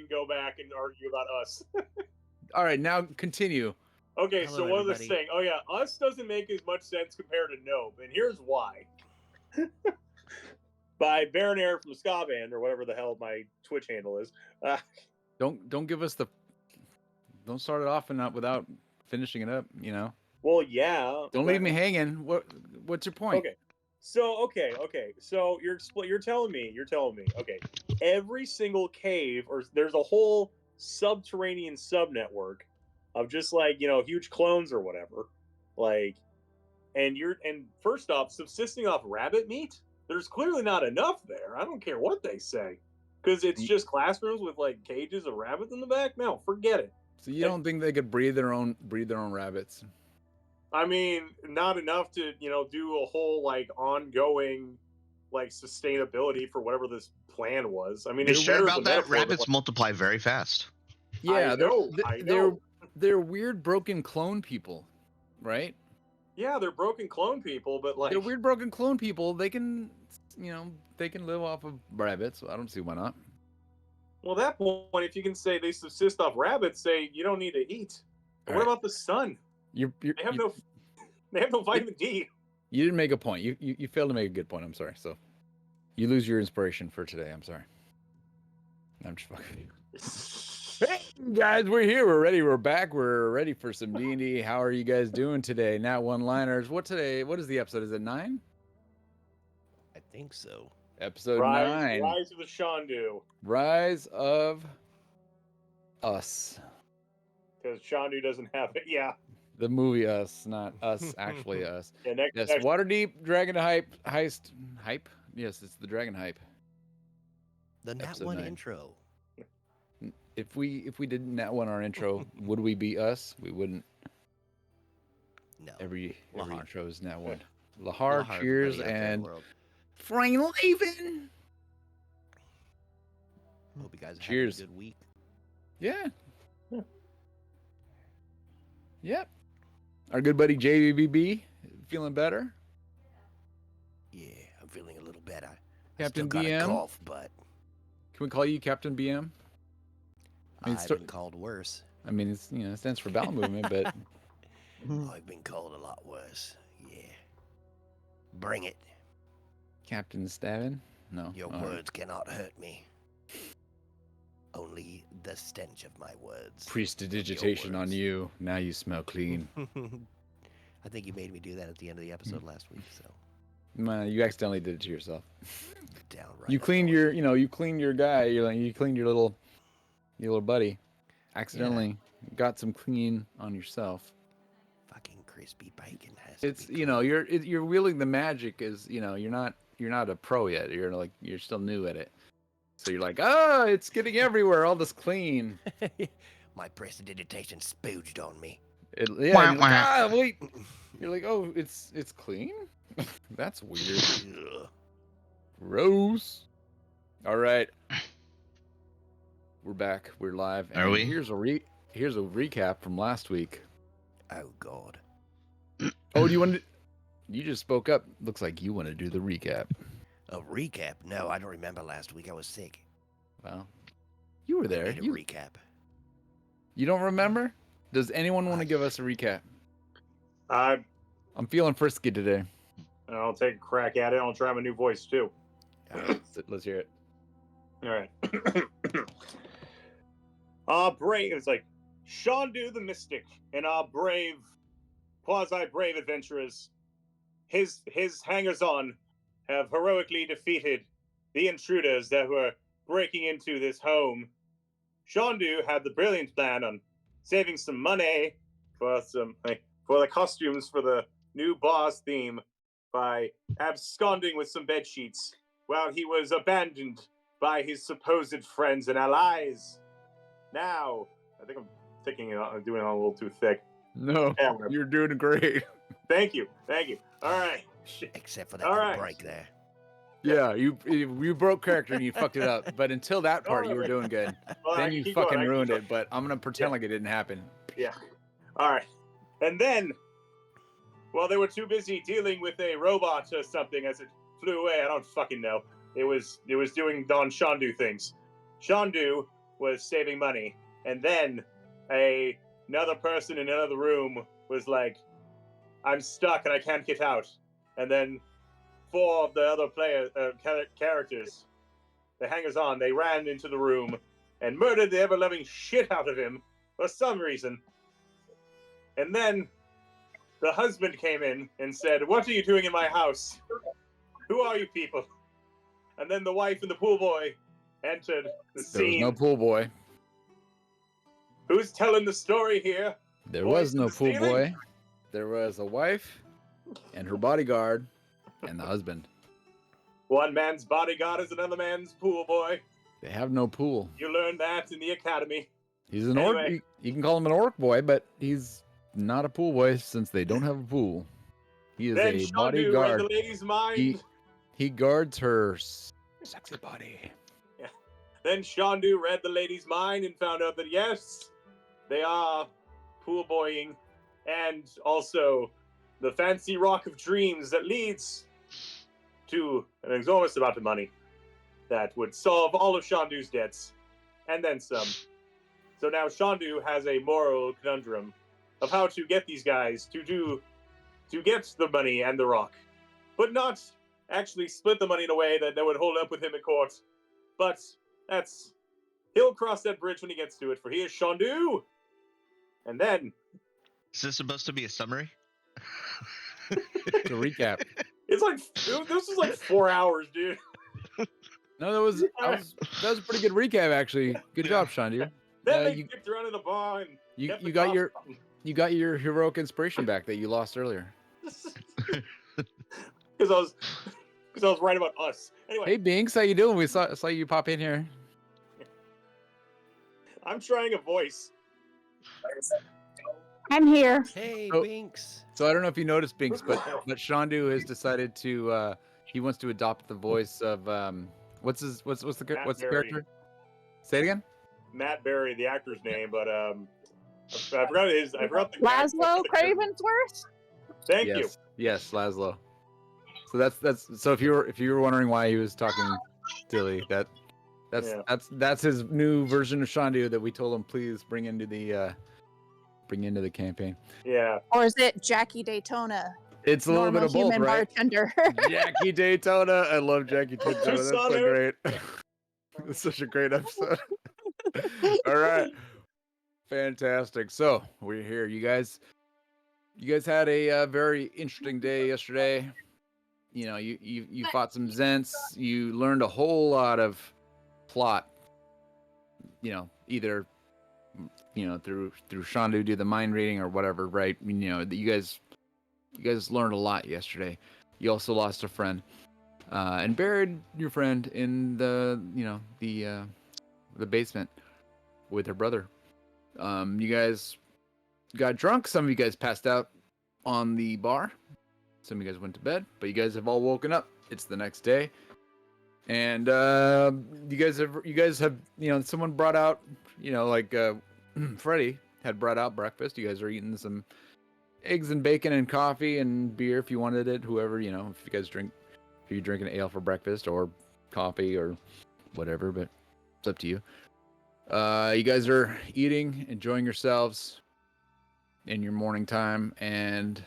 can go back and argue about us. All right, now continue. Okay, Hello, so what was everybody. this saying? Oh yeah, us doesn't make as much sense compared to Nope, and here's why. By Baron Air from Ska Band, or whatever the hell my Twitch handle is. Don't give us the. Don't start it off and not without finishing it up. You know. Well, yeah. Don't leave me hanging. What's your point? Okay. So So you're telling me. Okay, every single cave, or there's a whole subterranean subnetwork of just like huge clones or whatever, like, and first off, subsisting off rabbit meat. There's clearly not enough there. I don't care what they say, because it's just classrooms with like cages of rabbits in the back. No, forget it. So you don't think they could breed their own rabbits? I mean, not enough to do a whole like ongoing like sustainability for whatever this plan was. I mean, You it's sure better about than that? metaphor, but, Rabbits multiply very fast. Yeah, I know. they're weird broken clone people, right? Yeah, they're broken clone people, but like They're weird broken clone people. They can, they can live off of rabbits. I don't see why not. Well, at that point, if you can say they subsist off rabbits, say you don't need to eat. But what about the sun? They have no vitamin D. You didn't make a point. You failed to make a good point. I'm sorry. So you lose your inspiration for today. I'm sorry. I'm just fucking with you. Hey guys, we're here. We're ready. We're back. We're ready for some D&D. How are you guys doing today? Not one-liners. What is the episode? Is it 9? I think so. Episode 9. Rise of the Shandu. Rise of Us. Because Shandu doesn't have it. Yeah. The movie Us, not Us, actually Us. Yeah, yes, Waterdeep, Dragon Heist. Hype? Yes, it's the Dragon Hype. The Nat 1 intro. If we did Nat 1 our intro, would we be Us? We wouldn't. No. Every intro is Nat 1. Lahar, cheers, and Frank Laven. Hope you guys cheers. Have a good week. Yeah. Yep. Our good buddy JBB feeling better? Yeah, I'm feeling a little better. Captain I still BM. Got a cough, but can we call you Captain BM? I've been called worse. I mean, it's it stands for bowel movement, but I've been called a lot worse. Yeah. Bring it. Captain Stavin? No. Your words cannot hurt me. Only the stench of my words. Prestidigitation on you. Now you smell clean. I think you made me do that at the end of the episode last week, so. Man, you accidentally did it to yourself. Downright. You cleaned you cleaned your guy. You cleaned your little buddy. Accidentally got some clean on yourself. Fucking crispy bacon has. It's you're wielding the magic as you're not a pro yet. You're still new at it. So you're like, it's getting everywhere. All this clean. My prestidigitation spooged on me. Wait. You're like, oh, it's clean? That's weird. Gross. All right. We're back. We're live. Are we? Here's a recap from last week. Oh, God. Oh, you just spoke up. Looks like you want to do the recap. A recap? No, I don't remember last week. I was sick. Well, you were there. You recap. You don't remember? Does anyone want to give us a recap? I'm feeling frisky today. I'll take a crack at it. I'll try my new voice too. Let's hear it. All right. Brave. It's like Shandu the Mystic and our brave, quasi-brave adventurers. His hangers-on have heroically defeated the intruders that were breaking into this home. Shandu had the brilliant plan on saving some money for the costumes for the new boss theme by absconding with some bed sheets while he was abandoned by his supposed friends and allies. Now, I think I'm doing it a little too thick. No, you're doing great. Thank you. All right. Except for that break there. Yeah, you broke character and you fucked it up. But until that part, you were doing good. Well, then you fucking ruined it. But I'm gonna pretend like it didn't happen. Yeah. All right. And then, well, they were too busy dealing with a robot or something as it flew away. I don't fucking know. It was doing Don Shandu things. Shandu was saving money, and then another person in another room was like, "I'm stuck and I can't get out," and then 4 of the other characters, the hangers-on, they ran into the room and murdered the ever-loving shit out of him for some reason. And then the husband came in and said, "What are you doing in my house? Who are you people?" And then the wife and the pool boy entered the There was scene. no pool boy. Who's telling the story here? There Boys was no to the pool ceiling? boy. There was a wife and her bodyguard and the husband. One man's bodyguard is another man's pool boy. They have no pool. You learned that in the academy. He's an Anyway. orc. You can call him an orc boy, but he's not a pool boy since they don't have a pool. He is Then a Shandu read bodyguard. the lady's mind. He guards her sexy body. Then Shandu read the lady's mind and found out that yes, they are pool boying, and also the fancy rock of dreams that leads to an enormous amount of money that would solve all of Shandu's debts, and then some. So now Shandu has a moral conundrum of how to get these guys to get the money and the rock, but not actually split the money in a way that would hold up with him in court. But he'll cross that bridge when he gets to it, for he is Shandu. And then Is this supposed to be a summary? To recap. this was like 4 hours, dude. No, that was a pretty good recap actually. Good job, Shandu. Then they you- kicked around in the bar and You kept the you got cops your from- you got your heroic inspiration back that you lost earlier. because I was right about us. Anyway, Hey Binks, how you doing? We saw you pop in here. I'm trying a voice. I'm here. Hey, Oh. Binks. So I don't know if you noticed, Binks, but Shandu has decided to he wants to adopt the voice of what's the Matt what's the Berry. character? Say it again. Matt Berry, the actor's name, but I forgot the Laszlo Cravensworth? Thank you. Yes, Laszlo. So that's so if you were wondering why he was talking silly, that's his new version of Shandu that we told him please bring into the campaign. Yeah. Or is it Jackie Daytona? It's a little bit Normal of both, human right? bartender. Jackie Daytona. I love Jackie Daytona. That's so great. It's such a great episode. All right. Fantastic. So we're here. You guys had a very interesting day yesterday. You know, you fought some Zents. You learned a whole lot of plot. You know, either through Shandu do the mind reading or whatever, right? You know, you guys learned a lot yesterday. You also lost a friend, and buried your friend in the basement with her brother. You guys got drunk. Some of you guys passed out on the bar. Some of you guys went to bed, but you guys have all woken up. It's the next day, and you guys have someone brought out Freddie had brought out breakfast. You guys are eating some eggs and bacon and coffee and beer if you wanted it. Whoever, if you guys if you're drinking ale for breakfast or coffee or whatever, but it's up to you. You guys are eating, enjoying yourselves in your morning time, and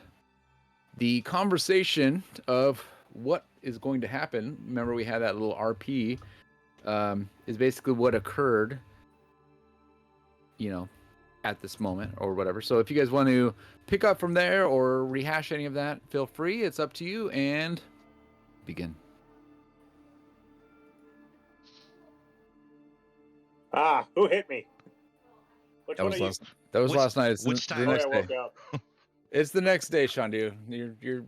the conversation of what is going to happen. Remember, we had that little RP. Is basically what occurred. At this moment or whatever. So if you guys want to pick up from there or rehash any of that, feel free. It's up to you, and begin. Who hit me? Which That one was of last. That was Which- last night. It's which the time? you? next I day. woke up. It's the next day, Shandu.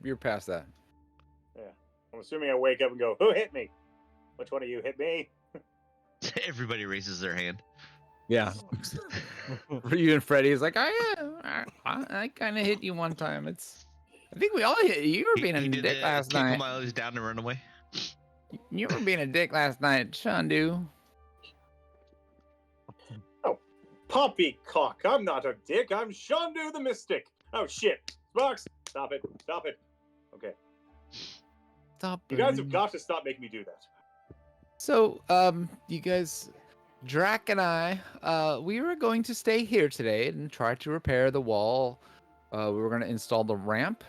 You're past that. I'm assuming I wake up and go, "Who hit me? Which one of you hit me?" Everybody raises their hand. Yeah. For you and Freddie, it's like I kind of hit you one time. I think we all hit you. You were being a did dick the last kick him night. while he was down and run away. You were being a dick last night, Shandu. Poppycock! I'm not a dick. I'm Shandu the Mystic. Oh shit! Sparks, stop it! Stop it! Okay, Stop. you guys have got to stop making me do that. So, you guys Drac and I, we were going to stay here today and try to repair the wall. We were going to install the ramp,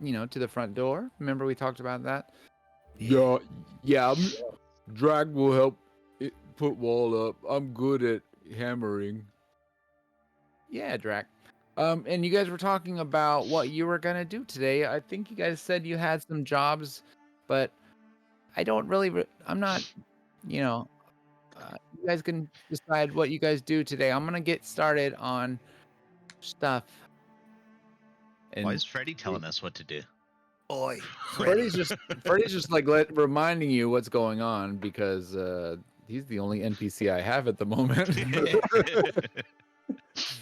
to the front door. Remember we talked about that? Yeah. Yeah. Drac will help put wall up. I'm good at hammering. Yeah, Drac. And you guys were talking about what you were gonna do today. I think you guys said you had some jobs, but I don't really. I'm not. You know, you guys can decide what you guys do today. I'm gonna get started on stuff. And Why is Freddy telling us what to do? Oi, Freddy. Freddy's just like reminding you what's going on because he's the only NPC I have at the moment.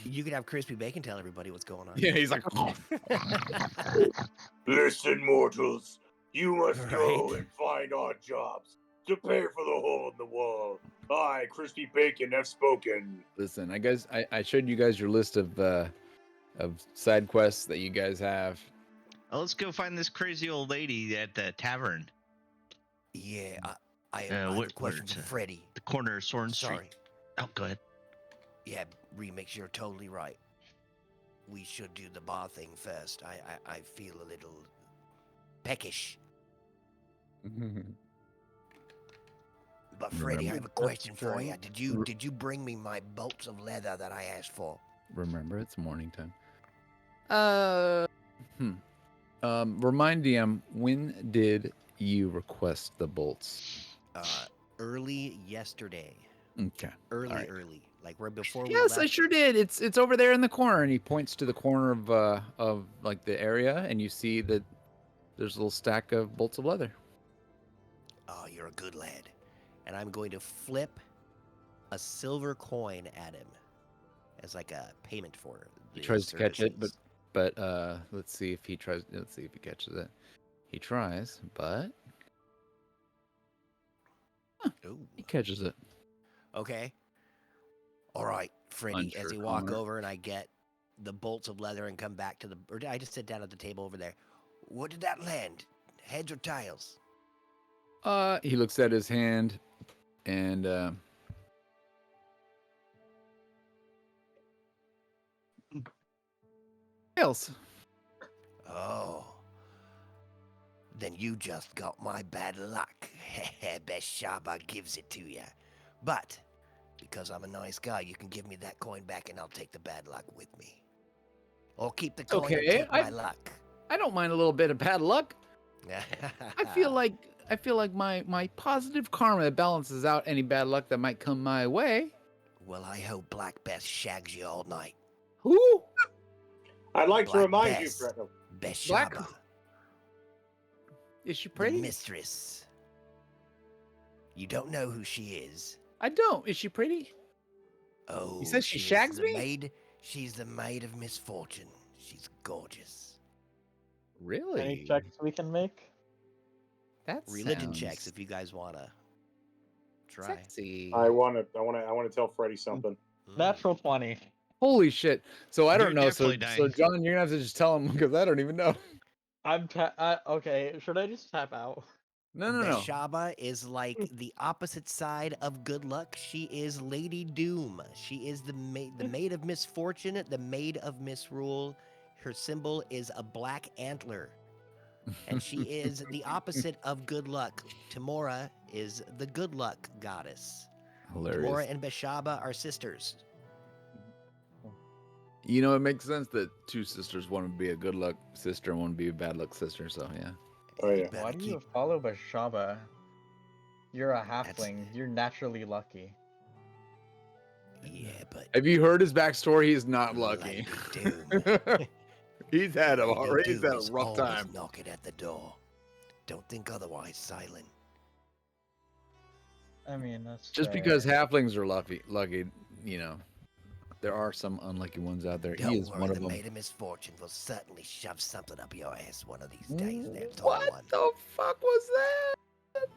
You can have crispy bacon tell everybody what's going on. Yeah, he's like, Listen, mortals, you must go Right. and find odd jobs to pay for the hole in the wall. I, Crispy Bacon, have spoken. listen, I showed you guys your list of side quests that you guys have. Oh, let's go find this crazy old lady at the tavern, Yeah, I have a what- question where's, for uh, Freddy. the corner of Soren Street. Sorry. Oh, go ahead. Yeah, remix, you're totally right. We should do the bar thing first. I feel a little peckish. But Freddy, I have a question for you. Did you bring me my bolts of leather that I asked for? Remember, it's morning time. Remind DM, when did you request the bolts? Early yesterday. Okay. Early, Alright. like right before we Yes, left. I sure did. It's over there in the corner, and he points to the corner of like the area, and you see that there's a little stack of bolts of leather. Oh, you're a good lad. And I'm going to flip a silver coin at him as like a payment for He his tries to catch it, services. but let's see if he tries. Let's see if he catches it. He tries, but Ooh. he catches it. Okay. All right, Freddy. Unsure As he walk corner. over and I get the bolts of leather and come back to the, or did I just sit down at the table over there? What did that land? Heads or tails? He looks at his hand, and tails. Oh. Then you just got my bad luck. Beshaba gives it to you. But because I'm a nice guy, you can give me that coin back and I'll take the bad luck with me. Or keep the coin and Okay, take my luck. I don't mind a little bit of bad luck. I feel like my positive karma balances out any bad luck that might come my way. Well, I hope Black Bess shags you all night. Who? I'd like to Black remind you, Bess. Freddo. Black- Beshaba, Is she the pretty? mistress. You don't know who she is. I don't. Is she pretty? Oh, said she is shags the me? Maid, she's the maid of misfortune. She's gorgeous. Really? Any checks we can make? That Religion sounds checks if you guys wanna try. sexy. I want to tell Freddy something. Mm. Natural 20. Holy shit! So I don't You're know. So definitely dying. John, you're gonna have to just tell him because I don't even know. Okay, should I just tap out? No. Beshaba is like the opposite side of good luck. She is Lady Doom. She is the maid of misfortune, the maid of misrule. Her symbol is a black antler. And she is the opposite of good luck. Tamora is the good luck goddess. Hilarious. Tamora and Beshaba are sisters. You know, it makes sense that two sisters, one would be a good luck sister and one would be a bad luck sister. So yeah. Oh, You yeah. better Why do you keep- follow Bashaba? You're a That's- halfling. You're naturally lucky. Yeah, but Have you heard his backstory? He's not lucky. Lady Doom. he's had a Lady he's Doom had a is rough always time. knocking at the door. Don't think otherwise, Silent. I mean, that's Just fair. because halflings are lucky, you know, there are some unlucky ones out there. He Don't is worry, one the of them. maid of misfortune will certainly shove something up your ass one of these days. That's What all one. the fuck was that?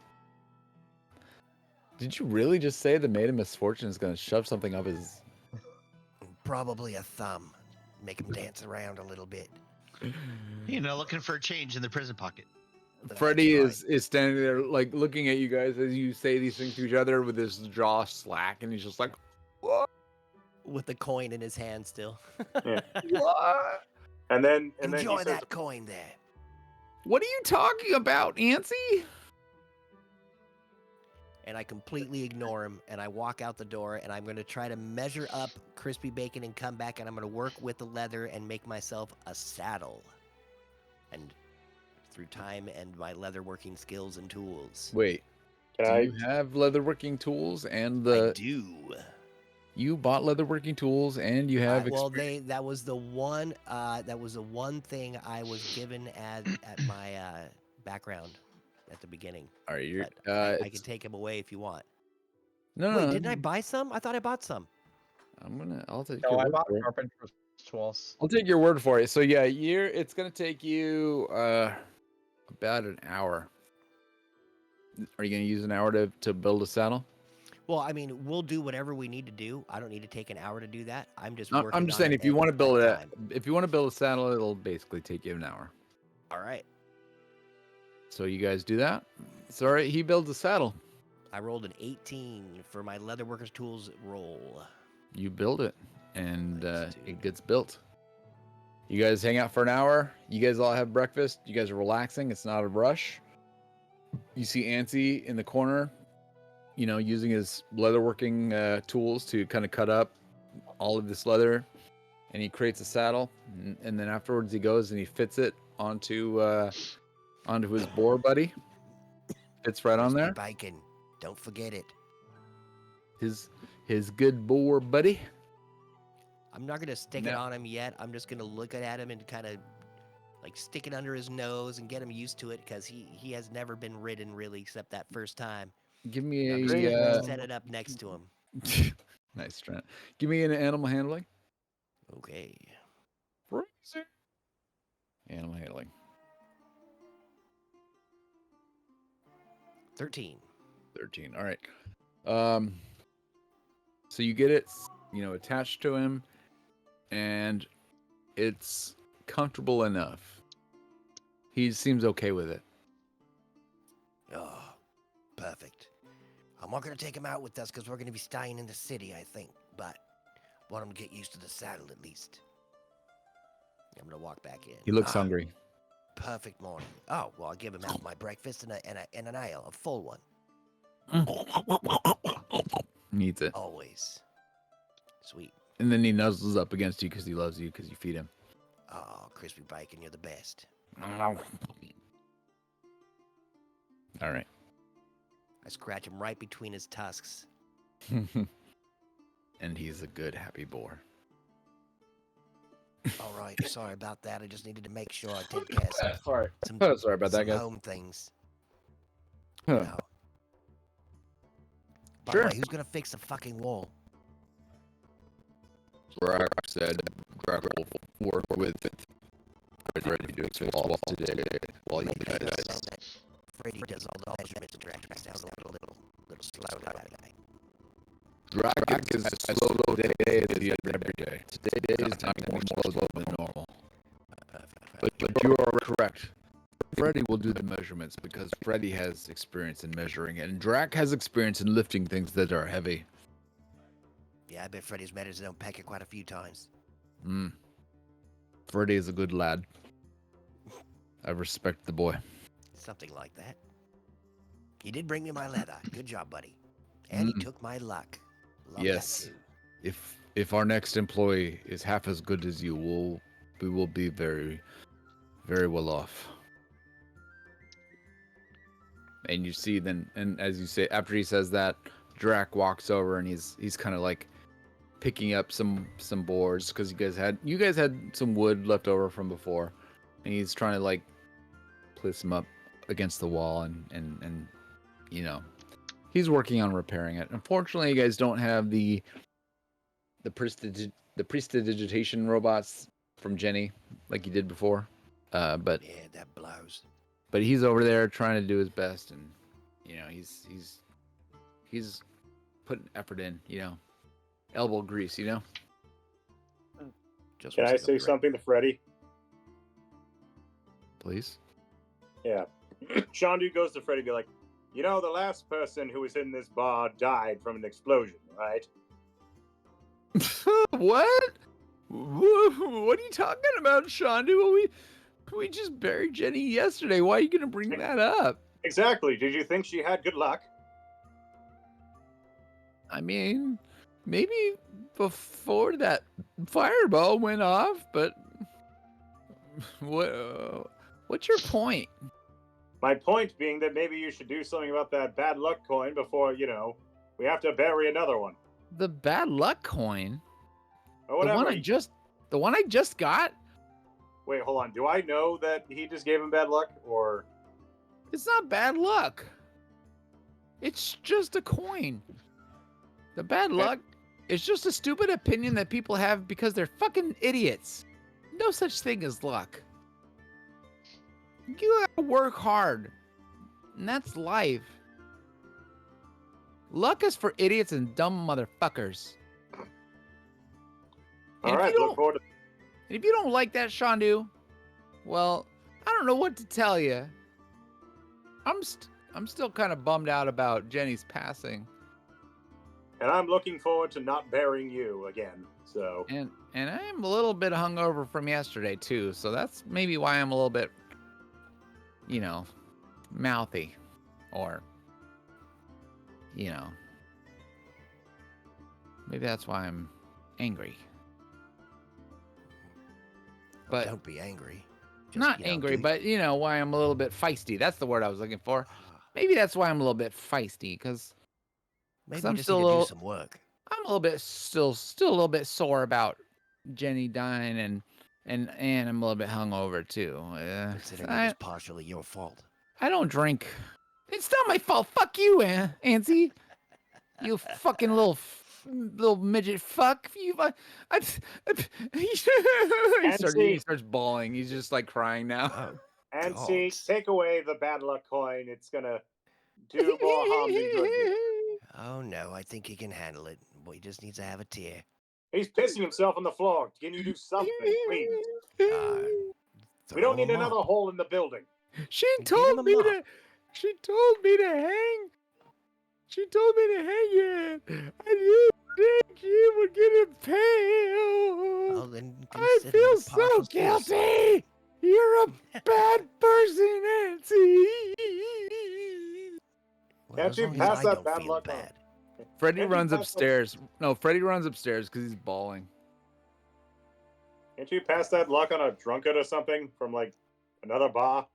Did you really just say the maid of misfortune is gonna shove something up his? Probably a thumb. Make him dance around a little bit. Looking for a change in the prison pocket. Freddy That's is standing there like looking at you guys as you say these things to each other with his jaw slack, and he's just like, "What? with the coin in his hand still. Yeah. What? And then he Enjoy says, that coin there. What are you talking about, Nancy?" And I completely ignore him, and I walk out the door, and I'm going to try to measure up crispy bacon and come back, and I'm going to work with the leather and make myself a saddle. And through time and my leather working skills and tools. Wait, "Can do I?" you have leatherworking tools and I the do. you bought leatherworking tools and you have Well, experience? that was the one thing I was given at my background at the beginning. Are you? But I can take him away if you want. No, Wait, no, didn't I buy some? I thought I bought some. I'll take No, your I word bought for it. carpenter's tools. I'll take your word for it. So yeah, it's gonna take you about an hour. Are you gonna use an hour to build a saddle? Well, I mean, we'll do whatever we need to do. I don't need to take an hour to do that. I'm just I'm working just on saying, it if you at want to build that it, time. if you want to build a saddle, it'll basically take you an hour. All right. So you guys do that. It's all right. He builds a saddle. I rolled an 18 for my leatherworker's tools roll. You build it, and Nice, dude. it gets built. You guys hang out for an hour. You guys all have breakfast. You guys are relaxing. It's not a rush. You see Ansi in the corner, using his leatherworking tools to kind of cut up all of this leather, and he creates a saddle. And then afterwards, he goes and he fits it onto his boar buddy. Fits right on Crispy there. bacon. Don't forget it. His good boar buddy. I'm not gonna stick it No. on him yet. I'm just gonna look at him and kind of like stick it under his nose and get him used to it because he has never been ridden really except that first time. Give I'm me just gonna a set it up next to him. nice, Trent. Give me an animal handling. Okay. Fraser. Animal handling. 13. 13. All right. So you get it, attached to him, and it's comfortable enough. He seems okay with it. Oh, perfect. I'm not gonna take him out with us because we're gonna be staying in the city, I think. But want him to get used to the saddle at least. I'm gonna walk back in. He looks Ah, hungry. Perfect morning. Oh, well, I'll give him out my breakfast and an ale, a full one. Needs it. Always. Sweet. And then he nuzzles up against you because he loves you because you feed him. Oh, crispy bacon, you're the best. All right. I scratch him right between his tusks. And he's a good, happy boar. All right, sorry about that. I just needed to make sure I take care of Sorry. some Oh, sorry about that, some guys. home things. Huh. Now, by Sure. the way, who's gonna fix the fucking wall? Brock said Brock will work with ready to fix walls today while you guys. Freddy does all the measurements and directions. Sounds a little slow that guy. Drac is a slow day every day. Today is not more slow than normal. But you are correct. Freddy will do the measurements because Freddy has experience in measuring, and Drac has experience in lifting things that are heavy. Yeah, I bet Freddy's met his own pecker quite a few times. Freddy is a good lad. I respect the boy. Something like that. He did bring me my leather. Good job, buddy. And he took my luck. Love Yes. that too. If our next employee is half as good as you, we will be very, very well off. And you see then, and as you say, after he says that, Drac walks over and he's kind of like picking up some boards because you guys had some wood left over from before, and he's trying to like place them up against the wall and he's working on repairing it. Unfortunately, you guys don't have the prestidigitation robots from Jenny like you did before, but Yeah, that blows. but he's over there trying to do his best, and he's putting effort in, elbow grease, Just Can was I like a say break. something to Freddy? please. Yeah. Shandu goes to Freddy and be like, you know, the last person who was in this bar died from an explosion, right? What? What are you talking about, Shandu? We just buried Jenny yesterday. Why are you gonna bring that up? Exactly. Did you think she had good luck? I mean, maybe before that fireball went off, but what's your point? My point being that maybe you should do something about that bad luck coin before, you know, we have to bury another one. The bad luck coin? Or whatever. The one I just got? Wait, hold on. Do I know that he just gave him bad luck, or? It's not bad luck. It's just a coin. The bad luck is just a stupid opinion that people have because they're fucking idiots. No such thing as luck. You gotta work hard. And that's life. Luck is for idiots and dumb motherfuckers. All right, look forward to. And if you don't like that, Shandu, well, I don't know what to tell you. I'm still kind of bummed out about Jenny's passing. And I'm looking forward to not burying you again. So. And I am a little bit hungover from yesterday too, so that's maybe why I'm a little bit, you know, mouthy, or, you know, maybe that's why I'm angry. But Don't be angry. Just, not you know, angry, do- but you know why I'm a little bit feisty. That's the word I was looking for. Maybe that's why I'm a little bit feisty, because Maybe I'm you just still need a to do little- some work. I'm a little bit still a little bit sore about Jenny dying, and I'm a little bit hungover too. Considering it was partially your fault. I don't drink. It's not my fault. Fuck you, Antsy. You fucking little midget fuck. You. He starts bawling. He's just like crying now. Oh, And God. see, take away the bad luck coin. It's gonna do more harm than good. Here. Oh no, I think he can handle it. Boy, he just needs to have a tear. He's pissing himself on the floor. Can you do something, please? We don't need another hole in the building. She Give told him a me mop. to. She told me to hang. She told me to hang it. I didn't think she would get impaled. Well, then I consider feel it so partial suicide. guilty. You're a bad person, Nancy. Well, Can't as you long as pass I that don't bad feel luck on? bad. Freddy Can't you runs pass upstairs. No, Freddy runs upstairs because he's bawling. Can't you pass that luck on a drunkard or something from like another bar?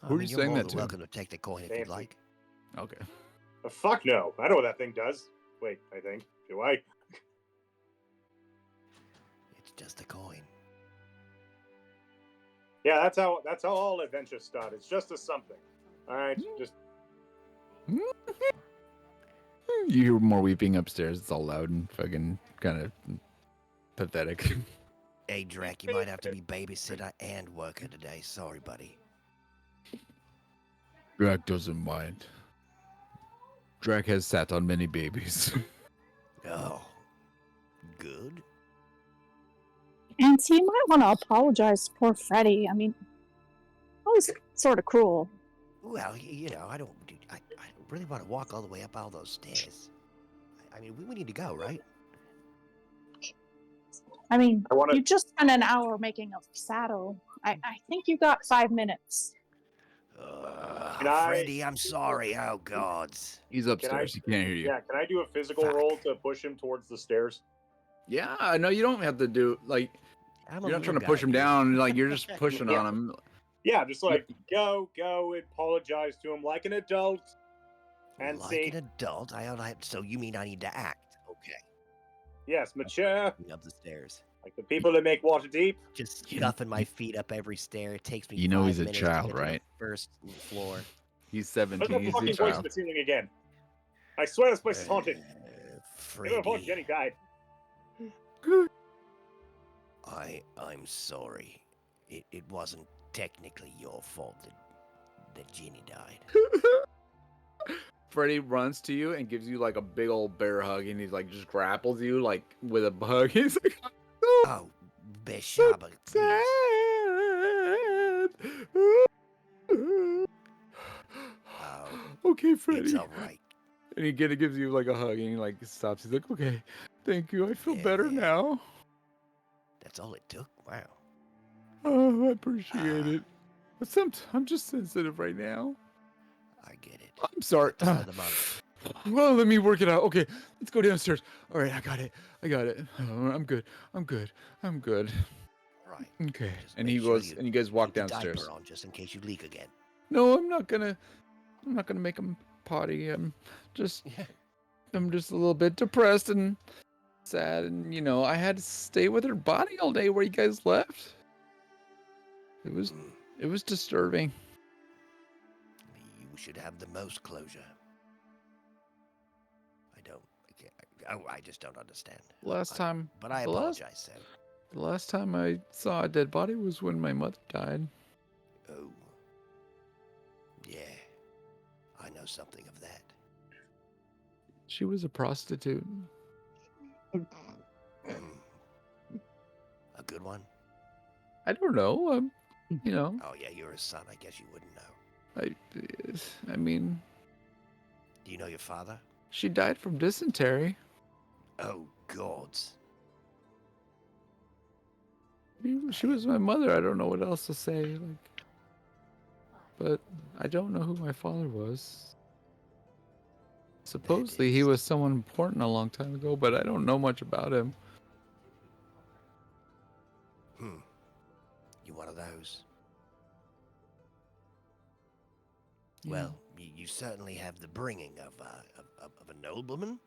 Who are you you're saying more that than to? welcome to take the coin if you'd Fancy. like. Okay. Fuck no. I know what that thing does. Wait, I think. Do I? It's just a coin. Yeah, that's how all adventures start. It's just a something. All right, just You hear more weeping upstairs. It's all loud and fucking kind of pathetic. Hey, Drac, you might have to be babysitter and worker today. Sorry, buddy. Drac doesn't mind. Drac has sat on many babies. Oh, good. And so you might want to apologize to poor Freddy. I mean, that was sort of cruel. Well, you know, I don't really want to walk all the way up all those stairs. I mean, we need to go, right? I mean, I wanna- you just spent an hour making a saddle. I think you got 5 minutes. Can I- Freddy, I'm sorry. Oh, gods. He's upstairs. He can't hear you. yeah. Can I do a physical Fuck. roll to push him towards the stairs? Yeah, no, you don't have to do like I'm you're not trying to push him down. Like you're just pushing Yeah. on him. Yeah, just like go, apologize to him like an adult, and like see. an adult. I don't have. So you mean I need to act? Okay. Yes, mature, Up the stairs. like the people that make water deep. Just scuffing my feet up every stair. It takes me. You know 5 he's a minutes to child, get to the right? First floor. He's Put 17. the He's fucking a voice in child. the ceiling again. I swear this place is haunted. Even before Freddy, Jenny died. I'm sorry. It wasn't technically your fault that Jenny died. Freddy runs to you and gives you like a big old bear hug, and he's like just grapples you like with a hug. He's like, Oh, Beshaba, please. sad. Okay, It's Freddy. all right. And he gives you like a hug, and he like stops. He's like, okay, thank you. I feel better Yeah. now. That's all it took. Wow. Oh, I appreciate Ah. it. But sometimes I'm just sensitive right now. I get it. I'm sorry. What time of the month? Well, let me work it out. Okay, let's go downstairs. All right, I got it. I'm good. I'm good. I'm good. Right. Okay. Just And make he sure goes, you and you guys walk keep the downstairs. diaper on just in case you leak again. No, I'm not gonna make him potty. Just, Yeah. I'm just a little bit depressed and sad, and I had to stay with her body all day where you guys left. It was, Mm. it was disturbing. You should have the most closure. I just don't understand. But I apologize, sir. the last time I saw a dead body was when my mother died. Oh. Yeah. I know something of that. She was a prostitute. Mm. A good one? I don't know. Oh, yeah, you're his son. I guess you wouldn't know. I mean, Do you know your father? she died from dysentery. Oh, gods. She was my mother. I don't know what else to say. But I don't know who my father was. Supposedly he was someone important a long time ago, but I don't know much about him. You one of those? Yeah. Well, you certainly have the bringing of a nobleman.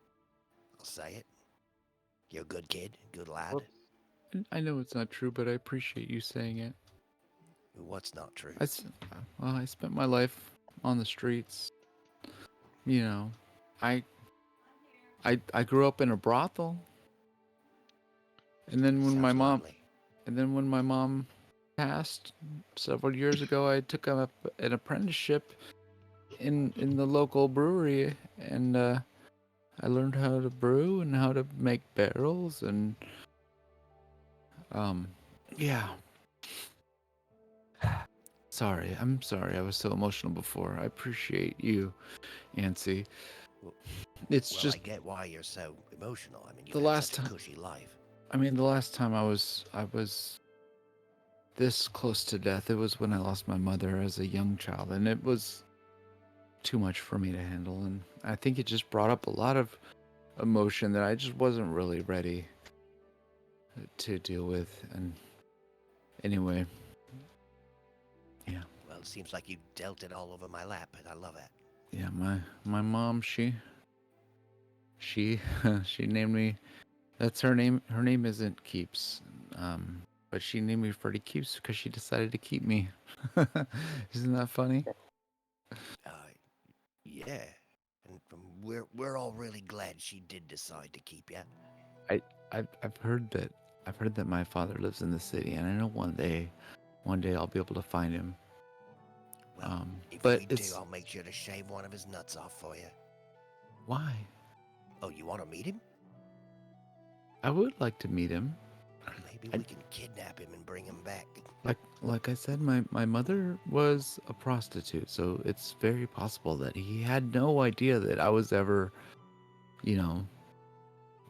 I'll say it. You're a good kid, good lad. What? I know it's not true, but I appreciate you saying it. What's not true? I spent my life on the streets. I grew up in a brothel. And then when Sounds lovely. my mom passed several years ago, I took up an apprenticeship in the local brewery, and I learned how to brew and how to make barrels, and yeah. I'm sorry. I was so emotional before. I appreciate you, Yancy. It's Well, just I get why you're so emotional. I mean, the you've had last such a time. cushy life. I mean, the last time I was this close to death, it was when I lost my mother as a young child, and it was too much for me to handle, and I think it just brought up a lot of emotion that I just wasn't really ready to deal with. And anyway, yeah. Well, it seems like you dealt it all over my lap, and I love it. Yeah, my mom, she she named me. That's her name. Her name isn't Keeps. But she named me Freddie Keeps because she decided to keep me. Isn't that funny? Yeah. And we're all really glad she did decide to keep you. I've heard that my father lives in the city, and I know one day I'll be able to find him. Well, if but we do, it's I'll make sure to shave one of his nuts off for you. why? Oh, you want to meet him? I would like to meet him. Maybe we can kidnap him and bring him back. Like I said, my mother was a prostitute, so it's very possible that he had no idea that I was ever,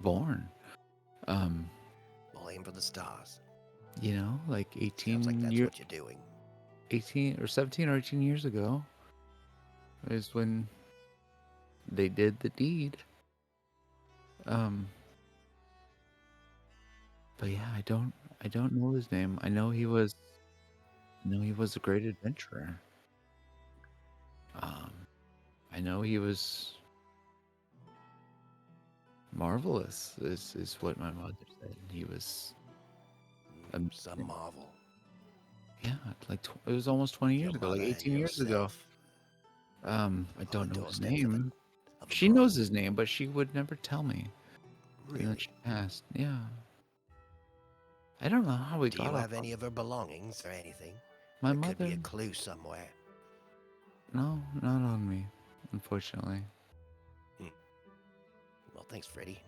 born. We'll aim for the stars. Like 18 Sounds like that's years, what you're doing. 18 or 17 or 18 years ago is when they did the deed. But yeah, I don't know his name. I know he was a great adventurer. I know he was marvelous, is what my mother said. He was Some marvel. yeah, it was almost 20 years Your ago, like mother and 18 years ago. yourself I on don't the know his doorsteps name. of a She knows bride. his name, but she would never tell me. And then Really? she passed. Yeah. I don't know how we Do got you off. have any of her belongings or anything? My There mother. could be a clue somewhere. No, not on me, unfortunately. Well, thanks, Freddy.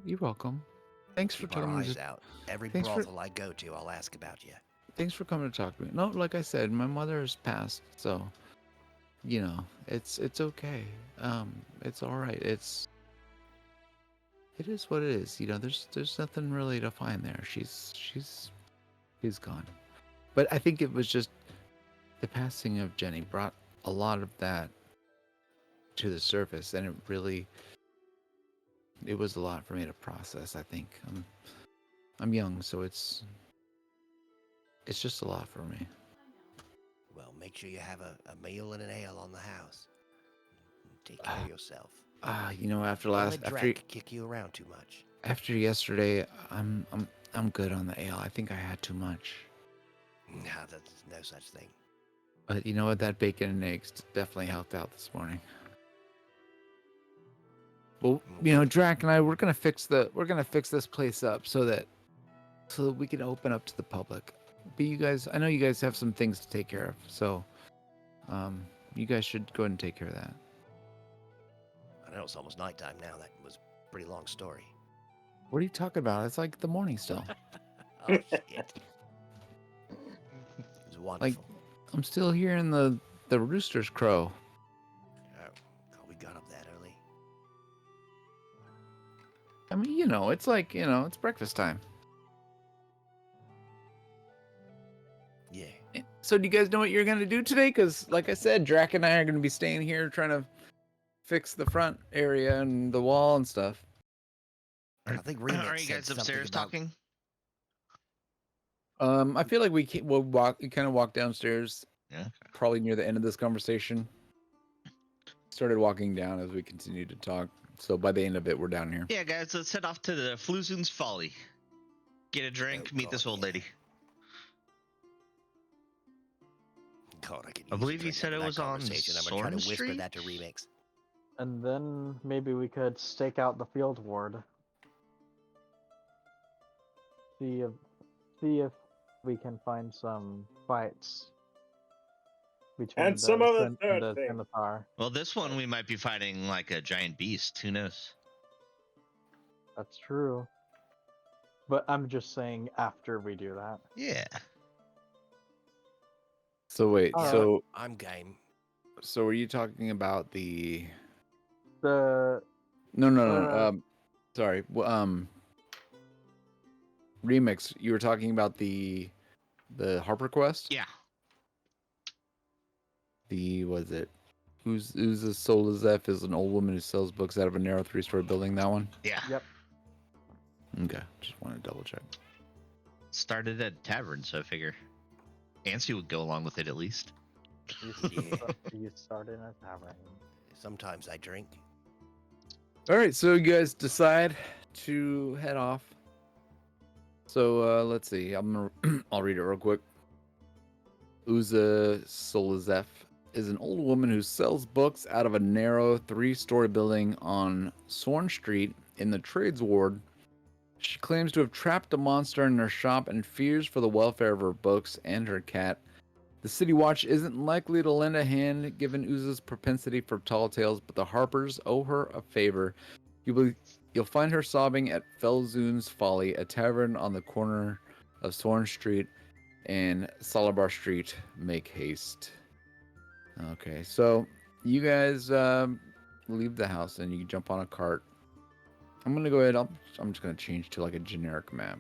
You're welcome. Thanks for Keep our coming. eyes out. Every thanks for- brothel I go to, I'll ask about you. Thanks for coming to talk to me. No, like I said, my mother has passed, so you know, it's okay. It's all right. It is what it is. You know, there's nothing really to find there. She's gone. But I think it was just the passing of Jenny brought a lot of that to the surface, and it was a lot for me to process. I think I'm young, so it's just a lot for me. Well, make sure you have a meal and an ale on the house. Take care of yourself. You know, after Don't let Drake kick you around too much. after yesterday, I'm good on the ale. I think I had too much. No, that's no such thing. But you know what? That bacon and eggs definitely helped out this morning. Well, you know, Drac and I, we're gonna fix this place up so that we can open up to the public. But you guys, I know you guys have some things to take care of, so you guys should go ahead and take care of that. I know it's almost nighttime now. That was a pretty long story. What are you talking about? It's like the morning still. Oh, shit. It was wonderful. I'm still hearing the roosters crow. Oh, God, we got up that early. I mean, you know, it's like, you know, it's breakfast time. Yeah. So do you guys know what you're gonna do today? Because, like I said, Drac and I are gonna be staying here trying to fix the front area and the wall and stuff. I think Remix Are you said guys something upstairs about- talking? I feel like we'll kind of walk downstairs. Yeah. Probably near the end of this conversation. Started walking down as we continued to talk. So by the end of it, we're down here. Yeah, guys, let's head off to the Fluzoon's Folly. Get a drink, Oh, meet this God, old yeah. lady. God, I believe he said it was on I'm gonna try to Sorn whisper Street? that to Remix. And then maybe we could stake out the field ward. See if we can find some fights between And some other and third the thing. scimitar. Well, this one we might be fighting like a giant beast. Who knows? That's true. But I'm just saying after we do that. Yeah. So wait, All so I'm game. so are you talking about the? The No. Sorry. Remix. You were talking about the Harper quest. Yeah. Was it? Who's a Solazef is an old woman who sells books out of a narrow 3-story building. That one. Yeah. Yep. Okay, just want to double check. Started at a tavern, so I figure Ansi would go along with it at least. You started a tavern. Sometimes I drink. All right, so you guys decide to head off. So let's see. I'll read it real quick. Uza Solazef is an old woman who sells books out of a narrow 3-story building on Sorn Street in the Trades Ward. She claims to have trapped a monster in her shop and fears for the welfare of her books and her cat. The City Watch isn't likely to lend a hand given Uza's propensity for tall tales, but the Harpers owe her a favor. You'll find her sobbing at Felzoon's Folly, a tavern on the corner of Sorn Street and Salabar Street. Make haste. Okay, so you guys leave the house and you can jump on a cart. I'm gonna go ahead. I'm just gonna change to like a generic map.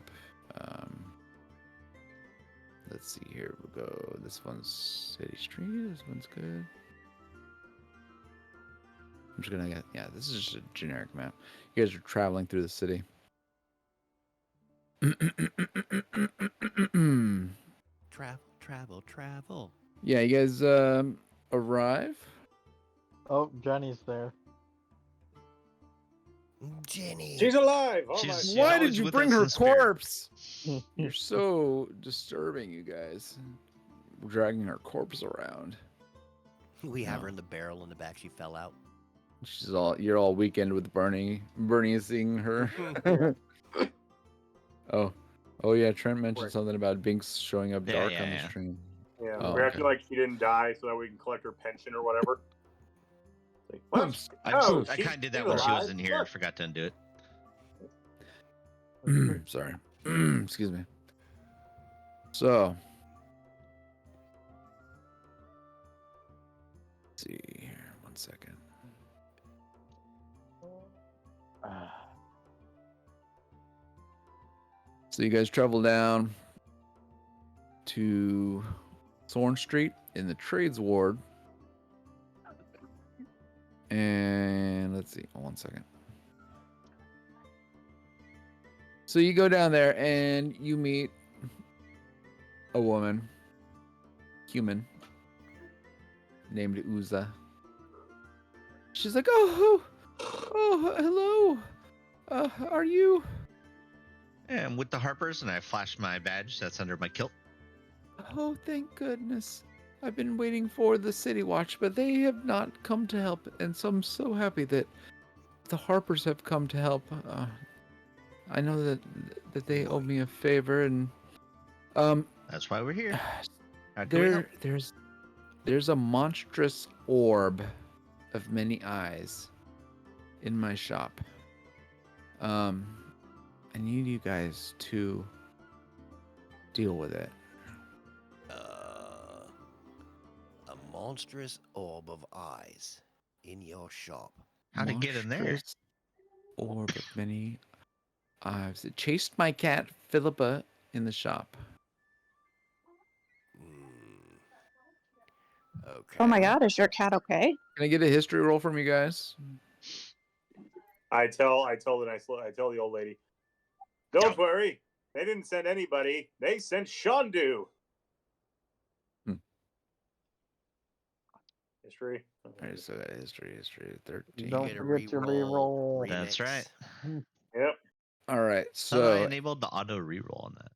Let's see here. We'll go. This one's City Street. This one's good. I'm just gonna get. Yeah, this is just a generic map. You guys are traveling through the city. Travel. Yeah, you guys arrive. Oh, Jenny's there. Jenny. She's alive. Oh my! She's Why always did you with bring us her in spirit. corpse? You're so disturbing, you guys. Dragging her corpse around. We have No. her in the barrel in the back. She fell out. You're all weekend with Bernie seeing her. Oh yeah, Trent mentioned something about Binks showing up Yeah, dark yeah, on the yeah. stream. Yeah, Oh, we're okay. acting like she didn't die so that we can collect her pension or whatever. Like, what? I Oh, kind of did that she's when she was alive. in here. Look. Forgot to undo it. Sorry. Excuse me. So see here, 1 second. So you guys travel down to Thorn Street in the Trades Ward. And let's see, 1 second. So you go down there and you meet a woman, human, named Uza. She's like, oh, hello. Are you? And with the Harpers, and I flash my badge that's under my kilt. Oh, thank goodness. I've been waiting for the City Watch, but they have not come to help, and so I'm so happy that the Harpers have come to help. I know that they owe me a favor, and That's why we're here. How can we help? there's a monstrous orb of many eyes in my shop. I need you guys to deal with it. A monstrous orb of eyes in your shop. How to get in there? Monstrous orb of many eyes. It chased my cat Philippa in the shop. Okay. Oh my god, is your cat okay? Can I get a history roll from you guys? I tell the old lady, don't worry, they didn't send anybody. They sent Shandu. History. Alright, so that history 13. Don't Get a forget to reroll. reroll. That's right. Yep. Alright, So I so enabled the auto reroll on that.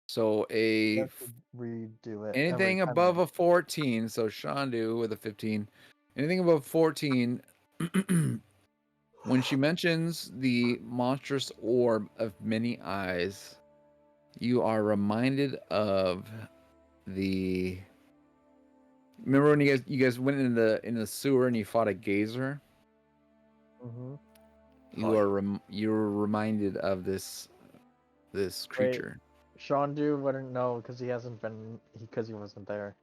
so You a have to redo it. anything every time above you- a 14, so Shandu with a 15. Anything above 14, when she mentions the monstrous orb of many eyes, you are reminded of the. Remember when you guys went in the sewer and you fought a gazer? Mhm. You're reminded of this creature. Shandu wouldn't know because he wasn't there.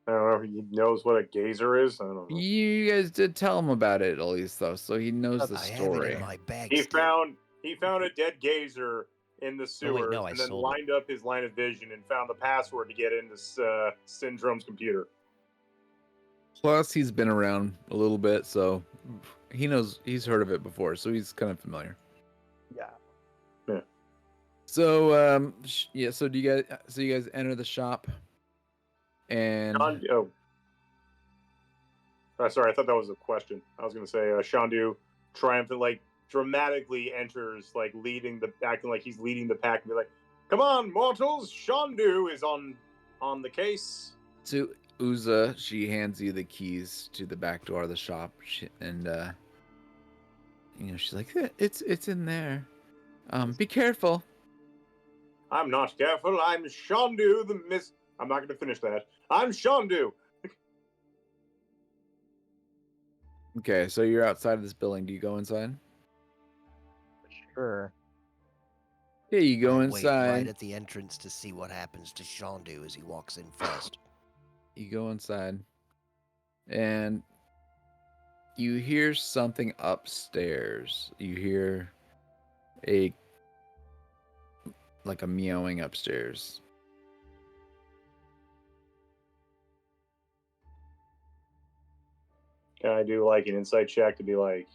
I don't know if he knows what a gazer is. I don't know. You guys did tell him about it at least, though, so he knows the I have it story. in my bag. He still. found a dead gazer in the sewers no, I and then sold it. lined up his line of vision and found the password to get into Syndrome's computer. Plus, he's been around a little bit, so he's heard of it before, so he's kind of familiar. Yeah. So, so you guys enter the shop, and Sorry, I thought that was a question. I was going to say Shandu triumphant, dramatically enters, acting like he's leading the pack, and be like, "Come on, mortals! Shandu is on the case." to Uza, she hands you the keys to the back door of the shop, and she's like, "It's in there. Be careful." I'm not careful. I'm Shandu the Miss. I'm not going to finish that. I'm Shandu. Okay, so you're outside of this building. Do you go inside? Sure. Yeah, you go I wait right inside. at the entrance to see what happens to Shandu as he walks in first. You go inside, and you hear something upstairs. You hear a meowing upstairs. Can I do an insight check to be like,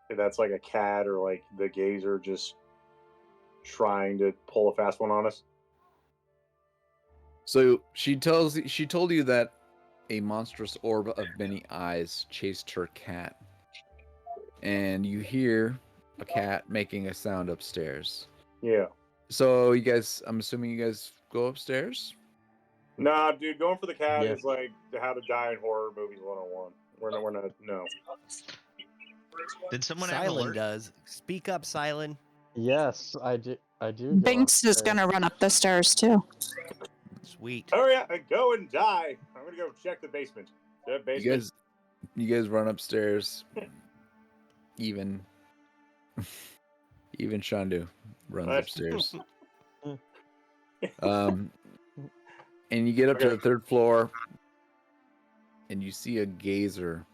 if that's like a cat or the gazer just trying to pull a fast one on us? So she told you that a monstrous orb of many eyes chased her cat, and you hear a cat making a sound upstairs. Yeah. So I'm assuming you guys go upstairs. Nah, dude, going for the cat Yeah. is like How to Die in Horror Movies 101. We're not, no. Did someone have Silent alert? does. Speak up, Silent. Yes, I do. go Binks is upstairs. gonna run up the stairs too. Sweet. Hurry up and go and die. I'm going to go check the basement. The basement. You guys run upstairs. Even Shandu runs upstairs. And you get up to the third floor, and you see a gazer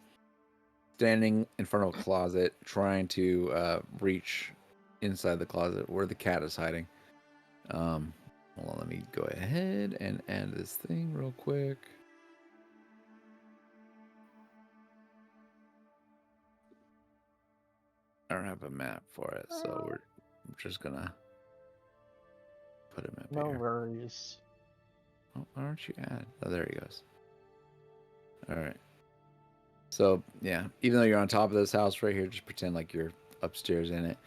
standing in front of a closet, trying to reach inside the closet where the cat is hiding. Hold on, let me go ahead and add this thing real quick. I don't have a map for it, so I'm just gonna put a map No here. worries. Oh, why don't you add? Oh, there he goes. All right. So yeah, even though you're on top of this house right here, just pretend like you're upstairs in it,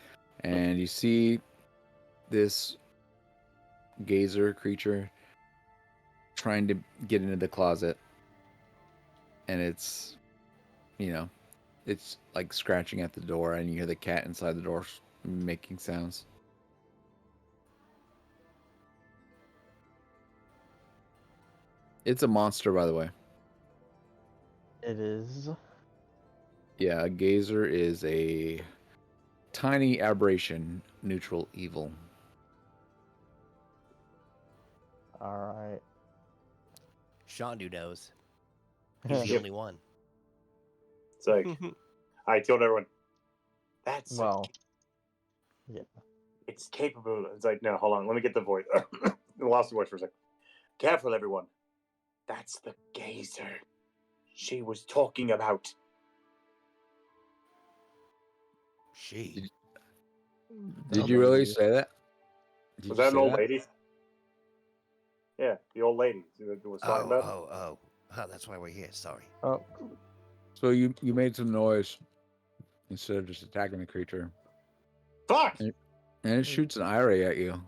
and you see this gazer creature trying to get into the closet, and it's, you know, it's like scratching at the door, and you hear the cat inside the door making sounds. It's a monster, by the way. It is. Yeah, a gazer is a tiny aberration, neutral evil. Alright. Shandu knows. He's the Yep. only one. It's like I told everyone that's Well, yeah. it's capable. It's like, no, hold on, let me get the voice. I lost the voice for a second. Careful, everyone. That's the gazer she was talking about. She. Did you really lady. say that? Did Was you that an say old that? lady? Yeah, the old lady that was talking about. Oh, that's why we're here. Sorry. Oh, So you made some noise instead of just attacking the creature, Fuck! and it shoots an eye ray at you.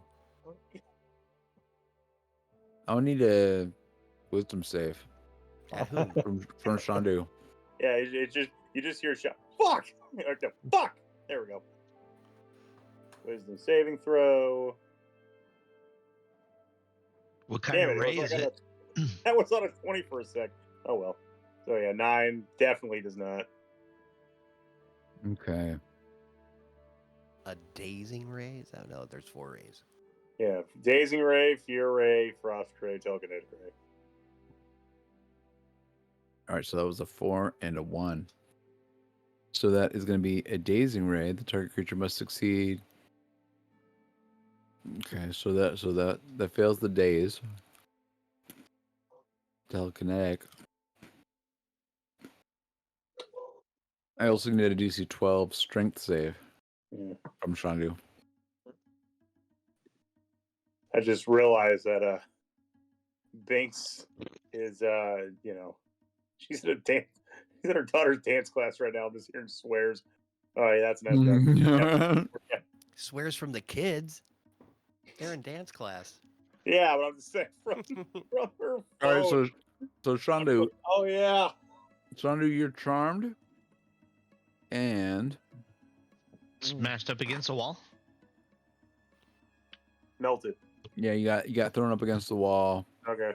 I'll need a wisdom save At who? from Shandu. Yeah, it's just you just hear a shot. Fuck! Okay, fuck! There we go. Wisdom saving throw. What kind Damn of it! ray It is was it? that was on a 20 for a sec. Oh well. So yeah, 9 definitely does not. Okay. A dazing ray? Oh no, there's 4 rays. Yeah, dazing ray, fear ray, frost ray, telekinetic ray. All right, so that was a 4 and a 1. So that is going to be a dazing ray. The target creature must succeed. Okay, so that fails the daze. Telekinetic. I also need a DC 12 strength save Mm. from Shandu. I just realized that Binks is she's at a dance. She's at her daughter's dance class right now. I'm just hearing swears. Oh yeah, that's an joke. Swears from the kids. They're in dance class. Yeah, but I'm just saying from her phone. All right, so Shandu, Oh yeah. you're charmed, and Smashed up against a wall. Melted. yeah, you got thrown up against the wall. Okay.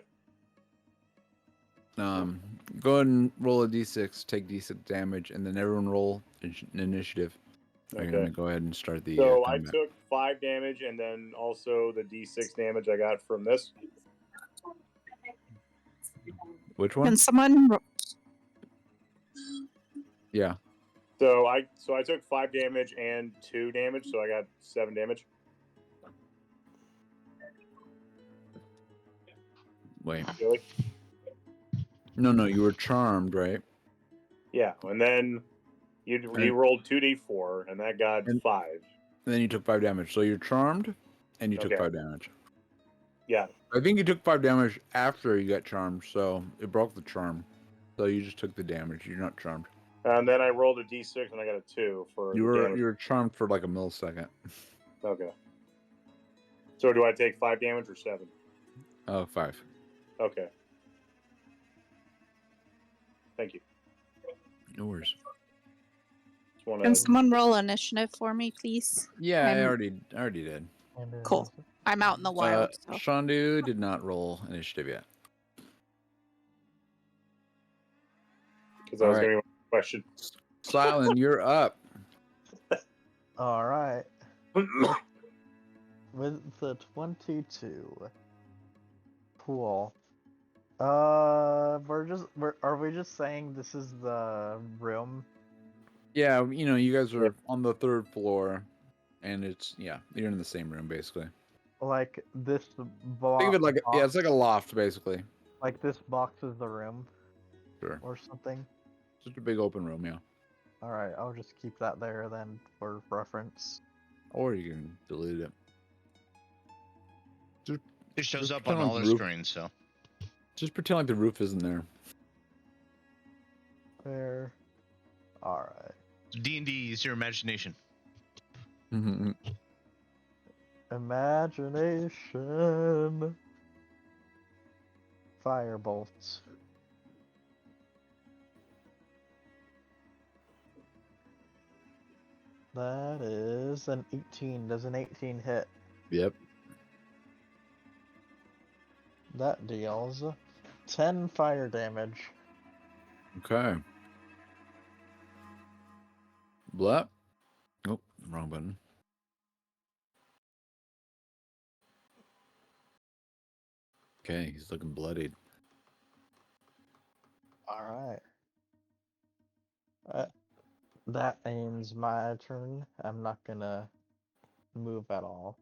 Go ahead and roll a d6, take d6 damage, and then everyone roll initiative. I'm gonna Okay. go ahead and start the So I combat. took 5 damage and then also the D6 damage I got from this. Which one? Can someone? Yeah. So I took 5 damage and 2 damage, so I got 7 damage. Wait. Really? No, you were charmed, right? Yeah, and then you re-rolled 2d4, and that got And- 5. And then you took 5 damage. So you're charmed, and you took Okay. 5 damage. Yeah. I think you took 5 damage after you got charmed, so it broke the charm. So you just took the damage. You're not charmed. And then I rolled a d6 and I got a 2 for the damage. You were charmed for like a millisecond. Okay. So do I take 5 damage or 7? Oh, 5. Okay. Thank you. No worries. Just wanna... Can someone roll initiative for me, please? Yeah, I I'm- already did. Cool. I'm out in the wild. So. Shandu did not roll initiative yet. Because that was All going to be my question. Silent, you're up. all right. With the 22. Cool. Are we just saying this is the room? Yeah, you guys are on the 3rd floor, and you're in the same room basically. Like this Think of it like box, it's like a loft basically. like this box is the room Sure, or something. just a big open room, yeah. All right, I'll just keep that there then for reference. Or you can delete it. It shows Just up pretend on like all the the roof- screens, so Just pretend like the roof isn't there. There. All right. D&D is your imagination. Imagination. Firebolts. That is an 18. Does an 18 hit? Yep. That deals 10 fire damage. Okay. Blah. Oh, wrong button. Okay, he's looking bloodied. All right. That ends my turn. I'm not gonna move at all.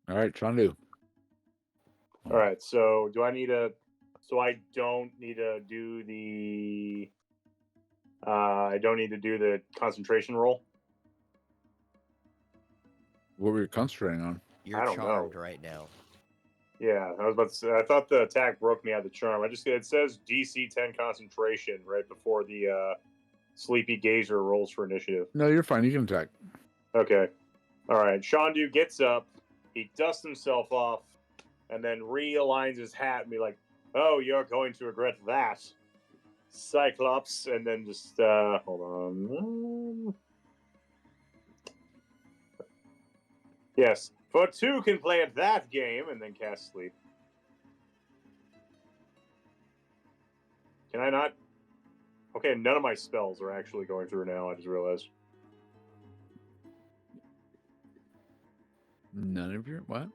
All right, Chandu. All right. So do I need a? So I don't need to do the. I don't need to do the concentration roll. What were you concentrating on? You're I don't know. charmed right now. Yeah, I was about to say. I thought the attack broke me out of the charm. It says DC 10 concentration right before the Sleepy Gazer rolls for initiative. No, you're fine. You can attack. Okay. All right. Shandu gets up. He dusts himself off, and then realigns his hat and be like, "Oh, you're going to regret that, Cyclops." And then just hold on. Yes, for 2 can play at that game, and then cast sleep. Can I not? Okay, none of my spells are actually going through now. I just realized. None of your what?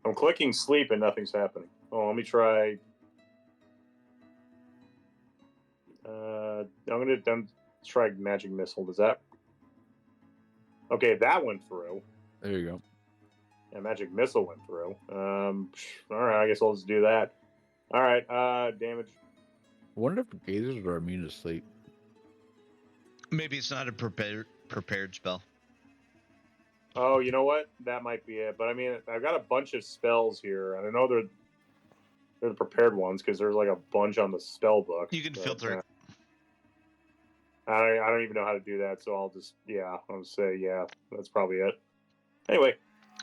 I'm clicking sleep and nothing's happening. Oh, let me try. I'm gonna try magic missile. Does that? Okay, that went through. There you go. Yeah, magic missile went through. All right, I guess I'll just do that. All right, damage. I wonder if gazers are immune to sleep. Maybe it's not a prepared spell. Oh, you know what? That might be it. But I mean, I've got a bunch of spells here, and I know they're the prepared ones because there's like a bunch on the spell book. You can but, filter it. I don't even know how to do that, so I'll just say that's probably it. Anyway,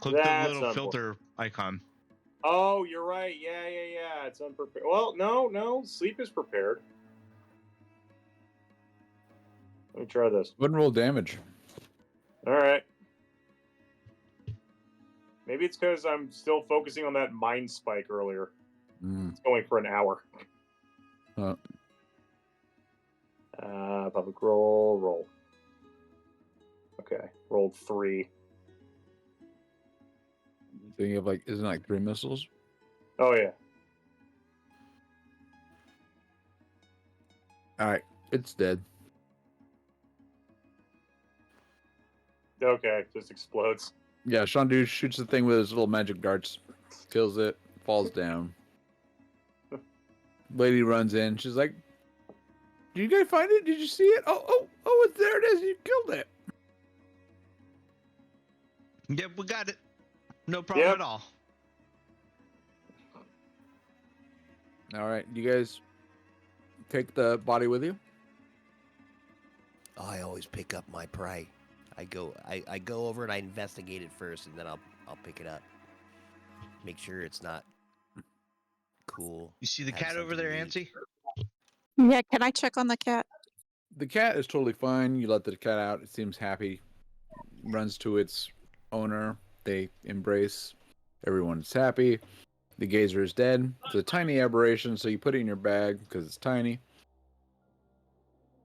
Click the that's little filter icon. Oh, you're right. Yeah. It's unprepared. Well, no. Sleep is prepared. Let me try this. Wouldn't roll damage. All right. Maybe it's because I'm still focusing on that mind spike earlier. It's going for an hour. Public roll. Okay, rolled 3. So you have isn't it like 3 missiles? Oh yeah. All right, it's dead. Okay, just explodes. Yeah, Shandu shoots the thing with his little magic darts, kills it, falls down. Lady runs in. She's like, "Did you guys find it? Did you see it? Oh! It's there! It is! You killed it!" Yep, we got it. No problem at all. All right, you guys take the body with you. I always pick up my prey. I go over and I investigate it first, and then I'll pick it up. Make sure it's not cool. You see the Have cat over something there, unique. Antsy? Yeah, can I check on the cat? The cat is totally fine. You let the cat out. It seems happy. Runs to its owner. They embrace. Everyone's happy. The gazer is dead. It's a tiny aberration, so you put it in your bag because it's tiny.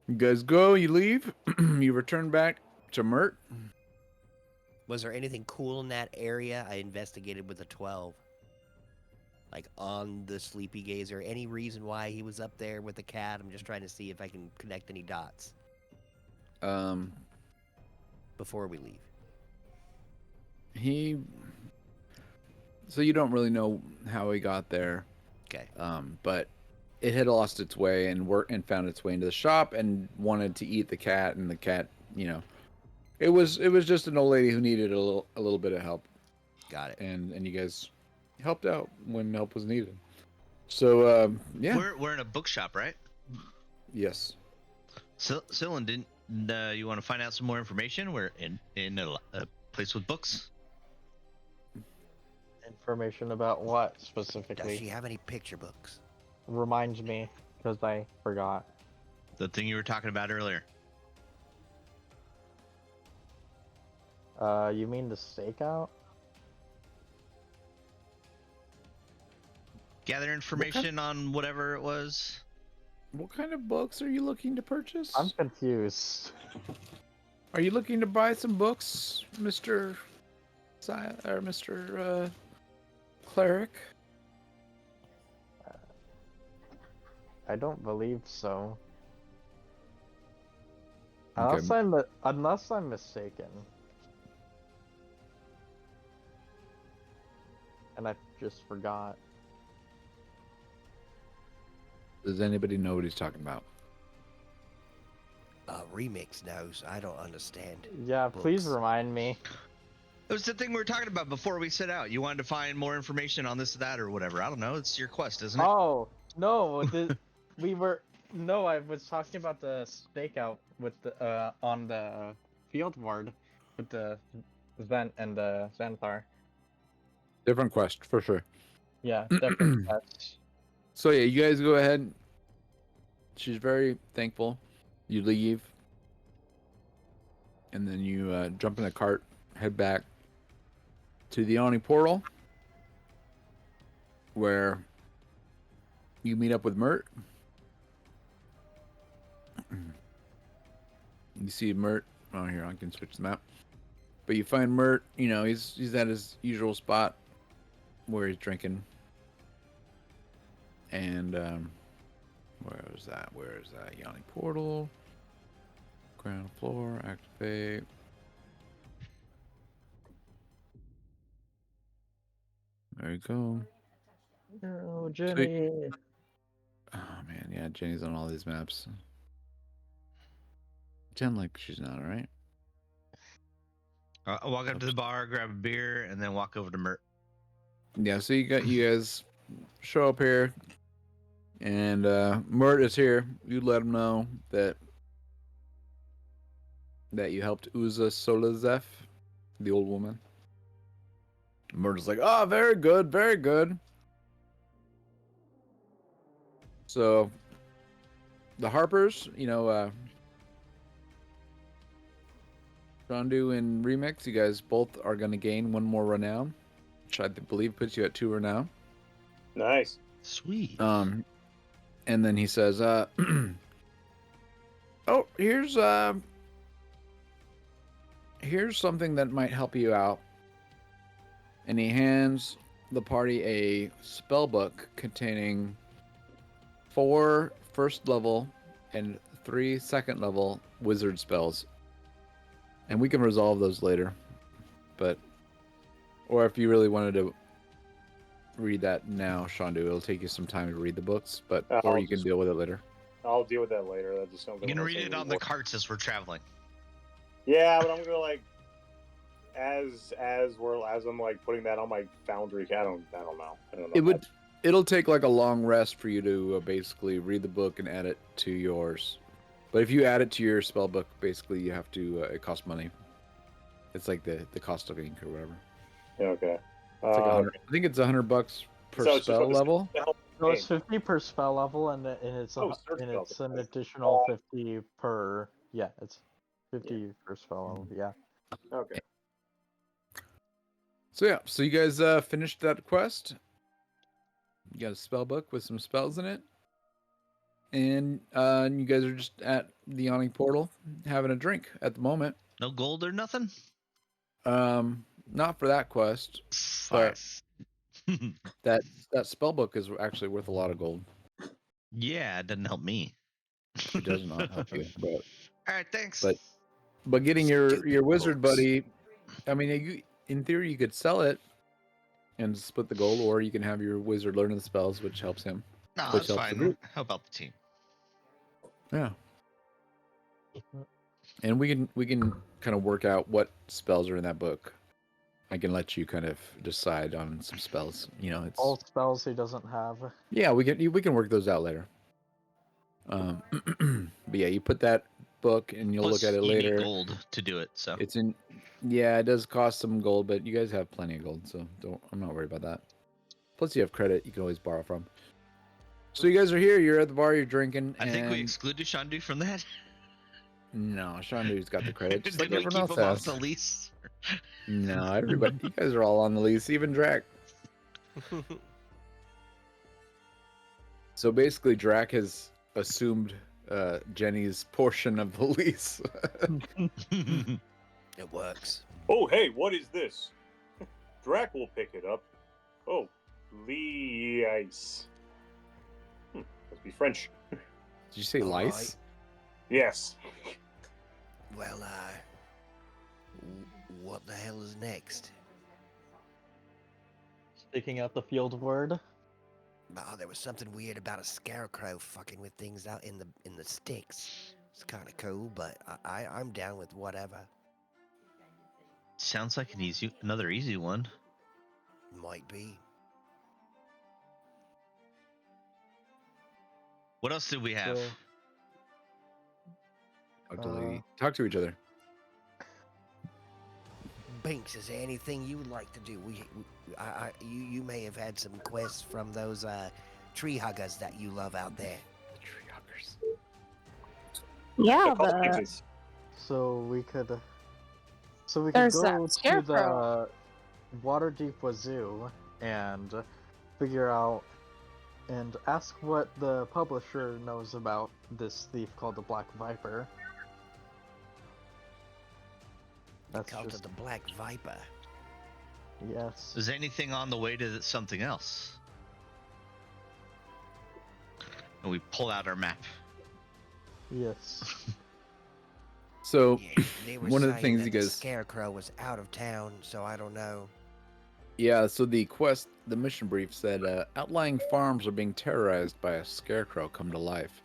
You guys go. You leave. You return back to Mert. Was there anything cool in that area? I investigated with a 12. Like on the sleepy gazer? Any reason why he was up there with the cat? I'm just trying to see if I can connect any dots before we leave. So you don't really know how he got there. Okay. But it had lost its way and found its way into the shop and wanted to eat the cat, and the cat, it was just an old lady who needed a little bit of help, Got it. and you guys helped out when help was needed. So yeah, We're in a bookshop, right? yes. Cyllin, didn't you want to find out some more information? We're in a place with books. Information about what Does specifically? she have any picture books? Reminds me, because I forgot. The thing you were talking about earlier. You mean the stakeout? Gather information on whatever it was. What kind of books are you looking to purchase? I'm confused. Are you looking to buy some books, Mr. Mr. Cleric? I don't believe so. Okay. Unless I'm mistaken. And I just forgot. Does anybody know what he's talking about? Remix knows. I don't understand. Yeah, please Books. remind me. It was the thing we were talking about before we set out. You wanted to find more information on this, that, or whatever. I don't know. It's your quest, isn't it? Oh, no, no, I was talking about the stakeout with the, on the field ward with the Zen and the Xanthar. Different quest, for sure. Yeah, different pets. So yeah, you guys go ahead. She's very thankful. You leave. And then you jump in a cart, head back to the Oni portal, where you meet up with Mert. You see Mert. Oh, here, I can switch the map. But you find Mert, he's at his usual spot where he's drinking. And, where is that? Yanni portal. Ground floor, activate. There you go. Oh, Jenny. Oh man, yeah, Jenny's on all these maps. Pretend like she's not, alright? I'll walk up to the bar, grab a beer, and then walk over to Mert. Yeah, so you guys show up here, and Mert is here. You let him know that you helped Uza Solazef, the old woman. Mert is like, oh, very good, very good. So, the Harpers, Shandu and Remix, you guys both are going to gain one more renown, which I believe puts you at 2 renown. Nice. Sweet. And then he says, oh, here's something that might help you out. And he hands the party a spell book containing 4 first level and 3 second level wizard spells. And we can resolve those later. Or if you really wanted to read that now, Shandu, it'll take you some time to read the books, or you can deal with it later. I'll deal with that later. That just sounds. You can read it on the carts as we're traveling. Yeah, but I'm gonna like as I'm like putting that on my foundry. I don't know. It'll take like a long rest for you to basically read the book and add it to yours. But if you add it to your spell book, basically you have to. It costs money. It's like the cost of ink or whatever. Yeah, okay. It's like I think it's $100 per spell level. So it's 50 per spell level, and it's an additional 50 per. Yeah, it's 50 per spell level. Yeah. Okay. So you guys finished that quest. You got a spell book with some spells in it, and you guys are just at the Yawning Portal having a drink at the moment. No gold or nothing? Not for that quest. Fine. That spell book is actually worth a lot of gold. Yeah, it doesn't help me. It does not help you, but All right, thanks. but getting your Stupid wizard books. buddy, I mean, you in theory you could sell it and split the gold, or you can have your wizard learn the spells, which helps him, No, which that's helps the fine. group. Help out the team. Yeah. And we can kind of work out what spells are in that book. I can let you kind of decide on some spells. You know, it's All spells he doesn't have. yeah, we can work those out later. But yeah, you put that book and you'll Plus, look at it you need later. gold to do it. So It's in, yeah, it does cost some gold, but you guys have plenty of gold, so I'm not worried about that. Plus, you have credit you can always borrow from. So you guys are here. You're at the bar. You're drinking. I think we and- excluded Shandu from that. No, Shandu's got the credit, just Did like we everyone keep else him off has. the lease? No, everybody. You guys are all on the lease, even Drac. So basically, Drac has assumed Jenny's portion of the lease. It works. Oh, hey, what is this? Drac will pick it up. Oh, Ice. Must be French. Did you say All lice? right. Yes. Well, what the hell is next? Speaking out the field word. Oh, there was something weird about a scarecrow fucking with things out in the sticks. It's kind of cool, but I'm down with whatever. Sounds like another easy one. Might be. What else did we have? So, Talk to each other. Binks, is there anything you would like to do? You may have had some quests from those tree huggers that you love out there. Tree huggers. Yeah, The the, colleges. so we could There's go that to scarecrow. the Waterdeep Wazoo and figure out and ask what the publisher knows about this thief called the Black Viper. That's Cult just of the Black Viper. yes. Is anything on the way to something else? And we pull out our map. Yes. So Yeah, they were one of the saying things that you the guys, Scarecrow was out of town, so I don't know. yeah. So the mission brief said outlying farms are being terrorized by a scarecrow come to life.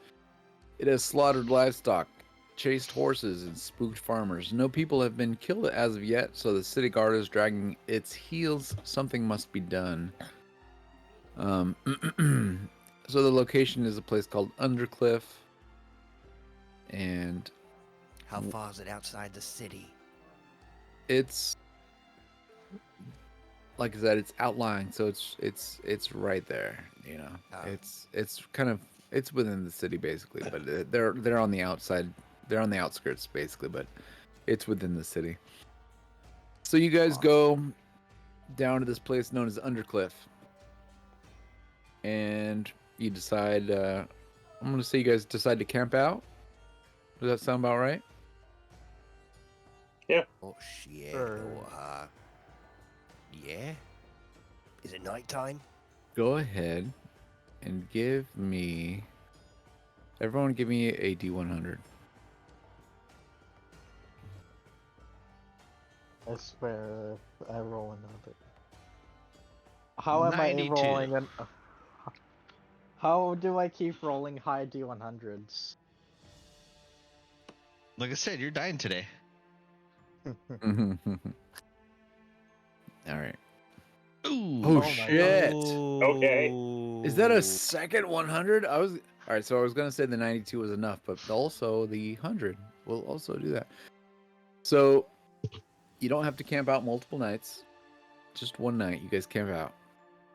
It has slaughtered livestock, chased horses, and spooked farmers. No people have been killed as of yet, so the city guard is dragging its heels. Something must be done. So the location is a place called Undercliff, and How far is it outside the city? it's like I said, it's outlying, so it's right there. You know, Oh. it's kind of it's within the city basically, but they're on the outside. They're on the outskirts basically, but it's within the city. So you guys go down to this place known as Undercliff, and you decide. I'm gonna say you guys decide to camp out. Does that sound about right? Oh shit. Sure. Oh, yeah. Is it nighttime? Go ahead and give me. Everyone, give me a D100. I swear, if I roll another. How am I 92. rolling an? How do I keep rolling high D100s? Like I said, you're dying today. All right. Ooh. Oh, my shit! Okay. Is that a second 100? All right. So I was gonna say the 92 was enough, but also the 100 will also do that. So you don't have to camp out multiple nights. Just one night. You guys camp out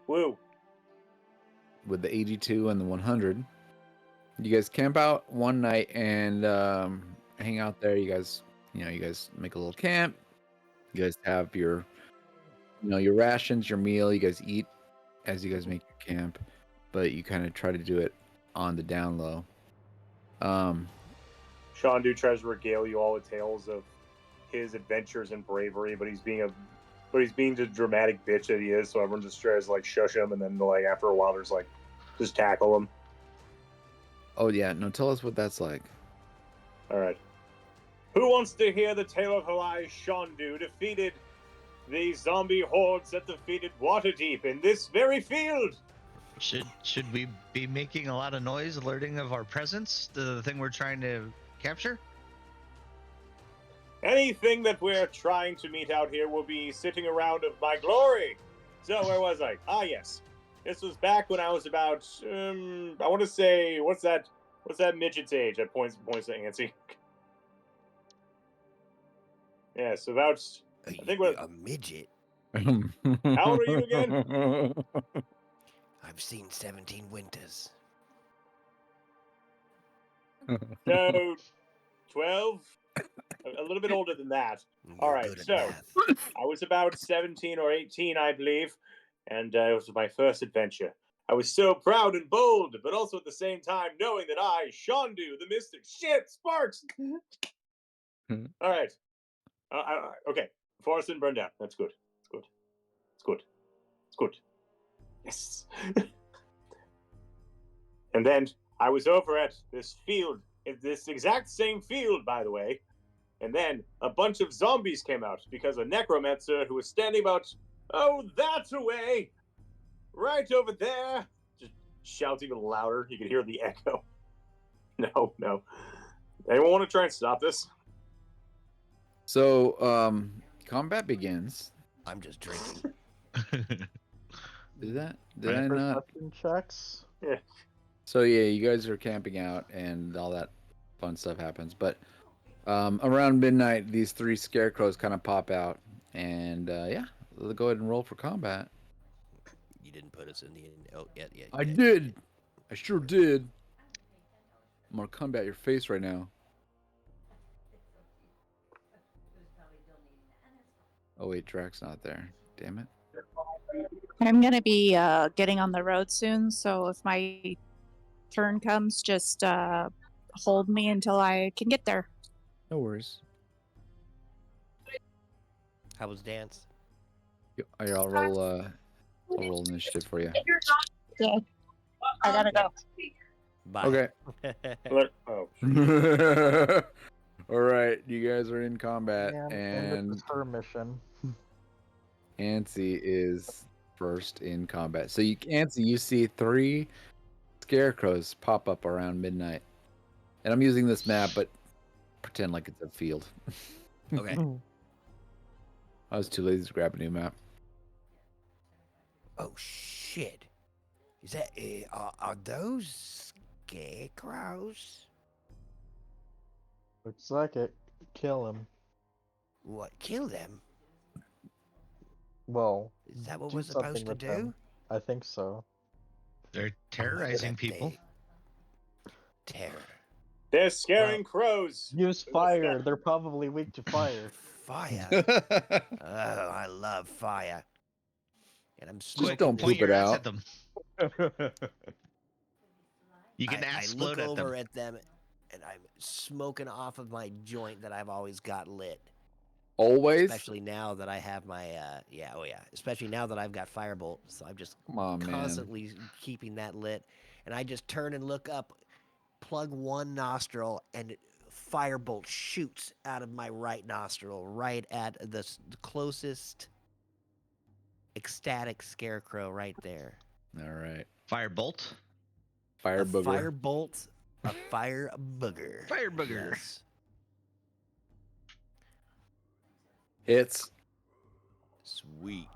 Woo. with the 82 and the 100. You guys camp out one night and hang out there. You guys make a little camp. You guys have your rations, your meal. You guys eat as you guys make your camp, but you kind of try to do it on the down low. Shandu tries to regale you all with tales of his adventures and bravery, but he's being a but he's being the dramatic bitch that he is. So everyone just tries to like shush him, and then like after a while, there's like just tackle him. Oh yeah, no, tell us what that's like. All right. Who wants to hear the tale of how I, Shandu, defeated the zombie hordes that defeated Waterdeep in this very field? Should we be making a lot of noise, alerting of our presence, the thing we're trying to capture? Anything that we're trying to meet out here will be sitting around of my glory. So where was I? Ah, yes. This was back when I was about, I want to say, what's that midget's age? That points to Antsy. Yeah, so about, I think we're a midget. How old are you again? I've seen 17 winters. So 12, a little bit older than that. All You're right, good at so math. I was about 17 or 18, I believe, and it was my first adventure. I was so proud and bold, but also at the same time knowing that I, Shandu, the mystic, shit, Sparks. All right, okay. Forest didn't burn down. That's good. It's good. It's good. It's good. Yes. And then I was over at this field, this exact same field, by the way. And then a bunch of zombies came out because a necromancer who was standing about, oh, that's away, right over there, just shouts even louder. You could hear the echo. No. Anyone want to try and stop this? So, combat begins. I'm just drinking. Did I Right. not? Perception checks. Yeah. So yeah, you guys are camping out and all that fun stuff happens. But around midnight, these 3 scarecrows kind of pop out, and yeah, let's go ahead and roll for combat. You didn't put us in the. Oh, yeah. I did. I sure did. I'm gonna combat your face right now. Oh wait, Drax's not there. Damn it. I'm gonna be getting on the road soon, so if my turn comes, just hold me until I can get there. No worries. How was dance? I'll roll initiative for you. Yeah, I gotta go. Bye. Okay. Oh. All right, you guys are in combat, And this is her mission. Antsy is first in combat. So Antsy, you see 3 scarecrows pop up around midnight, and I'm using this map, but pretend like it's a field. Okay. I was too lazy to grab a new map. Oh shit! Is that are those scarecrows? Looks like it. Kill him. What? Kill them? Well, Is that what do we're supposed something to with do? them. I think so. They're terrorizing people. Terror. They're scaring crows. Use fire. They're probably weak to fire. Fire. Oh, I love fire. And I'm Just smoking don't this- Point poop your it ass out. at them. You can I ass look float at over them. at them, and I'm smoking off of my joint that I've always got lit. Always? Especially now that I have my especially now that I've got firebolt, so I'm just Come on, man. constantly keeping that lit. And I just turn and look up, plug one nostril, and firebolt shoots out of my right nostril, right at the closest ecstatic scarecrow right there. All right. Firebolt. Fire A booger. firebolt, a fire booger. Fire booger. Yes. Hits. Sweet.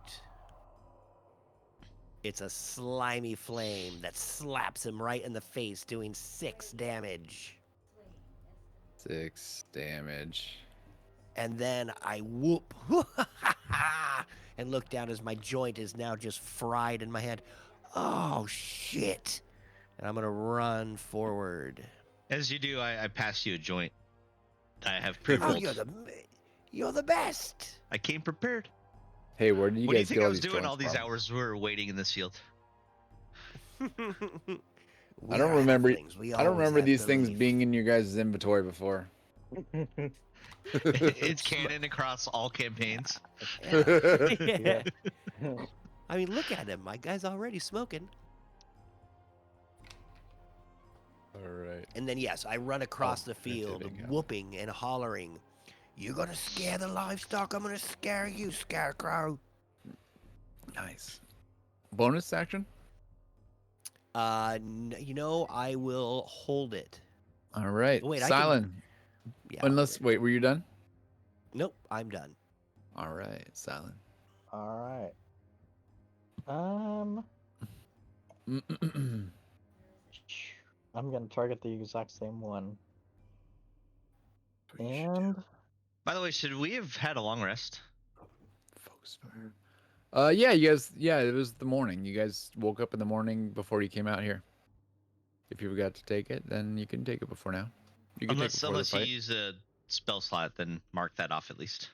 It's a slimy flame that slaps him right in the face, doing 6 damage. 6 damage. And then I whoop and look down as my joint is now just fried in my head. Oh, shit. And I'm going to run forward. As you do, I pass you a joint. I have Oh, pre-rolled. you're the best. I came prepared. Hey, where did you What do you guys think get I all was these doing all joints these from? hours we were waiting in this field? I don't remember. I don't remember these things being in your guys' inventory before. It's canon across all campaigns. Yeah. I mean, look at him. My guy's already smoking. All right. And then, yes, I run across the field, rotating, yeah. whooping and hollering, "You're going to scare the livestock. I'm going to scare you, Scarecrow." Nice. Bonus action? You know, I will hold it. All right. Wait, I can- Silent. Yeah. Unless, wait, were you done? Nope, I'm done. All right. Silent. All right. I'm gonna target the exact same one. And By the way, should we have had a long rest? Focus fire. Yeah, you guys. Yeah, it was the morning. You guys woke up in the morning before you came out here. If you forgot to take it, then you can take it before now. You can take it Unless before you the fight. use a spell slot, then mark that off at least.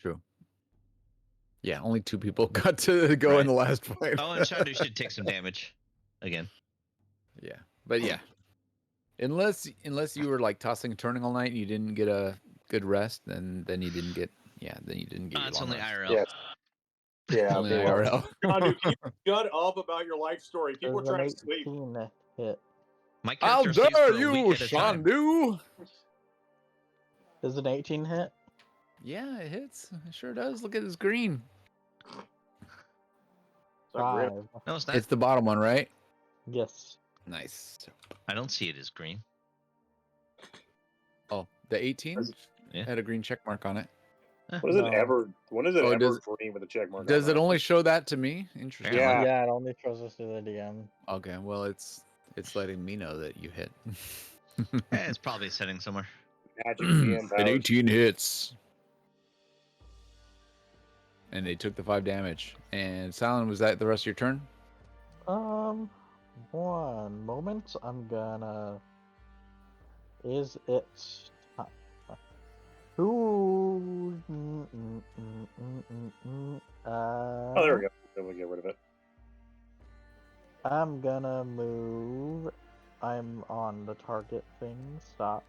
True. Yeah, only 2 people got to go in Right. the last fight. Oh, and Shandu should take some damage again. Yeah, but yeah, unless you were like tossing and turning all night and you didn't get a good rest, then you didn't get then you didn't get your It's long only rest. IRL. Yes. Yeah. Only okay. IRL. Shandu, can you shut up about your life story? People are there's an trying to sleep. 18 hit. My How character sleeps dare for a week you, at a time. Shandu? Is an 18 hit? Yeah, it hits. It sure does. Look at this green. So grim. 5. No, it's not. It's the bottom one, right? Yes. Nice. I don't see it as green. Oh, the 18 Yeah. had a green check mark on it. When is it No. ever? When is it Oh, ever does- green with a check mark? Does on it only show that to me? Interesting. Yeah. Yeah, it only shows us to the DM. Okay, well it's letting me know that you hit. It's probably a setting somewhere. Magic DM An powers. 18 hits. And they took the 5 damage. And Silent, was that the rest of your turn? One moment. I'm gonna. Is it? Who? Oh, there we go. Then we get rid of it. I'm gonna move. I'm on the target thing. Stop.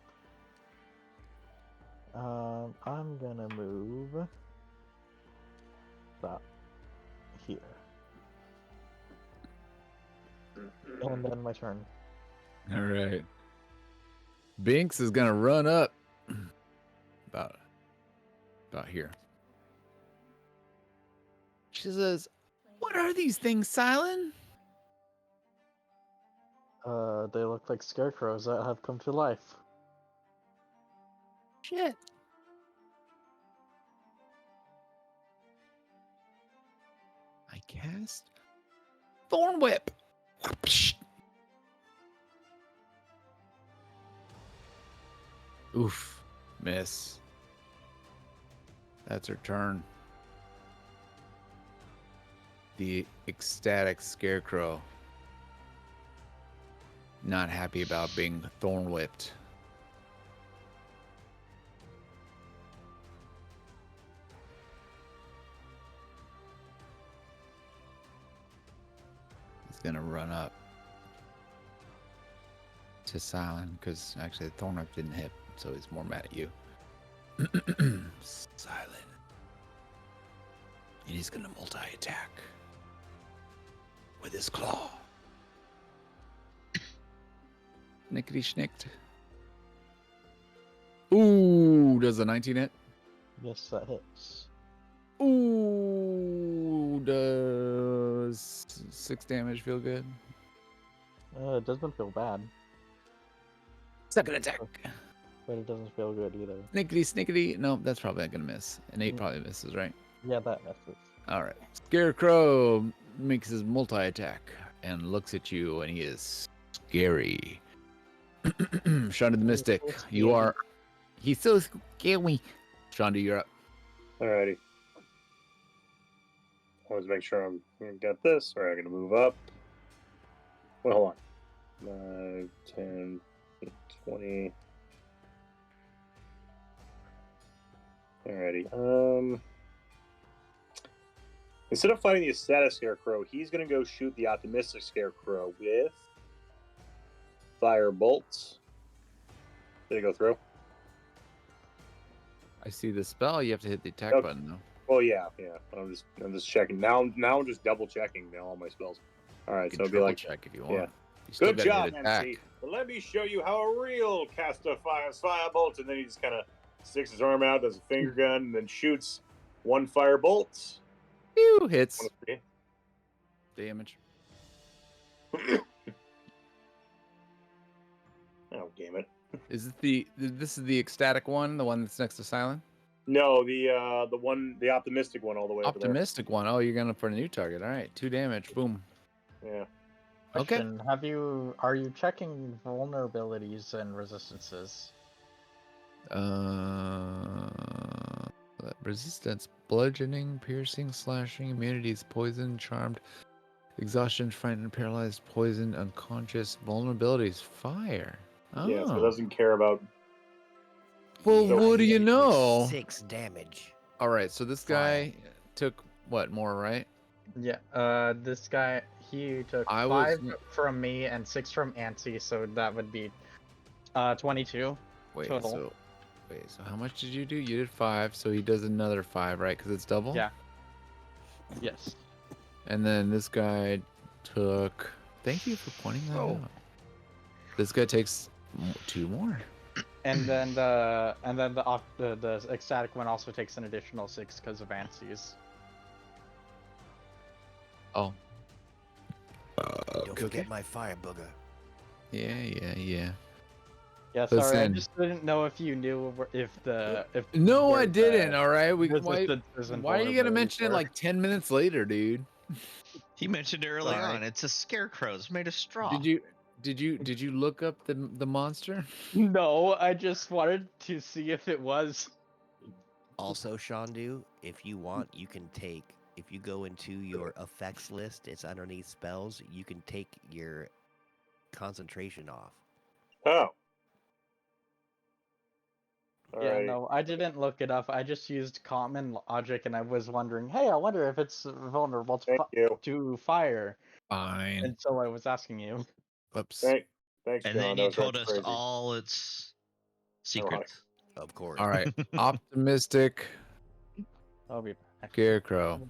I'm gonna move. Stop. Here. And then my turn. All right. Binks is gonna run up about here. She says, "What are these things, Silent?" They look like scarecrows that have come to life. Shit. I cast Thorn Whip. Oof. Miss. That's her turn. The ecstatic scarecrow. Not happy about being thorn whipped. He's gonna run up to Silent because actually the thorn whip didn't hit, so he's more mad at you. Silent. And he's gonna multi-attack with his claw. Snickety schnicked. Ooh, does a 19 hit? Yes, that hits. Ooh, does 6 damage feel good? It doesn't feel bad, Second attack. but it doesn't feel good either. Snickety snickety. No, that's probably not gonna miss. An 8 probably misses, right? Yeah, that misses. All right. Scarecrow makes his multi-attack and looks at you, and he is scary. Shonda the Mystic, so you scary. are. He's so scary. Shonda, you're up. Alrighty. Always make sure I'm gonna get this. Alright, I'm gonna move up. Well, hold on. 5, 10, 20. Alrighty. Instead of fighting the ecstatic scarecrow, he's gonna go shoot the optimistic scarecrow with fire bolts. Did it go through? I see the spell. You have to hit the attack Okay. button though. Well, yeah. I'm just checking now. Now I'm just double checking all my spells. All right, You so can it'll be triple like, check if you yeah. want. You still Good gotta job, hit attack. MC. But let me show you how a real caster fires firebolt, and then he just kind of sticks his arm out, does a finger gun, and then shoots one firebolt. Pew, hits. 1 of 3. Damage. Oh, damn it. Is it this is the ecstatic one, the one that's next to Silent? No, the optimistic one all the way over Optimistic one. Oh, you're going for a new target. All right, 2 damage. Boom. there. Yeah. Okay. Question, are you checking vulnerabilities and resistances? Resistance, bludgeoning, piercing, slashing, immunities, poison, charmed, exhaustion, frightened, paralyzed, poisoned, unconscious, vulnerabilities, fire. Oh. Yeah, so it doesn't care about. Well, So- what do you know? 6 damage. All right, so this guy took what more, right? Yeah, this guy, he took I was 5 from me and 6 from Ansi, so that would be 22 wait. total. So how much did you do? You did 5, so he does another 5, right? Because it's double. Yeah. Yes. And then this guy took. Thank you for pointing that Oh. out. This guy takes 2 more. And then the ecstatic one also takes an additional 6 because of Ansi's. Oh. Don't forget my fire booger. Yeah. Yeah, sorry, I Listen. just didn't know if you knew if No, I there's, didn't. All right. Why resistances and are you gonna vulnerabilities mention it were. like 10 minutes later, dude? He mentioned it early Sorry. on. It's a scarecrow. It's made of straw. Did you look up the monster? No, I just wanted to see if it was. Also, Shandu, if you want, you can take. If you go into your effects list, it's underneath spells. You can take your concentration off. Oh. Yeah, Alrighty. no, I didn't look it up. I just used common logic, and I was wondering, hey, I wonder if it's vulnerable Thank you. to fire. Fine. And so I was asking you. Whoops. Thanks, and John. then That you was told us crazy. all its secrets. Of course. All right. Optimistic I'll be back. scarecrow.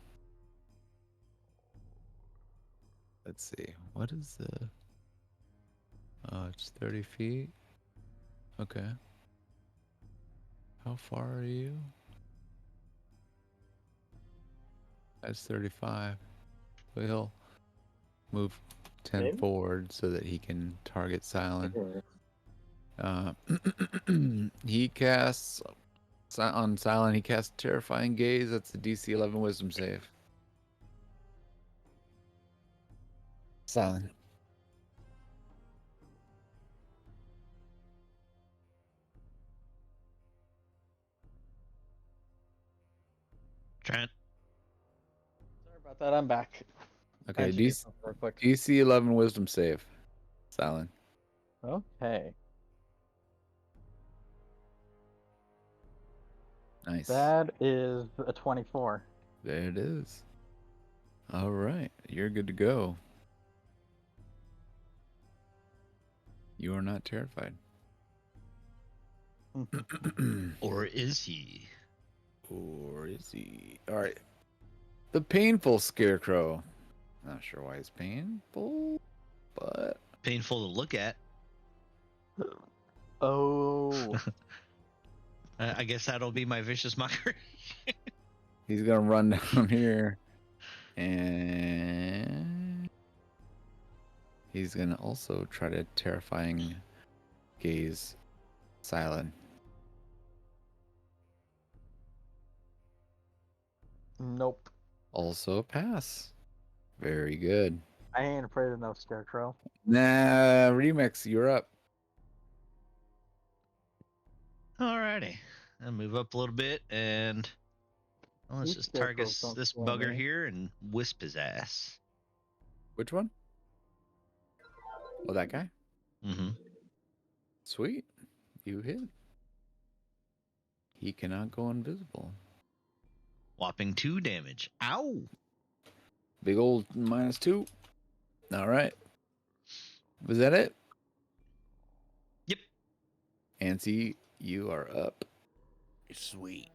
Let's see. What is the? Oh, it's 30 feet. Okay. How far are you? That's 35. So he'll move 10 Maybe? forward so that he can target Silent. Mhm. He casts on Silent. He casts Terrifying Gaze. That's a DC 11 Wisdom save. Silent. Trent. Sorry about that. I'm back. I Okay, had to do something real quick. DC 11 Wisdom save. Silent. Okay. Nice. That is a 24. There it is. All right, you're good to go. You are not terrified. Or is he? Or is he? All right. The painful scarecrow. Not sure why it's painful, but Painful to look at. Oh. I guess that'll be my vicious mockery. he's gonna run down here, and he's gonna also try to terrifying gaze Silent. Nope. Also a pass. Very good. I ain't afraid of no scarecrow. Nah, Remix, you're up. Alrighty. I'll move up a little bit and let's These just target scarecrows don't this scare bugger me. here and wisp his ass. Which one? Oh, that guy? Mm-hmm. Sweet. You hit. He cannot go invisible. Whopping 2 damage. Ow! Big old -2. All right. Was that it? Yep. Ansi, you are up. Sweet.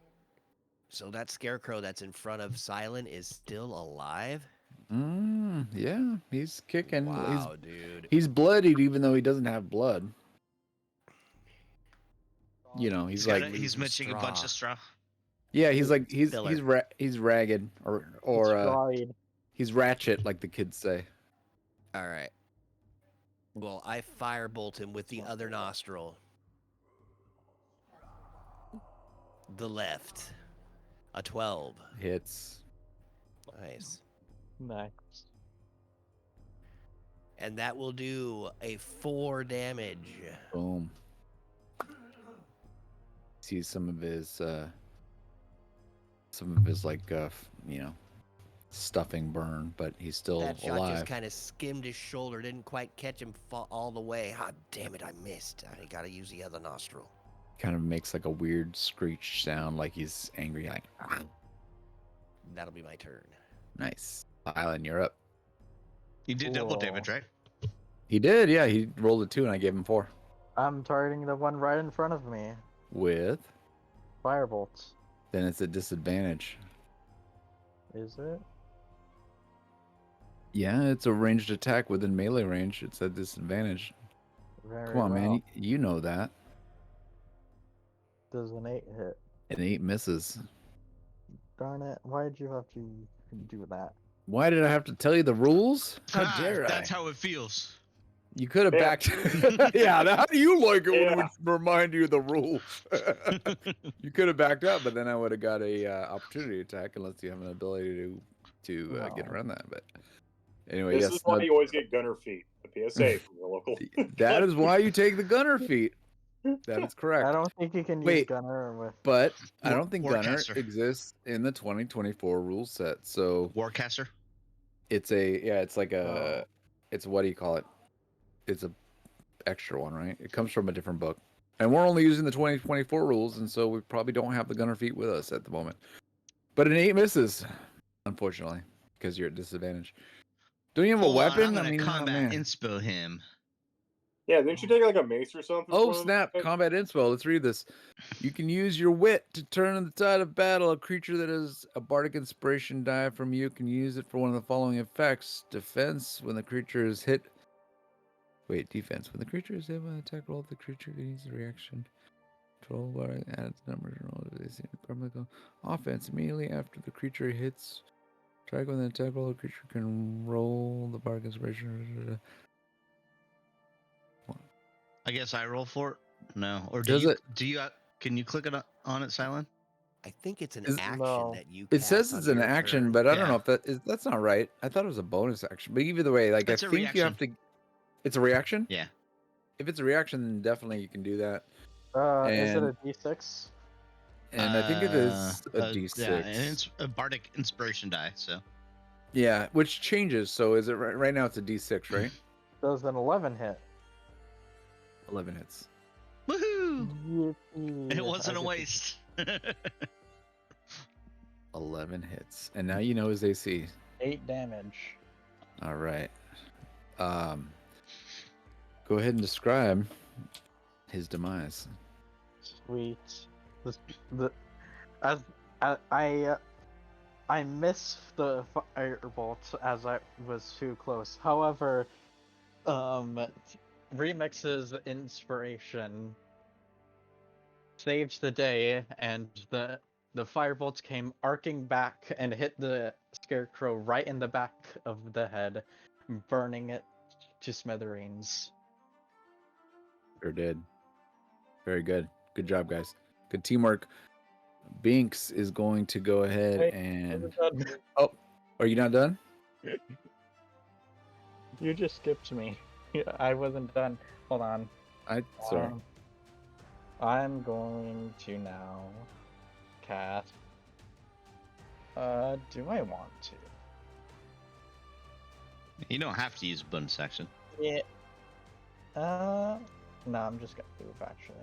So that scarecrow that's in front of Silent is still alive? Yeah, he's kicking. Wow, dude. He's bloodied even though he doesn't have blood. You know, he's like he's losing missing a bunch straw. of straw. yeah, he's like Filler. he's ragged or Destroyed. he's ratchet like the kids say. All right. Well, I firebolt him with the other nostril. The left. A 12. Hits. Nice. Nice. And that will do a 4 damage. Boom. See some of his like you know, stuffing burn, but he's still That shot alive. just kind of skimmed his shoulder, didn't quite catch him all the way. Ah, damn it, I missed. I gotta use the other nostril. Kind of makes like a weird screech sound, like he's angry. Like, That'll be my turn. nice. Island, you're up. You did double Cool. damage, right? He did, yeah. He rolled a 2, and I gave him 4 I'm targeting the one right in front of me. with. Firebolts. Then it's a disadvantage. Is it? Yeah, it's a ranged attack within melee range. It's a disadvantage. Very Come on, man. well. You know that. Does an 8 hit? An 8 misses. Darn it. Why did you have to do that? Why did I have to tell you the rules? How Ah, dare I? that's how it feels. You could have Yeah. backed. Yeah, how do you like it when Yeah. we remind you of the rules? You could have backed up, but then I would have got a opportunity attack unless you have an ability to get No. around that. But anyway, This yes, is why no, you always get gunner feet. The PSA from the local. that is why you take the gunner feat. That is correct. I don't think you can use Wait. Gunner with. But I War- don't think gunner Warcaster. exists in the 2024 rule set. So Warcaster. it's it's like Oh. it's what do you call it? It's a extra one, right? It comes from a different book. And we're only using the 2024 rules, and so we probably don't have the gunner feat with us at the moment. But an 8 misses, unfortunately, because you're at disadvantage. Don't you have a Hold on, weapon? I'm gonna I mean, oh, combat man. inspo him. Yeah, didn't you take like a mace or something? Oh, for one of snap. them? Combat inspo. Let's read this. You can use your wit to turn the tide of battle. A creature that has a bardic inspiration die from you can use it for one of the following effects. Defense, when the creature is hit. Wait, defense. When the creature is hit by an attack roll, the creature can use the reaction. Control bar adds numbers and roll. They seem to permanently go. Offense, immediately after the creature hits. Try with an attack roll, the creature can roll the bardic inspiration. I guess I roll for it. No, or Does it? Do you? Can you click it on it, Silent? I think it's an Is- action No. that you. It cast says on it's an your action, turn. but I don't know Yeah. if that's not right. I thought it was a bonus action. But either way, like It's I a think you have to. It's a reaction. Yeah. If it's a reaction, then definitely you can do that. Is it And- a D6? And I think it is a D6. Yeah, and it's a bardic inspiration die. So Yeah, which changes. So is it right now? It's a D6, right? Does an 11 hit? 11 hits. woohoo! Yippee. It wasn't I a get to- waste. 11 hits, and now you know his AC. 8 damage. All right. Go ahead and describe his demise. Sweet. I missed the firebolt as I was too close. However, Remix's inspiration saved the day, and the firebolts came arcing back and hit the scarecrow right in the back of the head, burning it to smithereens. Sure did. Very good. Good job, guys. Good teamwork. Binks is going to go ahead Hey, and. Oh, are you not done? You just skipped me. I wasn't done. Hold on. Sorry. I'm going to now cast. Do I want to? You don't have to use bonus action. Yeah. No, I'm just gonna move actually.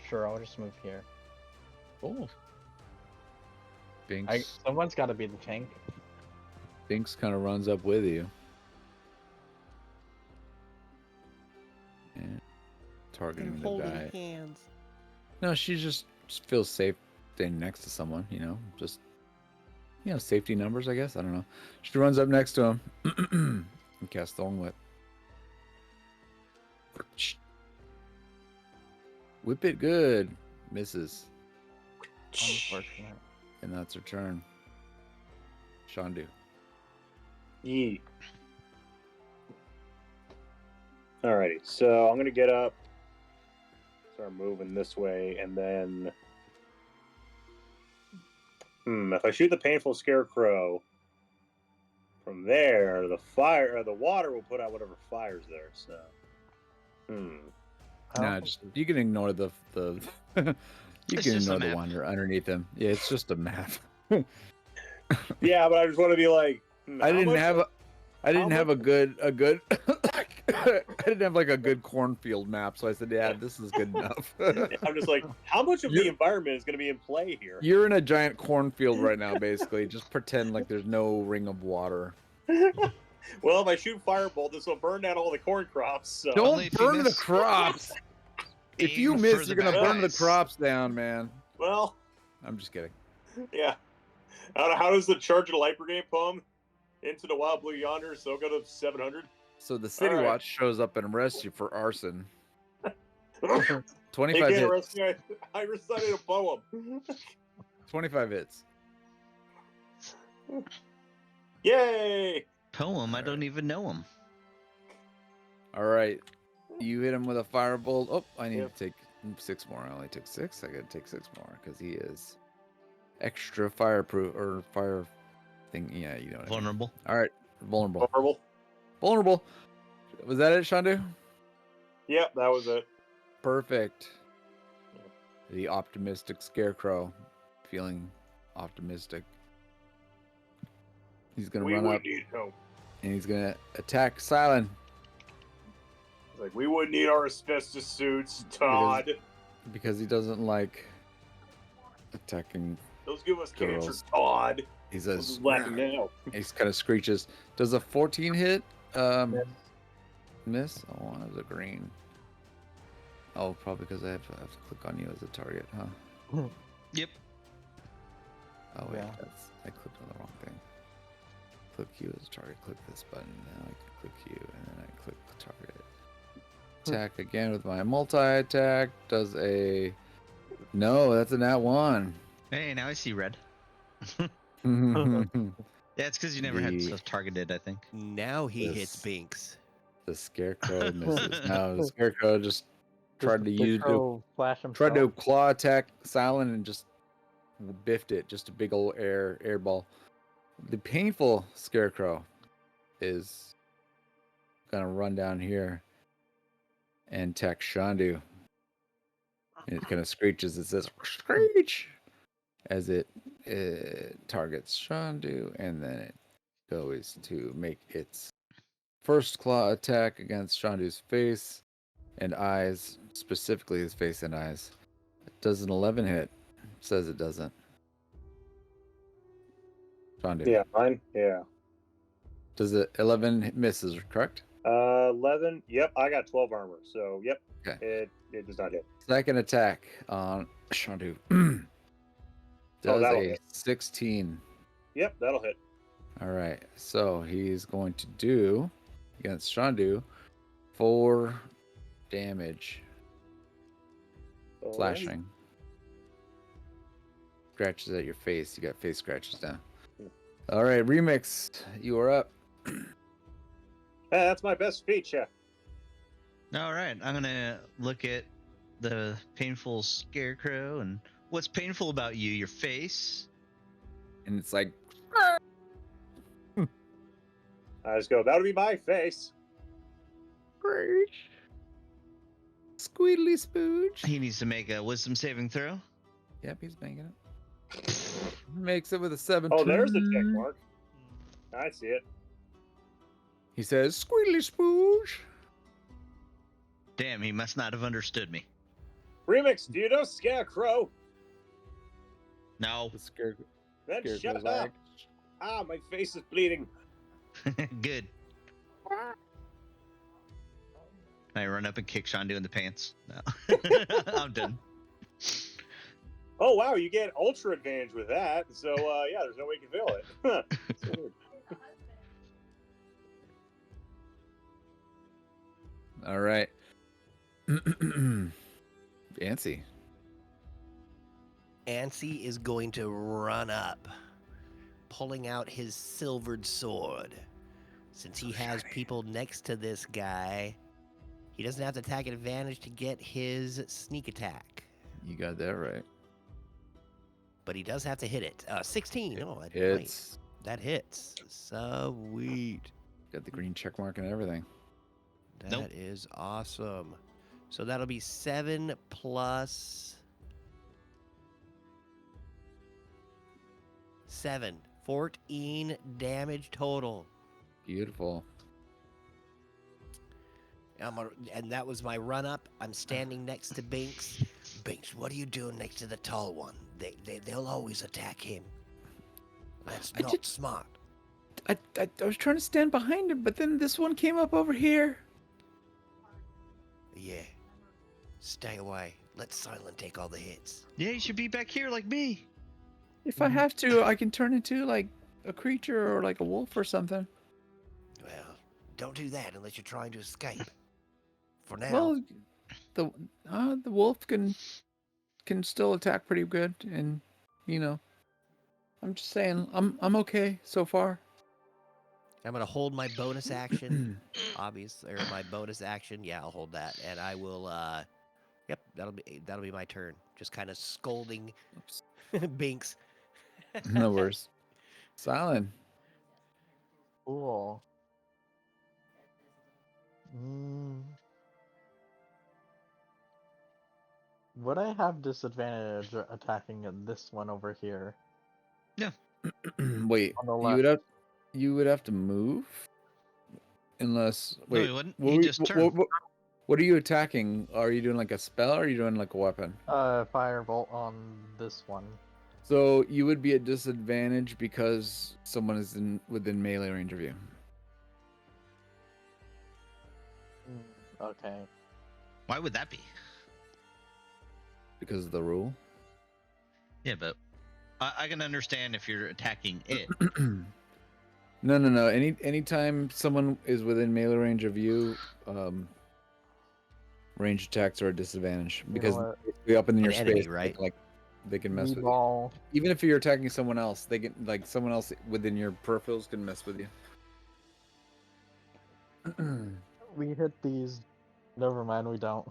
Sure, I'll just move here. Cool. Binks. Someone's got to be the tank. Binks kind of runs up with you. And targeting the guy. hands. No, she just feels safe staying next to someone, just, safety numbers, I guess. I don't know. She runs up next to him and casts Thorn Whip. Whip it good. Misses. Unfortunate. And that's her turn. Shandu. Yee. Alrighty, so I'm gonna get up, start moving this way, and then if I shoot the painful scarecrow from there, the water will put out whatever fire's there. So, Nah, you can ignore the you It's can just a ignore the map. one underneath them. Yeah, it's just a map. yeah, but I just want to be like, I didn't have much- a good I didn't have like a good cornfield map, so I said, yeah, this is good enough. I'm just like, how much of the environment is going to be in play here? You're in a giant cornfield right now, basically. Just pretend like there's no ring of water. Well, if I shoot firebolt, this will burn down all the corn crops. So. Only Don't if you burn the miss. crops. If you Aim for miss, the you're gonna bad burn the guys. crops down, man. Well, I'm just kidding. yeah. How does the charge of the light brigade poem into the wild blue yonder so go to 700? So the city All right. watch shows up and arrests you for arson. They 25 can't hits. arrest me. I recited a poem. 25 hits. Yay! Poem, I don't even know him. All right. You hit him with a firebolt. Oh, I need Yep. to take 6 more. I only took 6. I gotta take 6 more because he is extra fireproof or fire thing. Yeah, you know what I mean. Vulnerable. All right. Vulnerable. Horrible. Vulnerable. Was that it, Shandu? Yep, that was it. Perfect. The optimistic scarecrow. Feeling optimistic. He's gonna We run would up need help. and he's gonna attack Silent. It's like, we wouldn't need our asbestos suits, Todd. Because he doesn't like attacking. Those give us cancer, Girls. Todd. He This says, is laughing now. he kind of screeches. Does a 14 hit? Miss? Oh, that was a green. Oh, probably because I have to click on you as a target, huh? Yep. Oh wait, Yeah. I clicked on the wrong thing. Click you as a target. Click this button. Now I can click you, and then I click the target. Attack again with my multi-attack. Does a no? That's a nat 1. Hey, now I see red. The Yeah, it's because you never had The- stuff targeted, I think. Now he hits This- Binks. scarecrow misses. No, the scarecrow just tried to use flash tried to himself. claw attack Silent and just biffed it. Just a big old air ball. The painful scarecrow is gonna run down here and attack Shandu. And it kind of screeches. It says screech as it targets Shandu, and then it goes to make its first claw attack against Shandu's face and eyes, specifically his face and eyes. Does an 11 hit? Says it doesn't. Shandu. Yeah, mine? Yeah. Does it 11 misses, correct? 11. Yep, I got 12 armor. So, yep. Okay. It does not hit. Second attack on Shandu. Does that'll a hit. 16. Yep, that'll hit. All right. So he's going to do against Shandu 4 damage. Alright. Slashing. Scratches at your face. You got face scratches down. All right, Remix, you are up. Hey, that's my best feature. All right, I'm gonna look at the painful scarecrow and what's painful about you? Your face. And it's like, I just go, that would be my face. squeedly spooge. He needs to make a wisdom saving throw. Yep, he's making it. Makes it with a 17. Oh, there's the tick mark. I see it. He says, squeedly spooge. Damn, he must not have understood me. Remix, do you know Scarecrow? No. The scarecrow. Then shut Scarecrow's up. like, Ah, my face is bleeding. Good. I run up and kick Shandu in the pants. No. I'm done. Oh wow, you get ultra advantage with that. So yeah, there's no way you can fail it. So weird. all right. Fancy. Ansi is going to run up, pulling out his silvered sword. Since he has people next to this guy, he doesn't have to attack at advantage to get his sneak attack. You got that right. But he does have to hit it. 16. Oh, wait, It's that hits. Sweet. got the green check mark and everything. That is awesome. So that'll be 7 plus 7. 14 damage total. Beautiful. And that was my run up. I'm standing next to Binks. Binks, what are you doing next to the tall one? They'll always attack him. That's not smart. I was trying to stand behind him, but then this one came up over here. Yeah. Stay away. Let Silent take all the hits. Yeah, you should be back here like me. If I have to, I can turn into like a creature or like a wolf or something. Well, don't do that unless you're trying to escape. For now. Well, the wolf can still attack pretty good, and I'm just saying I'm okay so far. I'm gonna hold my bonus action, obviously, or my bonus action. Yeah, I'll hold that, and I will. Yep, that'll be my turn. Just kind of scolding Oops. Binks. No worries. Silent. Cool. Mm. Would I have disadvantage attacking this one over here? Wait, On the you would have to move, unless No, wait. he wouldn't. What, He were- just turned. what are you attacking? Are you doing like a spell? Or are you doing like a weapon? Firebolt on this one. So you would be at disadvantage because someone is within melee range of you. Okay. Why would that be? Because of the rule. Yeah, but I can understand if you're attacking it. No. Anytime someone is within melee range of you, range attacks are a disadvantage because what? we up in your enemy, space, right? they can mess with you. Ball. Even if you're attacking someone else, they can someone else within your peripherals can mess with you. We hit these. Never mind, we don't.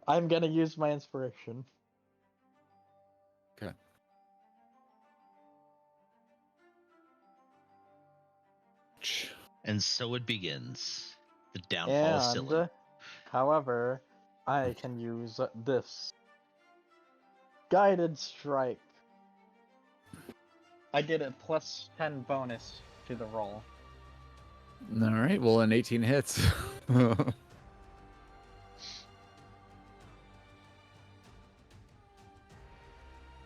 I'm gonna use my inspiration. Okay. And so it begins. The downfall of Scylla. And, however, I can use this. Guided Strike. I get a plus 10 bonus to the roll. All right. Well, an 18 hits.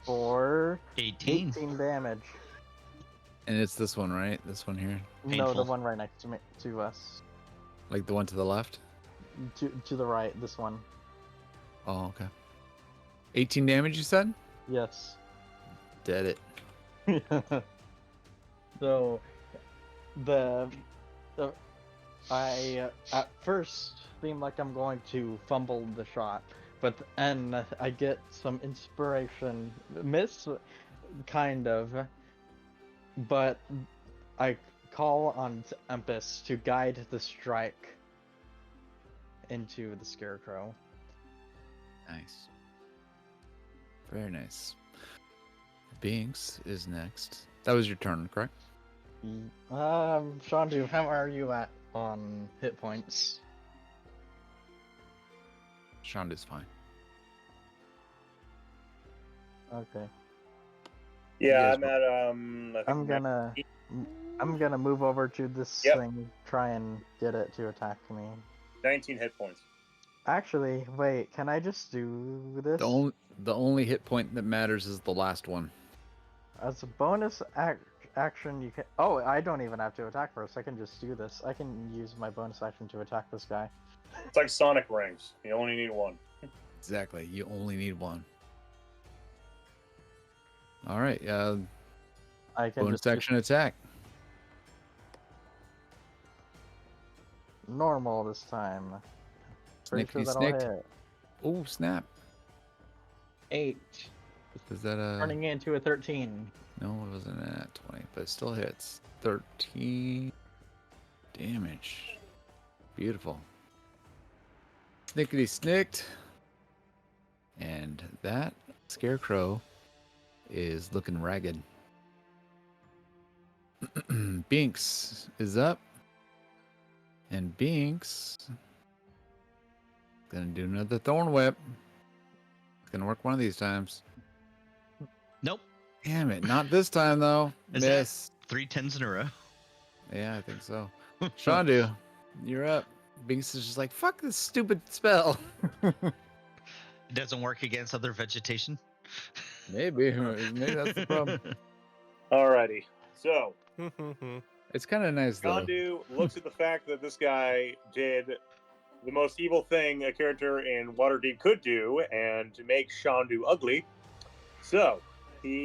For 18. 18 damage. And it's this one, right? This one here, No, the Painful. one right next to me, to us. like the one to the left. To the right, this one. Oh, okay. 18 damage, you said? Yes. Dead it. So, I at first seem like I'm going to fumble the shot, but then I get some inspiration, miss, kind of, but I call on Tempest to guide the strike into the Scarecrow. Nice. Very nice. Binks is next. That was your turn, correct? Shandu, how are you at on hit points? Shonda's fine. Okay. Yeah, You I'm guys at I think I'm gonna move over to this Yep. thing, try and get it to attack me. 19 hit points. Actually, wait, can I just do this? The only hit point that matters is the last one. As a bonus action, you can. Oh, I don't even have to attack first. I can just do this. I can use my bonus action to attack this guy. It's like Sonic rings. You only need one. Exactly. You only need one. All right. I can Bonus just do action attack. normal this time. Pretty sure Snickety that'll snicked. hit. Oh snap! 8, Is that a? turning into a 13. No, it wasn't at 20, but it still hits. 13 damage. Beautiful. Snickety snicked. And that scarecrow is looking ragged. Binks is up. And Binks gonna do another thorn whip. It's gonna work one of these times. Nope. Damn it, not this time though. Is that Miss. 3 10s in a row? Yeah, I think so. Shandu, you're up. Binks is just like, fuck this stupid spell. It doesn't work against other vegetation. Maybe that's the problem. Alrighty. So, It's kind of nice though. Shandu looks at the fact that this guy did the most evil thing a character in Waterdeep could do, and to make Shandu ugly. So, he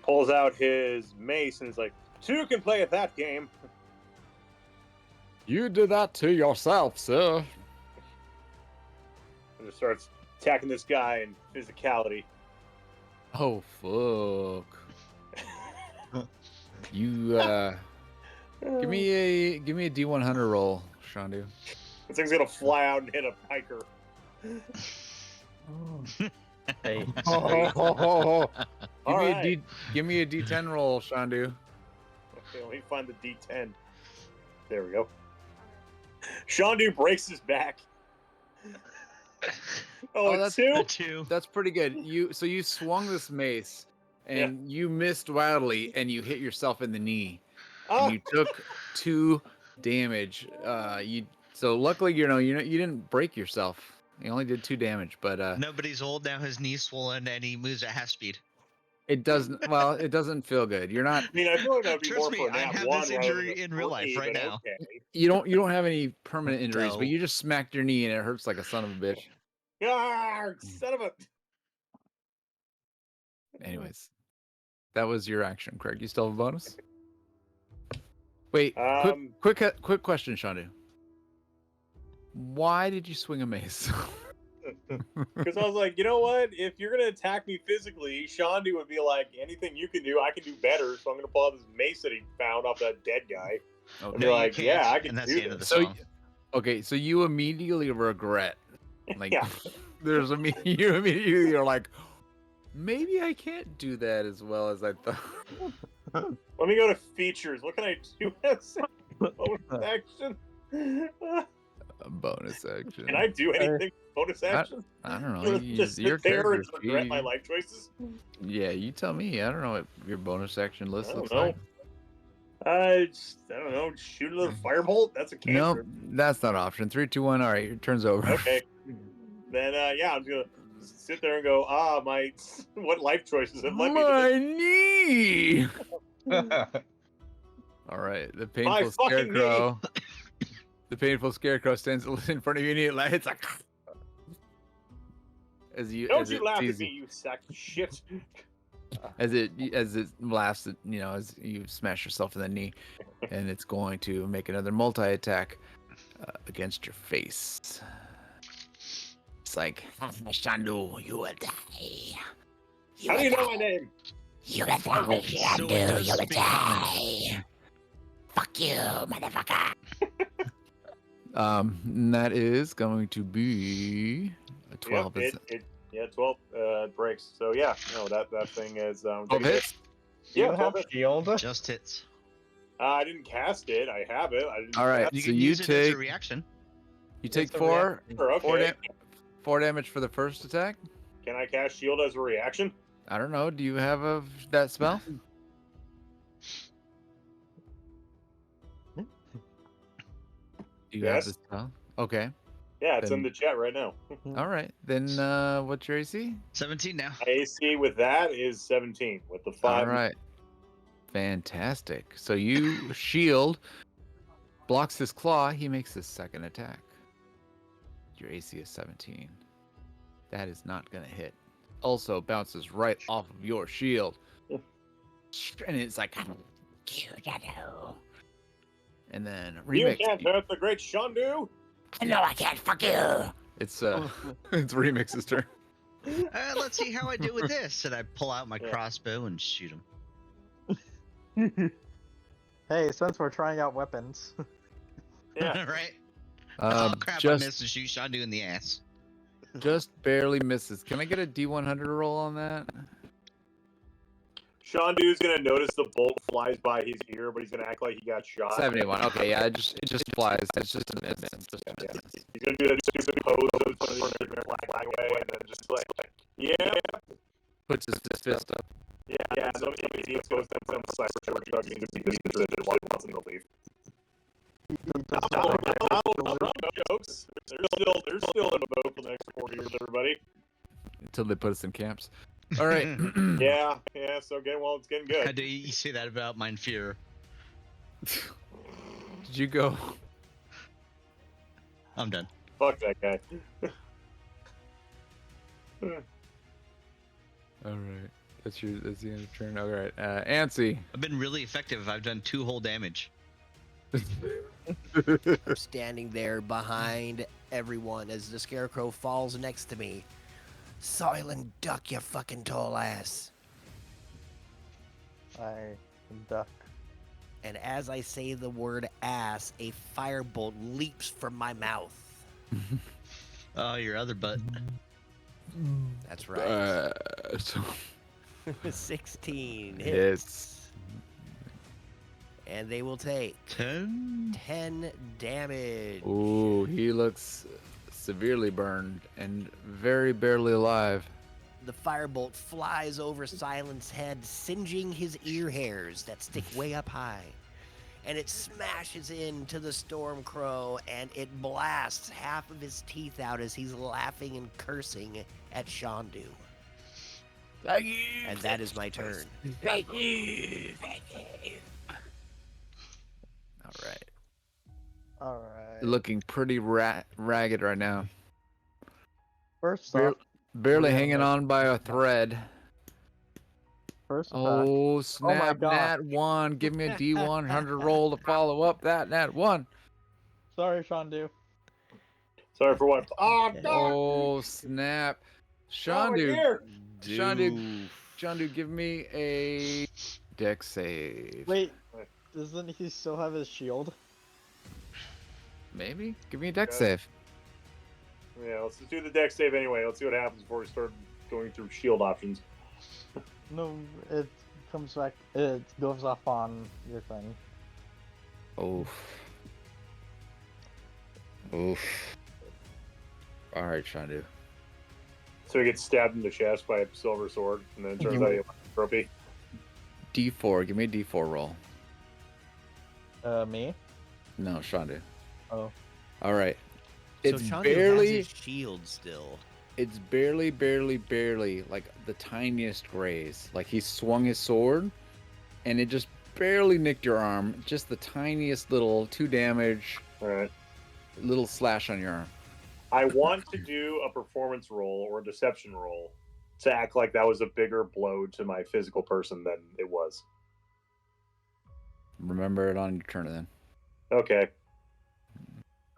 pulls out his mace and is like, 2 can play at that game. You did that to yourself, sir. And just starts attacking this guy in physicality. Oh fuck. You give me a D100 roll, Shandu. This thing's gonna fly out and hit a hiker. Hey. Give me a D10 roll, Shandu. Okay, let me find the D10. There we go. Shandu breaks his back. Oh, that's two? A 2. That's pretty good. You swung this mace and you missed wildly and you hit yourself in the knee. Oh, And you took 2 damage. So luckily you didn't break yourself. You only did 2 damage, but Nobody's old now. His knee's swollen and he moves at half speed. it doesn't feel good. You're not I mean, I feel like that would be Trust more me, for a I nat have 1 this rather than injury a in real life 3, right but now. okay. you don't have any permanent injuries, No. but you just smacked your knee and it hurts like a son of a bitch. Ah, son of a... Anyways, that was your action, Craig. You still have a bonus? Wait, quick question, Shandu. Why did you swing a mace? Because I was like, you know what? If you're going to attack me physically, Shandu would be like, anything you can do, I can do better. So I'm going to pull out this mace that he found off that dead guy. Okay. And be like, yeah, I can and that's do the end of the this. So, song. okay, so you immediately regret. Like, Yeah. you immediately are like, maybe I can't do that as well as I thought. Let me go to features. What can I do as a bonus action? A bonus action. Can I do anything bonus action? I don't know. Just Your sit there and character's regret my life choices? Yeah, you tell me. I don't know what your bonus action list I don't looks know. like. I don't know. Shoot a little firebolt? That's a No, cancer. that's not option. 3, 2, 1. All right, your turn's over. Okay. Then, yeah, I'm going to sit there and go, what life choices have led me to My knee. this? All right, the My painful fucking knee. scarecrow. The painful scarecrow stands in front of you, and it's like Don't you laugh at me, you sack of shit. as it laughs at, as you smash yourself in the knee, and it's going to make another multi-attack against your face. It's like, Shandu, you will die. How do you know my name? You will die, So it does speak common. Fuck you, motherfucker. And that is going to be a 12. Yep, 12 breaks. So yeah, no, that thing is 12 hits. Do you Yeah, 12 have hits. shield? Just hits. I didn't cast it. I have it. I didn't All right. cast You So can you use it as a take reaction. take It's a 4 it. Okay. 4 damage for the first attack. Can I cast shield as a reaction? I don't know. Do you have that spell? Do you have Yes. the spell? Okay. Yeah, it's Then- in the chat right now. All right. Then what's your AC? 17 now. My AC with that is 17 with the 5. All right. Fantastic. So you shield blocks his claw. He makes his second attack. Your AC is 17. That is not going to hit. Also bounces right off of your shield. And it's like, and then You remix. can't hurt the great Shandu. No, I can't. Fuck you. It's it's remix's turn. Let's see how I do with this. And I pull out my Yeah. crossbow and shoot him. Hey, since we're trying out weapons, Yeah. Right? Oh crap! I Just missed to shoot Shandu in the ass. just barely misses. Can I get a D100 roll on that? Shandu's gonna notice the bolt flies by his ear, but he's gonna act like he got shot. 71. Okay, yeah, it just flies. It's just a miss. It's just a Yeah. miss. He's gonna do that stupid pose of putting his flag away, and then just like, yeah, Puts his fist up. yeah. So he goes down some sniper truck and just interested in what wants him to leave. Jokes. They're still in the boat for the next 4 years, everybody. Until they put us in camps. All right. Yeah. So it's getting How good. do you say that about Mein Führer? Did you go? I'm done. Fuck that guy. All right. That's the end of your turn. All right. Ansi. I've been really effective. I've done 2 whole damage. I'm standing there behind everyone as the scarecrow falls next to me. Silent duck, you fucking tall ass. I duck. And as I say the word ass, a firebolt leaps from my mouth. Oh, your other butt. That's right. So 16 Hits. hits. And they will take 10. 10 damage. ooh, he looks severely burned and very barely alive. The firebolt flies over Silent's head, singeing his ear hairs that stick way up high. And it smashes into the Stormcrow, and it blasts half of his teeth out as he's laughing and cursing at Shandu. Thank you. And that is my turn. Thank you. Thank you. All right. All right. Looking pretty ragged right now. First Bar- off, barely Yeah, hanging like- on by a thread. first attack. Oh, snap. God. Nat 1. Give me a D100 roll to follow up that Nat 1. Sorry, Shandu. Sorry for what? Oh, God! Oh, snap. Shandu, Doof. Shandu, give me a dex save. Wait, doesn't he still have his shield? Maybe? Give me a dex Yeah. save. Yeah, let's just do the deck save anyway. Let's see what happens before we start going through shield options. No, it comes back. It goes off on your thing. Oof. Oof. Alright, Shandu. So he gets stabbed in the chest by a silver sword, and then it turns out he has a trophy. D4. Give me a D4 roll. Me? No, Shandu. Oh. Alright. So It's Shandu barely, has his shield still. it's barely like the tiniest graze. Like he swung his sword and it just barely nicked your arm. Just the tiniest little 2 damage, All right. little slash on your arm. I want to do a performance roll or a deception roll to act like that was a bigger blow to my physical person than it was. Remember it on your turn then. Okay.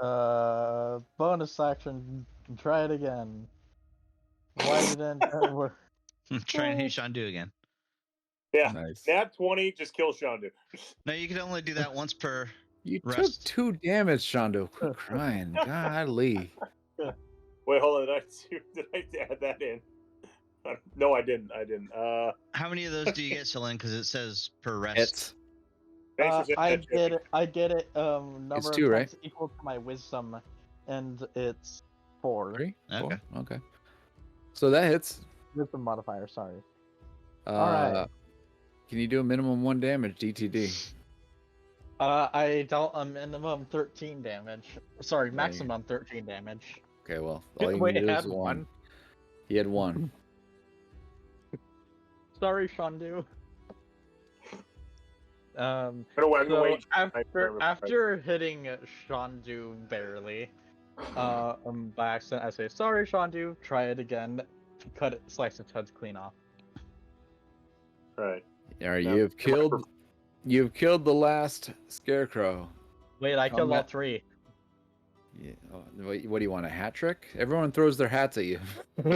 Bonus action. Try it again. Why didn't that work? Try and hit Shandu again. Yeah. Nice. Nat 20, just kill Shandu. No, you can only do that once per. You Rest. took 2 damage, Shondo. Quit crying. Golly. Wait, hold on. Did I add that in? No, I didn't. How many of those do you get, Celine? Because it says per rest. It's Thanks for saying I that, Jimmy. did it. I did it. Number 2, of right? times equal to my wisdom, and it's 4. 3? Okay. 4? Okay. So that hits. Wisdom modifier. Sorry. Uh, Alright. Can you do a minimum 1 damage, DTD? I dealt a minimum 13 damage. Sorry, Yeah, maximum 13 damage. Okay, well, all you Wait, need to do had is one. one. He had one. Sorry, Shandu. I'm gonna So wait. after hitting Shandu barely, by accident, I say, "Sorry, Shandu. Try it again." Cut it, slice its head clean off. Right. All right, Now, you've killed the last scarecrow. Wait, I killed all Combat- 3. Yeah. What do you want, a hat trick? Everyone throws their hats at you. No,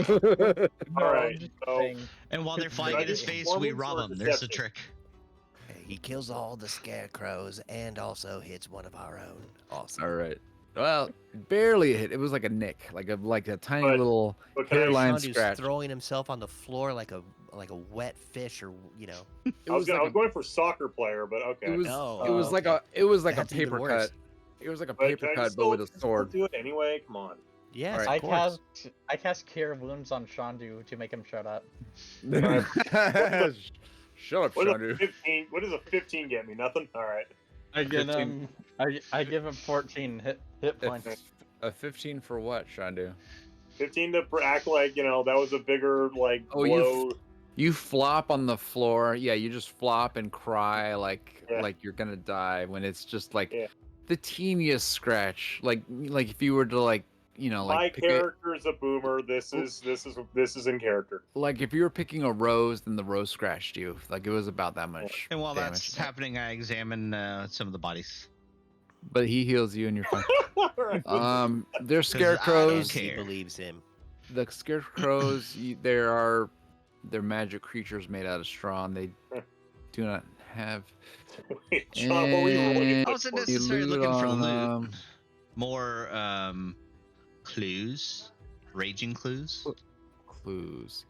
Alright, I'm just so- saying. And while they're flying I in his do face, we performance rob or him. There's the deception? trick. He kills all the scarecrows and also hits one of our own. Awesome. All right. Well, barely a hit. It was like a nick, like a tiny But- little But can I, hairline Shandu's scratch. throwing himself on the floor like a wet fish, or It I was, was like going for soccer player, but okay. it was Oh, it was like okay. a That's even paper worse. cut. It was like a But paper can I cut, just but with a still sword. do it anyway? Come on. Yes, Alright. I of course. cast Cure Wounds on Shandu to make him shut up. Shut up, What is a Shandu. 15? What does a 15 get me? Nothing. All right. I give 15. him. I give him 14 hit points. A 15 for what, Shandu? 15 to act like that was a bigger like Oh, blow. You flop on the floor. Yeah, you just flop and cry like Yeah. you're gonna die when it's just like Yeah. the teeniest scratch. Like if you were to My pick it, character is a boomer. This is in character. like if you were picking a rose, then the rose scratched you. Like it was about that much And while damage. that's happening, I examine some of the bodies. But he heals you and you're fine. All right. They're I scarecrows. don't He care. believes him. The scarecrows, they're magic creatures made out of straw, and they do not have. Wait, John, what were you rolling? And I wasn't for? necessarily loot looking for on loot. them. More clues, raging clues. Clues.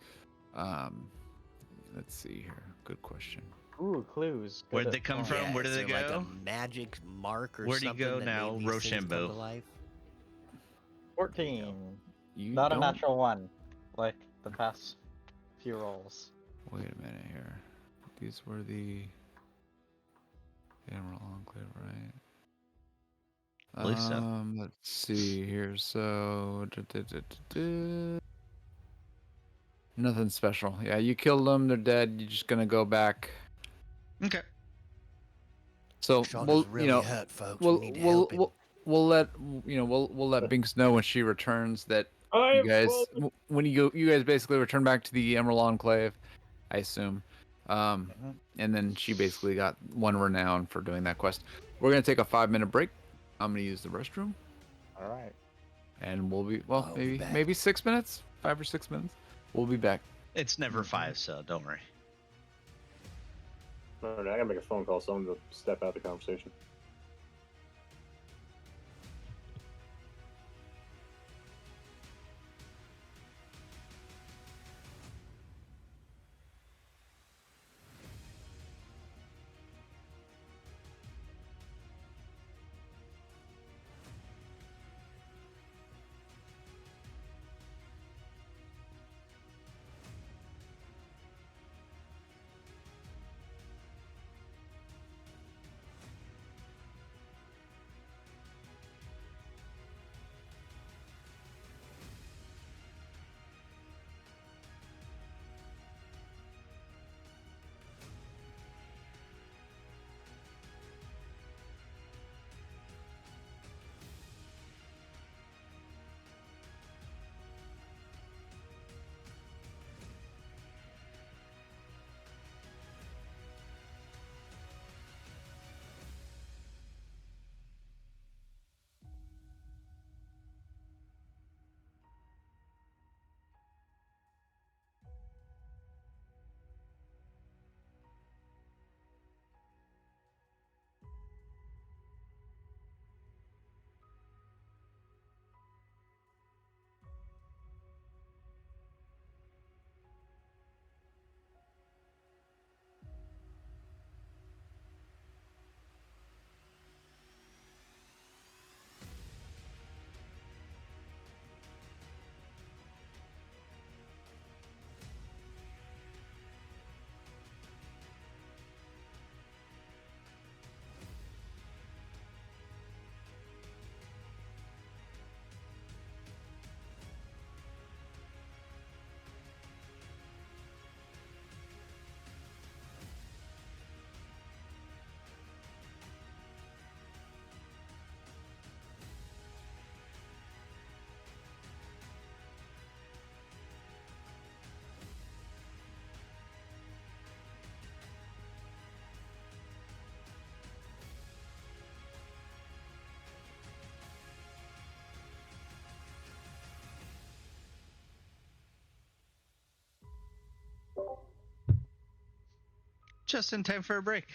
Let's see here. Good question. Ooh, clues. Where'd Good they come point. from? Yeah, Where did is they there, like go? a magic mark or Where'd he something go that now, made these things come Rochambeau? to life? 14. You Not a don't- natural one, like the past few rolls. Wait a minute here. These were the Emerald Enclave, right? Believe so. Let's see here. So, nothing special. Yeah, you killed them. They're dead. You're just gonna go back. Okay. So Sean we'll, is really hurt, folks. we'll, we need to we'll, help him. we'll let we'll let Binks know when she returns that I you have guys rolled- when you guys basically return back to the Emerald Enclave, I assume. And then she basically got one renown for doing that quest. We're gonna take a 5-minute break. I'm gonna use the restroom, All right. and we'll be I'll be back. maybe 6 minutes, 5 or 6 minutes. We'll be back. It's never 5, so don't worry. All right, I gotta make a phone call. Someone to step out of the conversation. Just in time for a break.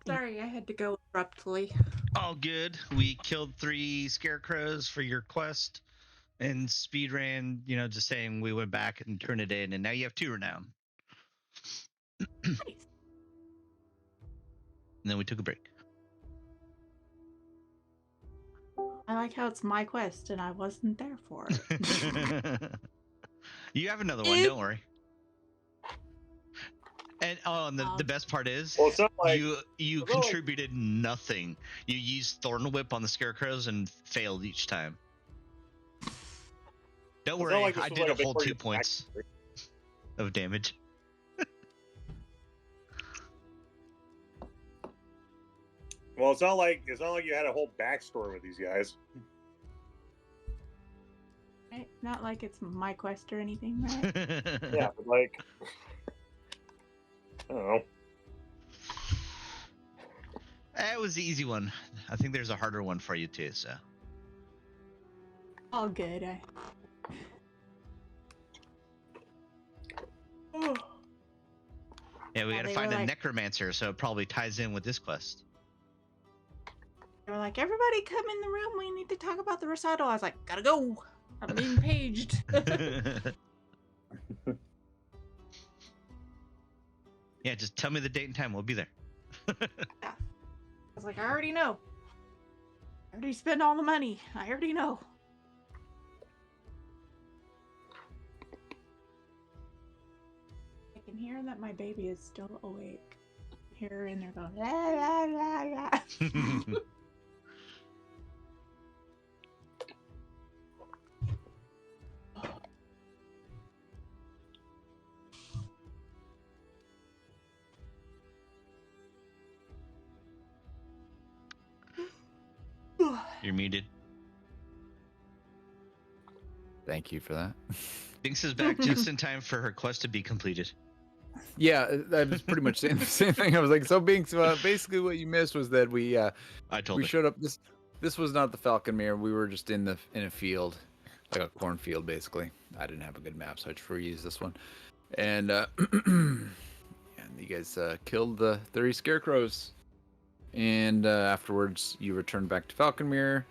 Sorry, I had to go abruptly. All good. We killed 3 scarecrows for your quest and speed ran, just saying we went back and turned it in, and now you have 2 renown. Nice. And then we took a break. I like how it's my quest and I wasn't there for it. You have another one, don't worry. And the best part is, Well, it's not like you it's not like- contributed nothing. You used Thorn Whip on the scarecrows and failed each time. Don't It's worry, not like this I was did like a whole before 2 you- points of damage. Well, it's not like you had a whole backstory with these guys. Right? Not like it's my quest or anything, right? Yeah, but like, I don't know. That was the easy one. I think there's a harder one for you too. So All good. yeah, we Yeah, gotta they find were a like- necromancer, so it probably ties in with this quest. They were like, everybody come in the room. We need to talk about the recital. I was like, gotta go. I'm being paged. Yeah, just tell me the date and time. We'll be there. I was like, I already know. I already spent all the money. I already know. I can hear that my baby is still awake. I hear her in there going, la la la la. You're muted. Thank you for that. Binks is back just in time for her quest to be completed. Yeah, I was pretty much saying the same thing. I was like, so Binks, basically what you missed was that we I told we her. showed up. This was not the Falcon Mirror. We were just in a field, like a cornfield, basically. I didn't have a good map, so I just reused this one. And and you guys killed the 30 scarecrows. And afterwards, you returned back to Falcon Mirror,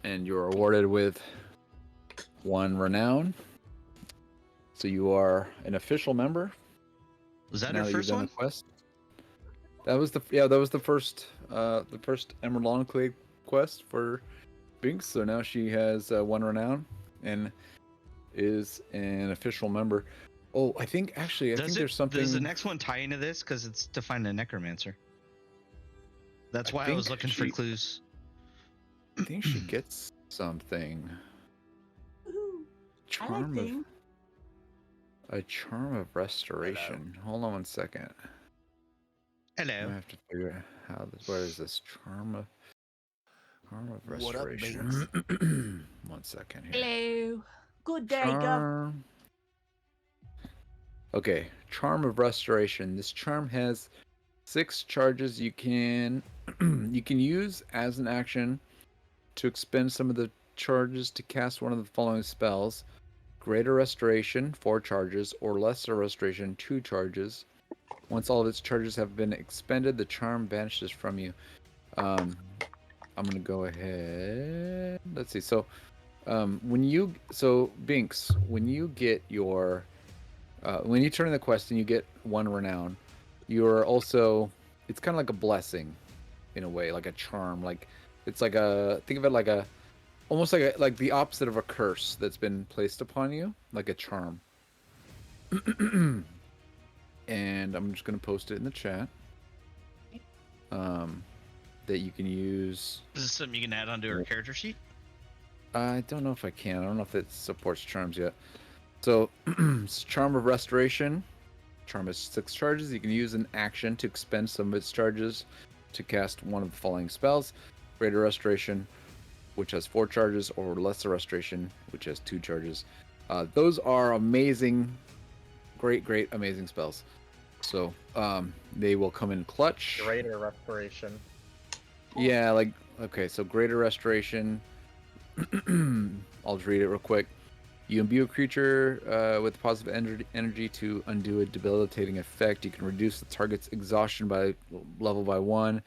and you were awarded with 1 renown. So you are an official member. Was that now her that you've first done one? the quest. That was the first Emerald Enclave quest for Binks. So now she has 1 renown and is an official member. Oh, I think there's something. Does the next one tie into this? Because it's to find a necromancer. That's I why I was think looking for she- clues. I think she gets something. Ooh, I like Charm of things. a charm of restoration. Hold on one second. I Hello. have to figure out how this. Where is this charm of What up, restoration? One second here. Hello. Good day, Gov. Charm. Okay, charm of restoration. This charm has 6 charges you can use as an action to expend some of the charges to cast one of the following spells: greater restoration 4 charges, or lesser restoration 2 charges. Once all of its charges have been expended, the charm vanishes from you. I'm gonna go ahead. Let's see. So, Binks, when you get your when you turn in the quest and you get 1 renown, you're also, it's kind of like a blessing in a way, like a charm. Like it's like think of it like almost like the opposite of a curse that's been placed upon you, like a charm. And I'm just gonna post it in the chat. That you can use. Is this something you can add onto her character sheet? I don't know if I can. I don't know if it supports charms yet. So, it's Charm of Restoration. Charm has 6 charges. You can use an action to expend some of its charges to cast one of the following spells: Greater Restoration, which has 4 charges, or Lesser Restoration, which has 2 charges. Those are amazing, great, amazing spells. So, they will come in clutch. Greater restoration. Yeah, okay, so Greater Restoration. I'll just read it real quick. You imbue a creature with positive energy to undo a debilitating effect. You can reduce the target's exhaustion by level by 1,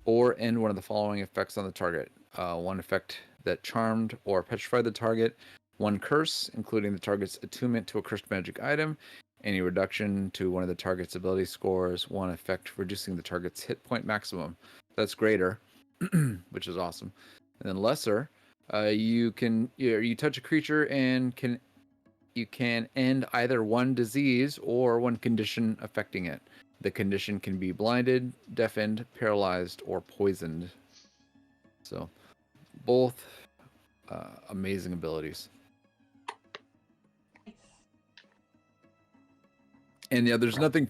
or end one of the following effects on the target. One effect that charmed or petrified the target. One curse, including the target's attunement to a cursed magic item. Any reduction to one of the target's ability scores. One effect reducing the target's hit point maximum. That's greater, which is awesome. And then lesser. You touch a creature and you can end either one disease or one condition affecting it. The condition can be blinded, deafened, paralyzed, or poisoned. So, both amazing abilities. And yeah, there's nothing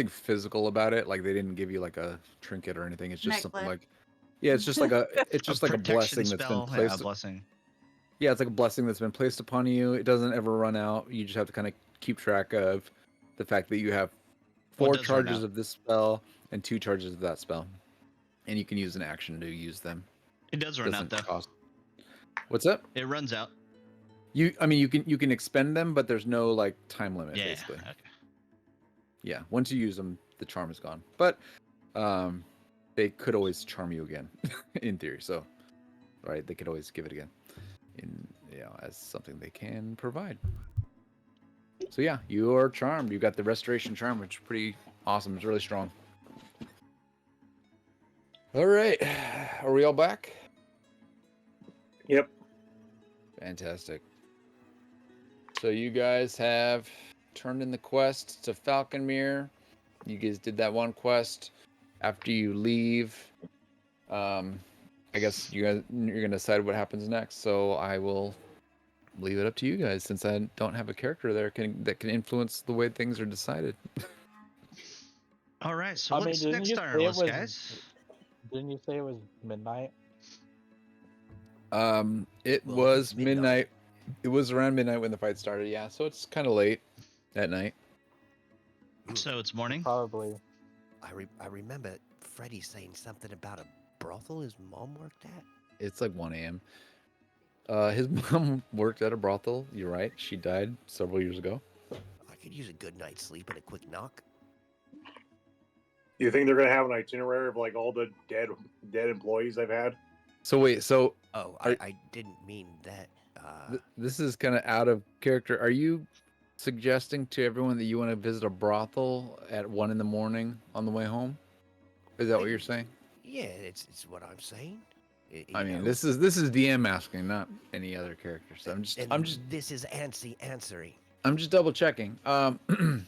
physical about it. Like they didn't give you like a trinket or anything. It's just something Necklace. like, yeah, it's just like a protection blessing that's been spell, placed. Yeah, a blessing. Yeah, it's like a blessing that's been placed upon you. It doesn't ever run out. You just have to kind of keep track of the fact that you have What 4 does run charges out? of this spell and 2 charges of that spell, and you can use an action to use them. It does run out Doesn't though. cost. What's up? It runs out. You can expend them, but there's no like time limit. Yeah. Basically. Okay. Yeah. Once you use them, the charm is gone. But they could always charm you again, in theory. So, right, they could always give it again, as something they can provide. So yeah, you are charmed. You got the restoration charm, which is pretty awesome. It's really strong. All right, are we all back? Yep. Fantastic. So you guys have turned in the quest to Falconmere. You guys did that one quest. After you leave, I guess you're gonna decide what happens next. So I will leave it up to you guys, since I don't have a character there that can influence the way things are decided. All right. So I mean, what's didn't next you on our say it list, was- guys? Didn't you say it was midnight? It Well, was it's midnight. midnight. It was around midnight when the fight started. Yeah, so it's kind of late at night. So it's morning. Probably. I remember Freddie saying something about a brothel his mom worked at. It's like 1 a.m. His mom worked at a brothel. You're right. She died several years ago. I could use a good night's sleep and a quick knock. You think they're gonna have an itinerary of like all the dead employees I've had? So wait, so Oh, Are- I didn't mean that. this is kind of out of character. Are you suggesting to everyone that you want to visit a brothel at 1 a.m. on the way home? Is that what you're saying? Yeah, it's what I'm saying. I mean, this is DM asking, not any other character. So This is Ansi answering. I'm just double checking. All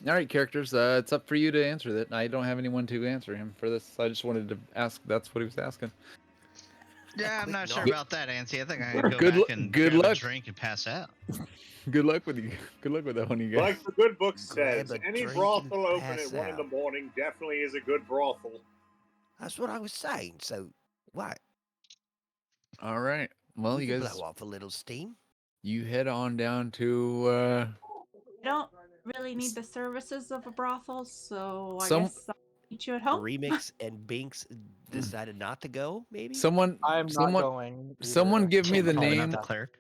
right, characters. It's up for you to answer that. I don't have anyone to answer him for this. I just wanted to ask. That's what he was asking. Yeah, I'm quick not sure knock. about that, Ansi. I think I can go Good back lu- and good grab a luck. drink and pass out. Good luck with you. Good luck with that one, you guys. Like the good book Grab says, a any drink brothel and open pass at 1 in the out. morning definitely is a good brothel. That's what I was saying. So, what? All right. Well, We you can guys, blow off a little steam. you head on down to. I don't really need the services of a brothel, so I Some- guess I'll meet you at home. Remix and Binks decided not to go. Maybe. Someone. I'm someone. not going. someone either. give me the Probably name. not the cleric.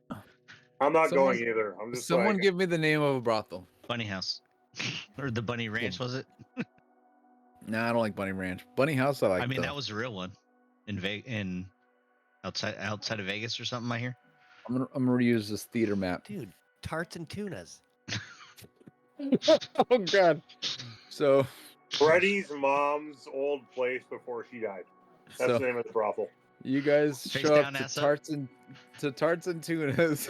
I'm not Someone- going either. I'm just Someone like, give me the name of a brothel. Bunny House. Or the Bunny Ranch, was it? Nah, I don't like Bunny Ranch. Bunny House, I like. I mean, though. that was the real one in outside of Vegas or something. I hear. I'm gonna reuse this theater map. Dude, tarts and tunas. Oh God. So. Freddie's mom's old place before she died. That's So the name of the brothel. you guys Face show up down, to ass up. tarts and tunas.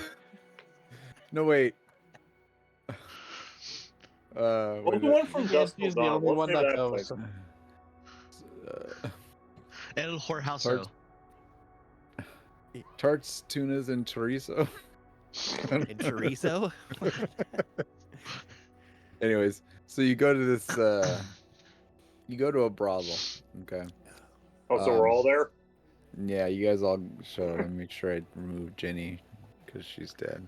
No wait. What's Wait, the one from Yes, Dust he's Till the Dawn? only What's one the name that of goes. place? El Jorjauso. Tarts- Tarts, tunas, and chorizo. And chorizo. Anyways, so you go to this. You go to a brothel. Okay. Oh, so we're all there? Yeah, you guys all show. Let me make sure I remove Jenny because she's dead.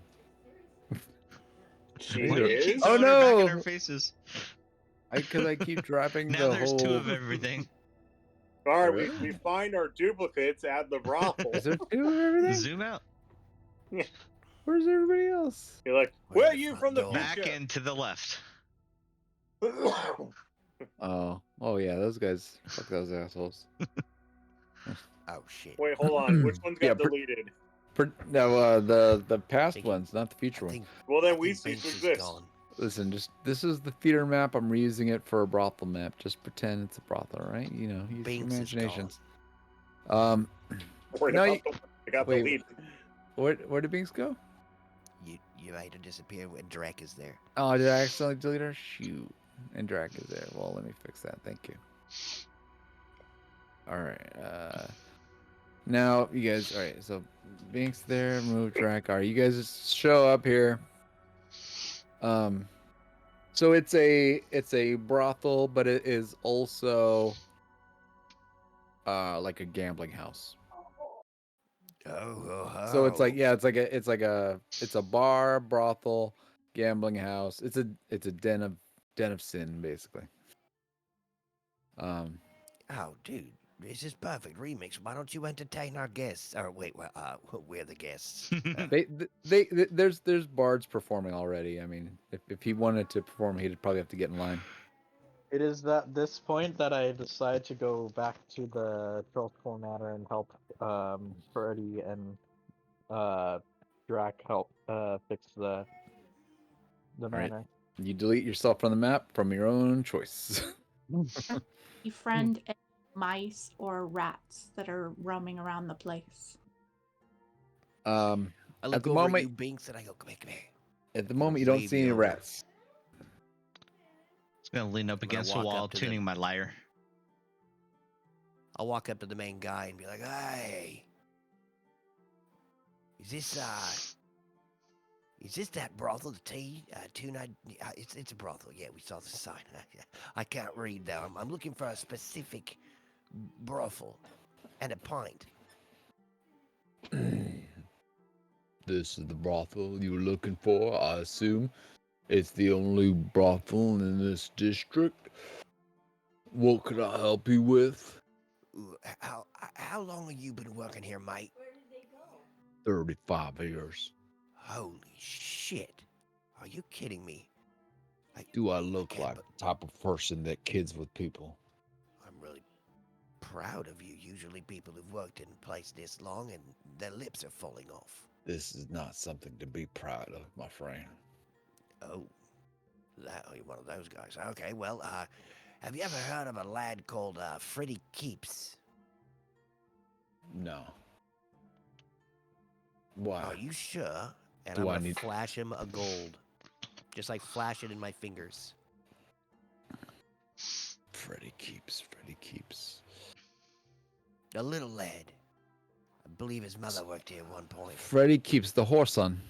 She Why do you keep is? Oh, throwing her back in no! our faces? Because I keep dropping Now the there's whole. two of everything. All right, Really? we find our duplicates at the brothel. Is there two of everything? Zoom out. Where's everybody else? You're like, Where's where are the you front from the door? Back future? and to the left. Oh yeah, those guys. Fuck those assholes. Oh shit. Wait, hold on. Which ones got Yeah, deleted? No, the past Thinking- ones, not the future I ones. think. Well, I then we think cease Binks to is exist. gone. Listen, just this is the theater map. I'm reusing it for a brothel map. Just pretend it's a brothel, right? You know, use your Binks is imaginations. Worried No, about you- the one that got wait. deleted. Where did Binks go? You made her disappear when Drake is there. Oh, did I accidentally delete her? Shoot. And Drac is there. Well, let me fix that. Thank you. All right. Now you guys. All right. So Binks there. Move Drac. All right. You guys just show up here. So it's a brothel, but it is also like a gambling house. So it's like it's a bar, brothel, gambling house. It's a den of sin basically. Oh, dude, this is perfect remix. Why don't you entertain our guests? Or wait, we're the guests. There's bards performing already. I mean, if he wanted to perform, he'd probably have to get in line. It is at this point that I decide to go back to the tropical matter and help Freddy and Drac help fix the Right. manor. You delete yourself from the map from your own choice. Befriend any mice or rats that are roaming around the place. I At look the over at moment, you, Binks, and I go, come here. at the moment, you don't Wave see you any over. rats. It's gonna lean up I'm gonna against the walk wall, up to tuning them. my lyre. I'll walk up to the main guy and be like, hey, is this that brothel, the T? It's a brothel. Yeah, we saw the sign. I can't read though. I'm looking for a specific brothel and a pint. This is the brothel you were looking for, I assume. It's the only brothel in this district. What could I help you with? Ooh, how long have you been working here, mate? 35 years. Holy shit! Are you kidding me? Do I look Okay, like but- the type of person that kids with people? I'm really proud of you. Usually, people who've worked in a place this long and their lips are falling off. This is not something to be proud of, my friend. Oh, you're one of those guys. Okay, well, have you ever heard of a lad called Freddy Keeps? No. Why? Are you sure? And Do I'm I gonna need- flash him a gold. Just like flash it in my fingers. Freddy Keeps. A little lad. I believe his mother worked here at one point. Freddy Keeps the horse on.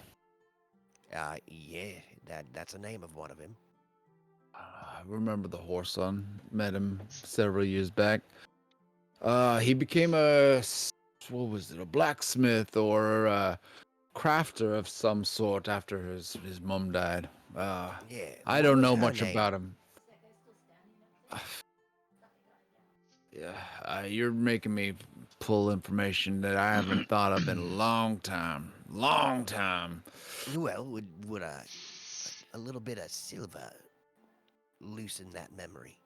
Yeah, that's the name of one of him. I remember the horse on. Met him several years back. He became a blacksmith or a crafter of some sort after his mom died. Yeah. I what don't was know her much name? about him. Yeah, you're making me pull information that I haven't thought of in a long time. Long time. Well, would a little bit of silver loosen that memory?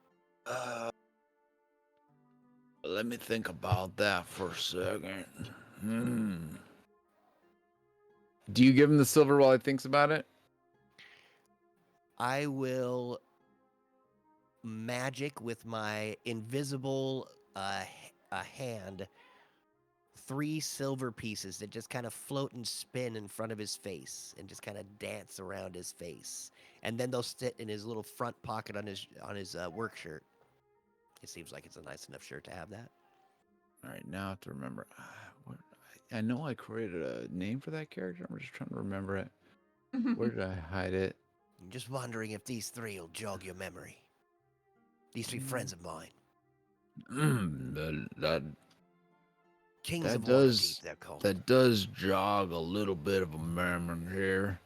Let me think about that for a second. Do you give him the silver while he thinks about it? I will magic with my invisible hand 3 silver pieces that just kind of float and spin in front of his face and just kind of dance around his face, and then they'll sit in his little front pocket on his work shirt. It seems like it's a nice enough shirt to have that. All right, now I have to remember. I know I created a name for that character. I'm just trying to remember it. Where did I hide it? I'm just wondering if these 3 will jog your memory. These 3 friends of mine. That Kings That of does- Waterdeep, they're called. that does jog a little bit of a memory here.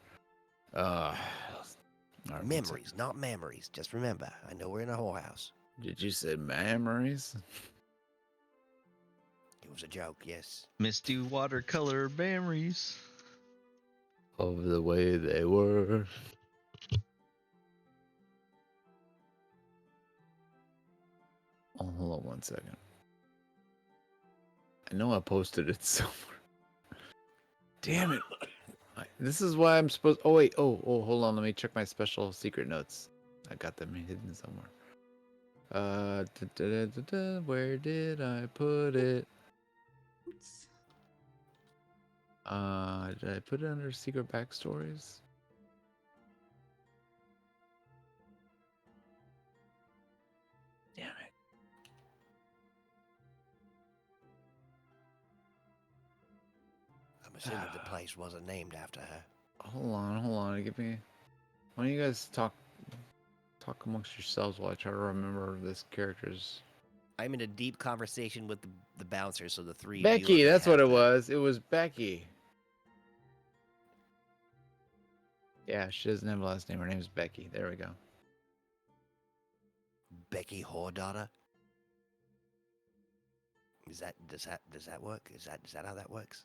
All right, one Memories, not memories. Just remember, I know we're in a whorehouse. second. Did you say memories? It was a joke, yes. Misty watercolor memories. of the way they were. Oh, hold on one second. I know I posted it somewhere. Damn it. This is why I'm supposed... Oh, wait. Oh, hold on. Let me check my special secret notes. I got them hidden somewhere. Where did I put it? Oops. Did I put it under secret backstories? Damn it. I'm assuming the place wasn't named after her. Hold on. Give me... Why don't you guys talk amongst yourselves while I try to remember this character's... I'm in a deep conversation with the bouncer, so the three of you Becky, are gonna that's what have it to- was. It was Becky. Yeah, she doesn't have a last name. Her name's Becky. There we go. Becky Whordaughter. Does that work? Is that how that works?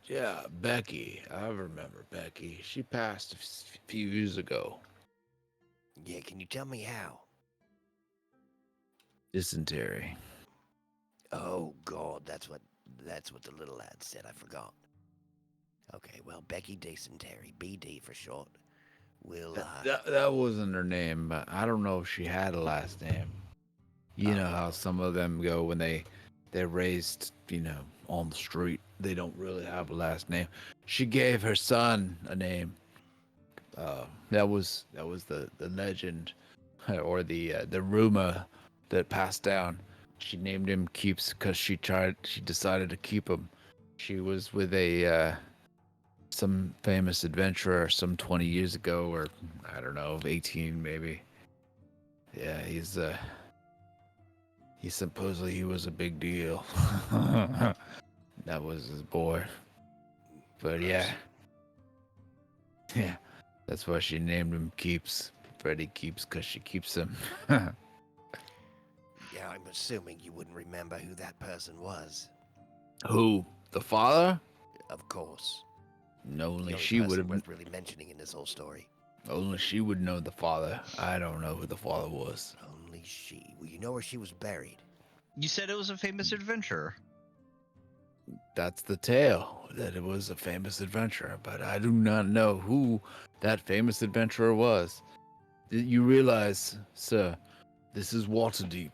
Yeah, Becky. I remember Becky. She passed a few years ago. Yeah, can you tell me how? Dysentery. Oh God, that's what the little lad said. I forgot. Okay, well, Becky Dysentery, BD for short. Will That wasn't her name, but I don't know if she had a last name. You know how some of them go when they're raised, on the street. They don't really have a last name. She gave her son a name. That was the legend, or the rumor that passed down. She named him Keeps because she decided to keep him. She was with some famous adventurer some 20 years ago, or I don't know, 18 maybe. Yeah, he supposedly he was a big deal. That was his boy. But yeah. Yeah. That's why she named him Keeps. Freddy Keeps because she keeps him. Yeah, I'm assuming you wouldn't remember who that person was. Who? The father? Of course. No, The only only she would person have. worth really mentioning in this whole story. Only she would know the father. I don't know who the father was. Only she. Well, you know where she was buried. You said it was a famous adventurer. That's the tale, that it was a famous adventurer, but I do not know who that famous adventurer was. You realize, sir, this is Waterdeep,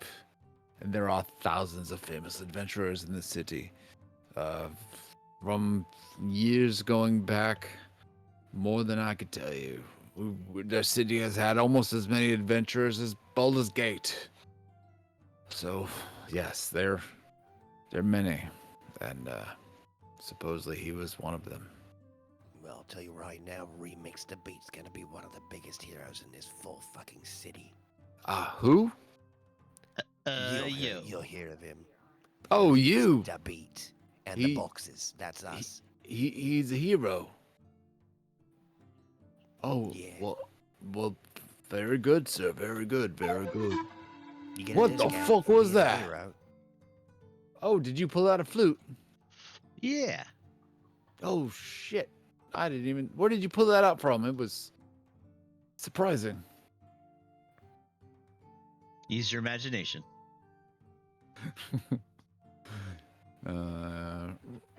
and there are thousands of famous adventurers in the city. From years going back, more than I could tell you. Their city has had almost as many adventurers as Baldur's Gate. So, yes, they're many, and supposedly he was one of them. Well, I'll tell you right now, Remix the Beat's gonna be one of the biggest heroes in this full fucking city. Who? You'll hear of him. Oh, Remix you. The Beat. And He- the boxes. That's us. He's a hero. Oh, Yeah. well, very good, sir. Very good. You get a What the discount fuck for was being a that? hero. Oh, did you pull out a flute? Yeah. Oh, shit. I didn't even... Where did you pull that out from? It was surprising. Use your imagination.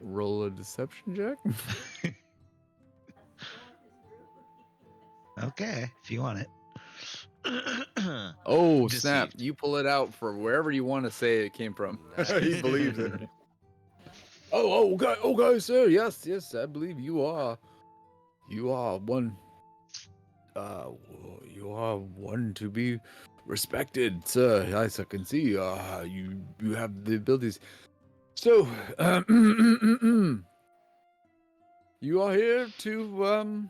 Roll a deception check? Okay, if you want it. Oh, Deceived. snap. You pull it out from wherever you want to say it came from. He believes in it. Okay, sir. Yes, I believe you are. You are one. You are one to be respected, sir. Yes, I can see. You have the abilities. So, you are here to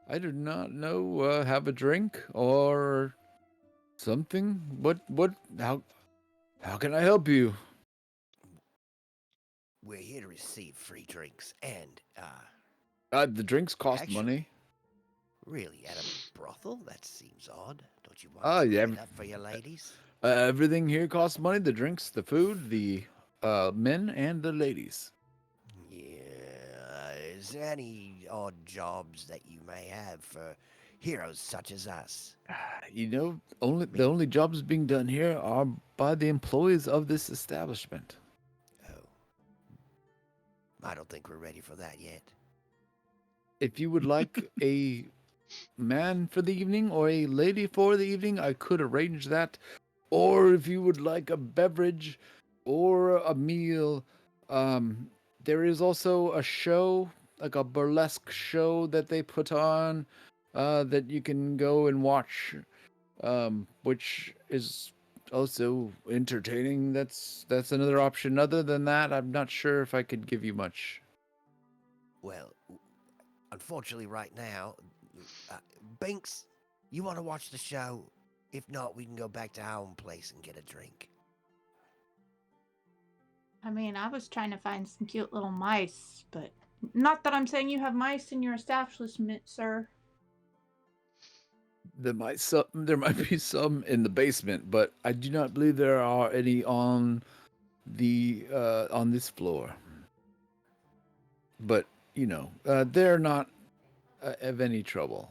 I do not know. Have a drink or something. What? How can I help you? We're here to receive free drinks and, The drinks cost Actually- money. really, at a brothel? That seems odd. Don't you want Oh, to yeah. it up for your ladies? Everything here costs money. The drinks, the food, the men, and the ladies. Yeah, is there any odd jobs that you may have for heroes such as us? You know, the only jobs being done here are by the employees of this establishment. Oh, I don't think we're ready for that yet. If you would like a man for the evening or a lady for the evening, I could arrange that. Or if you would like a beverage or a meal, there is also a show, like a burlesque show that they put on, that you can go and watch, which is also entertaining. That's another option. Other than that, I'm not sure if I could give you much. Well, unfortunately, right now, Binks, you want to watch the show? If not, we can go back to our own place and get a drink. I mean, I was trying to find some cute little mice, but not that I'm saying you have mice in your establishment, sir. There might be some in the basement, but I do not believe there are any on this floor. But they're not of any trouble.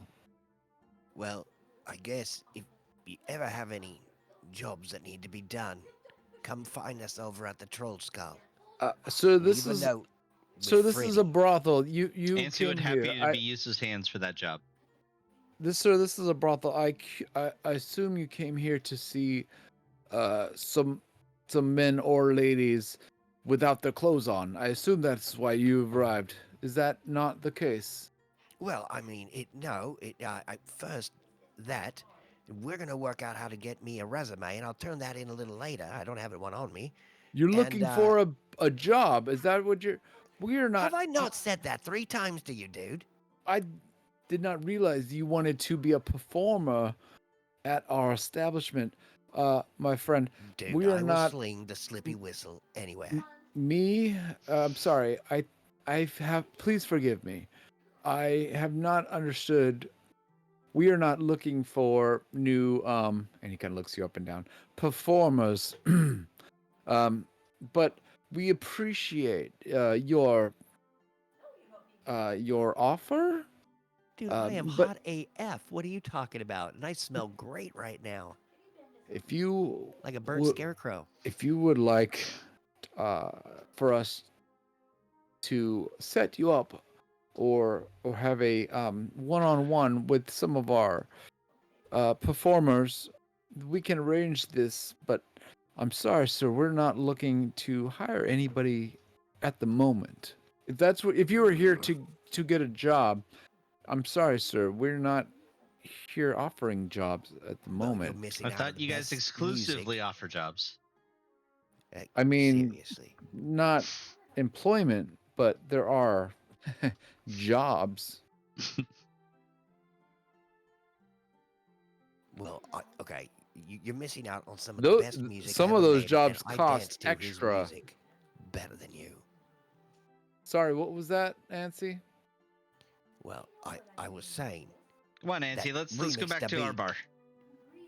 Well, I guess if you ever have any jobs that need to be done, come find us over at the Troll Skull. So Leave a note. this is a brothel. You Nancy came would here. happy to be Eustace's hands for that job. This is a brothel. I assume you came here to see some men or ladies without their clothes on. I assume that's why you've arrived. Is that not the case? Well, I mean, first that we're gonna work out how to get me a resume, and I'll turn that in a little later. I don't have one on me. You're looking for a job. Is that what you're? We're not. Have I not said that 3 times to you, dude? I did not realize you wanted to be a performer at our establishment, my friend. Dude, We are I will not. sling the slippy whistle anywhere. Me, I'm sorry. I have. Please forgive me. I have not understood. We are not looking for new. And he kind of looks you up and down. Performers. But we appreciate your offer. Dude, I am but hot AF. What are you talking about? And I smell great right now, if you like a burnt would, scarecrow. if you would like for us to set you up or have a one-on-one with some of our performers, we can arrange this. But I'm sorry, sir, we're not looking to hire anybody at the moment. If you were here to get a job, I'm sorry, sir, we're not here offering jobs at the Well, you're moment. missing I out on thought the you guys best exclusively music. offer jobs. I mean, Seriously. not employment, but there are jobs. Well, okay, you're missing out on some of Tho- the best music some ever of those made, jobs and I cost dance to extra. his music better than you. Sorry, what was that, Nancy? Well, I was saying Come on, Nancy. That Let's go remix back to to our beat. bar.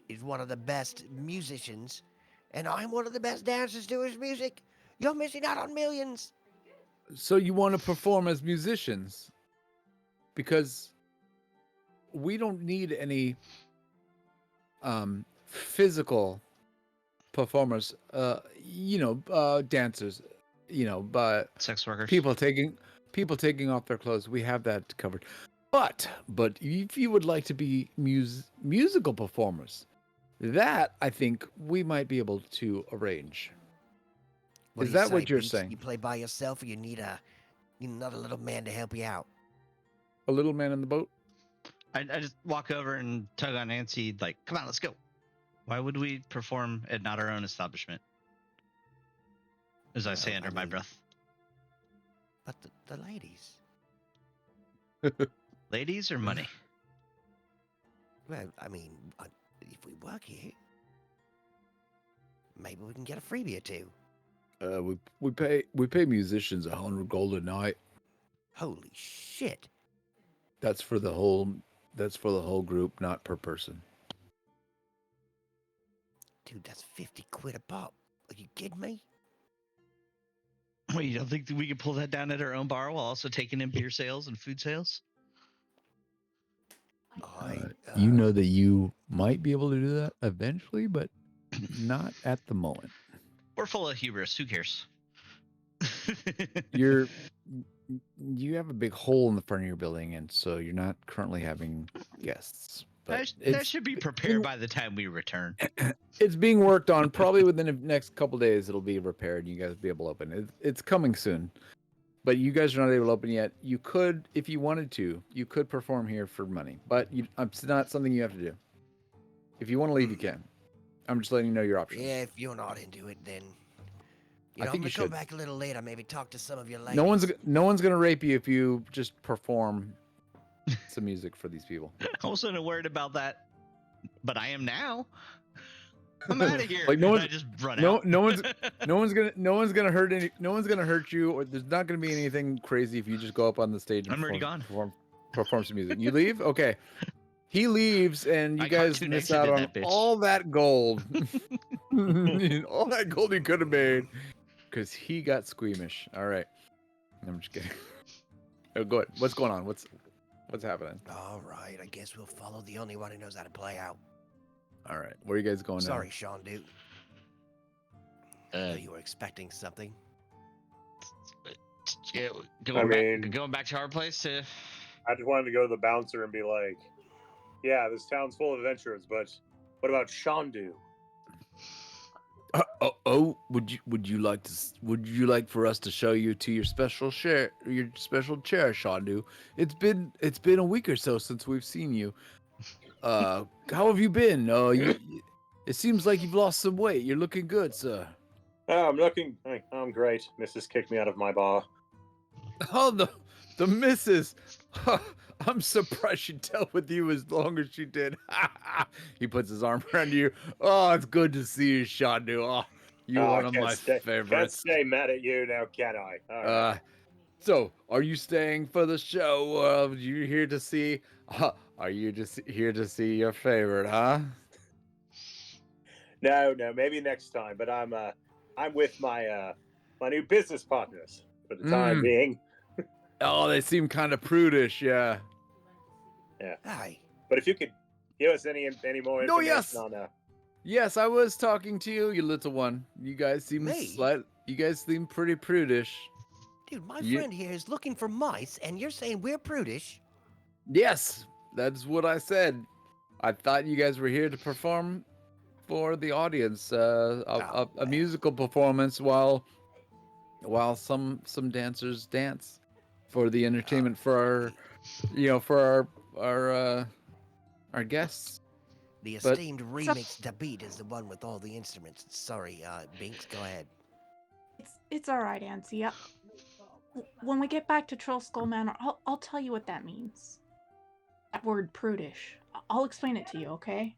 he's one of the best musicians, and I'm one of the best dancers to his music. You're missing out on millions. So you want to perform as musicians? Because we don't need any physical performers, dancers, but Sex workers. people taking off their clothes. We have that covered. But if you would like to be musical performers, that I think we might be able to arrange. What Is do you that what say, you're Beats? saying? You play by yourself, or you need another little man to help you out? A little man in the boat? I just walk over and tug on Nancy, like, come on, let's go. Why would we perform at not our own establishment? As I say Well, under I my mean- breath. But the ladies. Ladies or money? Well, I mean, if we work here, maybe we can get a freebie or two. We pay musicians 100 gold a night. Holy shit! That's for the whole group, not per person. Dude, that's 50 quid a pop. Are you kidding me? Wait, you don't think that we could pull that down at our own bar while also taking in beer sales and food sales? You know that you might be able to do that eventually, but not at the moment. We're full of hubris. Who cares? You have a big hole in the front of your building, and so you're not currently having guests. But that should be prepared by the time we return. It's being worked on. Probably within the next couple days, it'll be repaired. You guys will be able to open. It's coming soon. But you guys are not able to open yet. You could, if you wanted to, you could perform here for money. But it's not something you have to do. If you want to leave, you can. I'm just letting you know your options. Yeah, if you're not into it, then I think I'm you gonna come should. back a little later. Maybe talk to some of your ladies. No one's gonna rape you if you just perform some music for these people. I wasn't worried about that, but I am now. I'm out of here. Like I just run out. No one's gonna hurt you, or there's not gonna be anything crazy if you just go up on the stage and I'm already gone. perform some music. You leave? Okay. He leaves, and you guys miss out on all that gold. All that gold he could have made, because he got squeamish. All right. I'm just kidding. Oh, go ahead. What's going on? What's happening? All right, I guess we'll follow the only one who knows how to play out. All right. Where are you guys going now? Sorry, Sean, dude. I know you were expecting something. Yeah, going back to our place to. I just wanted to go to the bouncer and be like, "Yeah, this town's full of adventurers, but what about Shandu?" Would you like for us to show you to your special chair, Shandu? It's been a week or so since we've seen you. How have you been? It seems like you've lost some weight. You're looking good, sir. Oh, I'm great. Mrs. kicked me out of my bar. Oh, the missus. I'm surprised she dealt with you as long as she did. He puts his arm around you. Oh, it's good to see you, Shandu. Oh, you're one of my favorites. Can't stay mad at you now, can I? All right. So, are you staying for the show? Are you here to see? Are you just here to see your favorite, huh? No, maybe next time. But I'm with my new business partners for the time being. Oh, they seem kind of prudish, yeah. Yeah. Hi. But if you could give us any more information on Yes, I was talking to you, you little one. You guys seem pretty prudish. Dude, my friend here is looking for mice, and you're saying we're prudish? Yes, that's what I said. I thought you guys were here to perform for the audience, a musical performance while some dancers dance for the entertainment for our guests. The esteemed remix Dabeat is the one with all the instruments. Sorry, Binks, go ahead. It's all right, Ansi. When we get back to Troll Skull Manor, I'll tell you what that means. That word prudish. I'll explain it to you, okay?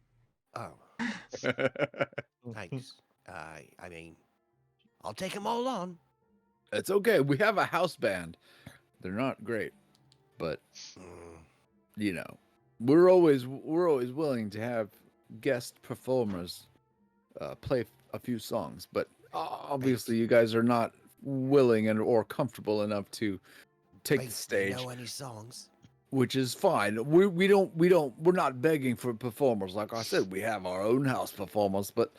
Oh. Thanks. I mean, I'll take them all on. It's okay. We have a house band. They're not great, but we're always willing to have guest performers play a few songs. But obviously, you guys are not willing or comfortable enough to take the stage. Know any songs? Which is fine. We're not begging for performers. Like I said, we have our own house performers, but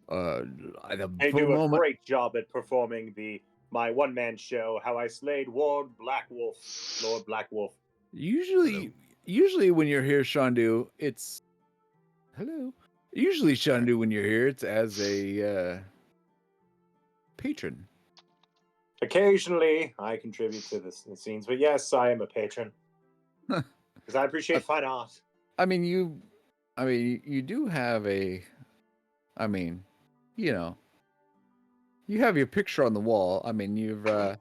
they do a great job at performing my one-man show, How I Slayed Lord Black Wolf. Usually when you're here, Shandu, it's hello. Usually, Shandu, when you're here, it's as a patron. Occasionally, I contribute to the scenes, but yes, I am a patron. Because I appreciate fine art. I mean, you do have you have your picture on the wall. I mean, you've yeah,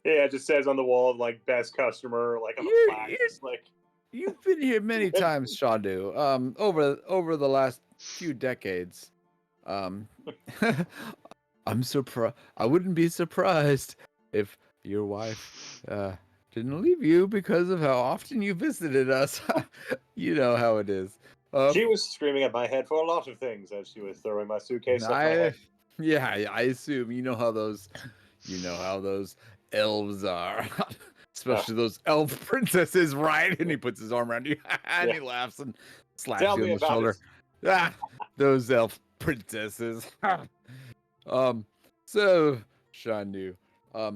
it just says on the wall like best customer, like on the plaque. You've been here many times, Shandu. Over the last few decades. I'm surprised. I wouldn't be surprised if your wife didn't leave you because of how often you visited us. You know how it is. She was screaming at my head for a lot of things as she was throwing my suitcase at my head. Yeah, I assume you know how those elves are. Especially those elf princesses, right? And he puts his arm around you and he laughs and slaps Tell you me on the about shoulder. it. Ah, those elf princesses. So Shandu, it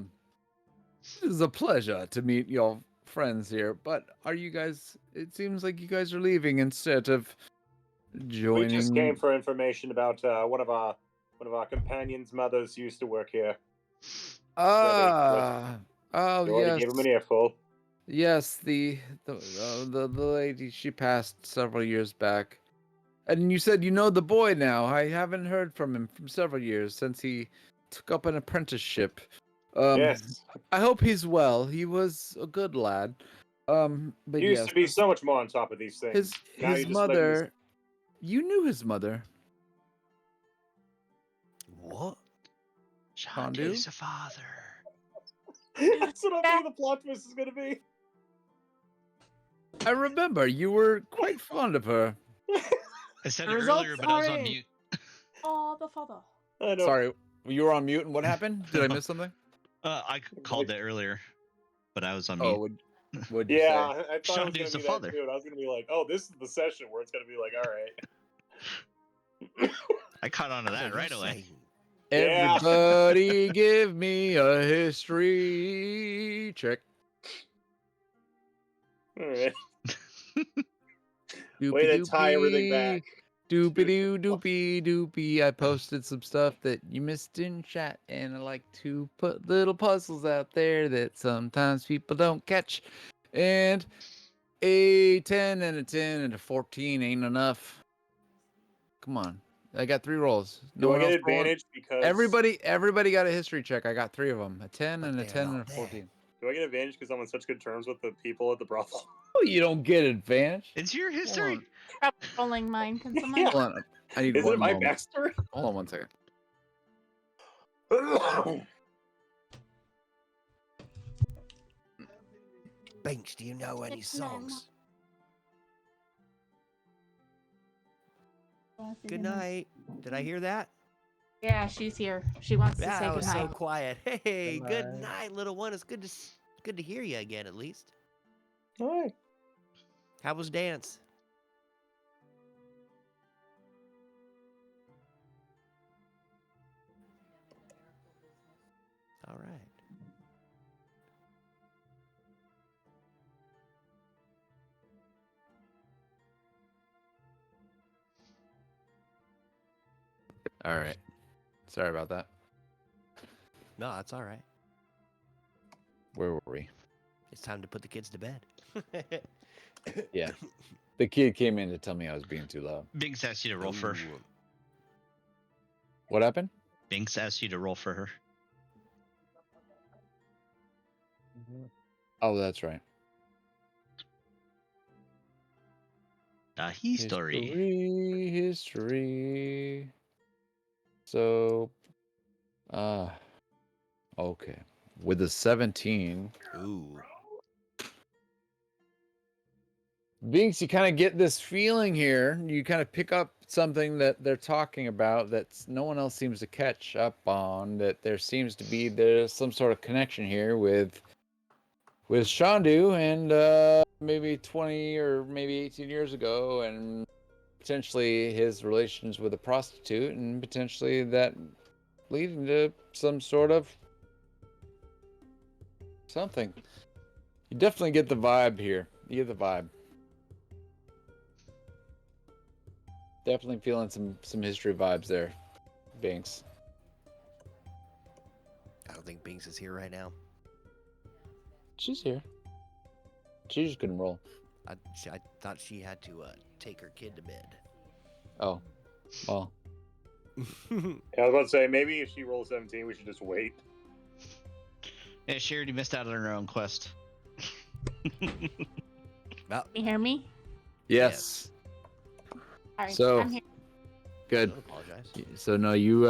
is a pleasure to meet your friends here, but are you guys, it seems like you guys are leaving instead of We just came joining. for information about one of our companions' mothers used to work here. Oh You already yes. gave him an earful. Yes, the lady, she passed several years back. And you said you know the boy now. I haven't heard from him from several years since he took up an apprenticeship. Yes. I hope he's well. He was a good lad. But He used yes, to be so much more on top of these things. Now his you're just letting mother, you knew his mother, What? Shandu's a father. That's what I think the plot twist is gonna be. I remember you were quite fond of her. I said it Results earlier, but I was are on in. mute. Oh, the father. I know. Sorry, you were on mute and what happened? Did I miss something? I called it earlier, but I was on Oh, mute. what'd you Yeah, say? I thought it was Shandu's gonna the be father. that too. And I was gonna be like, oh, this is the session where it's gonna be like, all right. I caught on to that What are right you away. saying? Yeah. Everybody give me a history check. All right. Doopy Way to tie everything back. Doopy doo doopy doopy. I posted some stuff that you missed in chat, and I like to put little puzzles out there that sometimes people don't catch. And a 10 and a 10 and a 14 ain't enough. Come on. I got 3 rolls. No Do I one get else rolled. advantage because Everybody got a history check. I got 3 of them. A 10 But and a they're 10 not and a there. 14. do I get advantage because I'm on such good terms with the people at the brothel? Oh, you don't get advantage. It's your history. Stop rolling mine. Can someone? Yeah. Hold on. I need Is one it my moment. backstory? Hold on one second. Binks, do you know any songs? Good night. Did I hear that? Yeah, she's here. She wants to Yeah, say I was so goodnight. quiet. Hey, Good good night. night, little one. It's good to hear you again, at least. Hi. How was dance? All right. All right. Sorry about that. No, that's all right. Where were we? It's time to put the kids to bed. Yeah. The kid came in to tell me I was being too loud. Binks asked you to roll for her. Ooh. What happened? Binks asked you to roll for her. Oh, that's right. History. History. So, okay. With a 17, Ooh. Binks, you kind of get this feeling here. You kind of pick up something that they're talking about that no one else seems to catch up on. That there's some sort of connection here with Shandu and maybe 20 or maybe 18 years ago, and potentially his relations with a prostitute, and potentially that leading to some sort of something. You definitely get the vibe here. You get the vibe. Definitely feeling some history vibes there, Binks. I don't think Binks is here right now. She's here. She just couldn't roll. I thought she had to take her kid to bed. Oh, well. Yeah, I was about to say, maybe if she rolls 17, we should just wait. Yeah, she already missed out on her own quest. Well, Can you hear me? Yes. All right. So- I'm here. Good. don't apologize. So no, you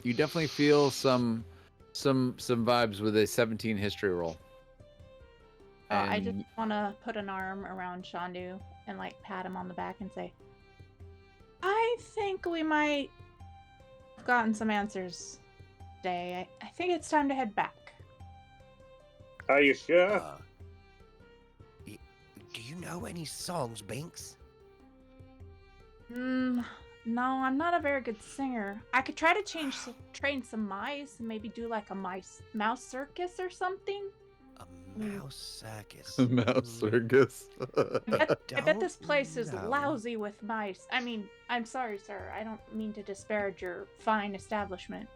definitely feel some vibes with a 17 history roll. I just And- want to put an arm around Shandu and like pat him on the back and say, I think we might I've gotten some answers today. I think it's time to head back. Are you sure? Do you know any songs, Binks? No, I'm not a very good singer. I could try to train some mice and maybe do like a mouse circus or something. A mouse circus. Mouse circus. I bet this place is know. lousy with mice. I mean, I'm sorry, sir. I don't mean to disparage your fine establishment.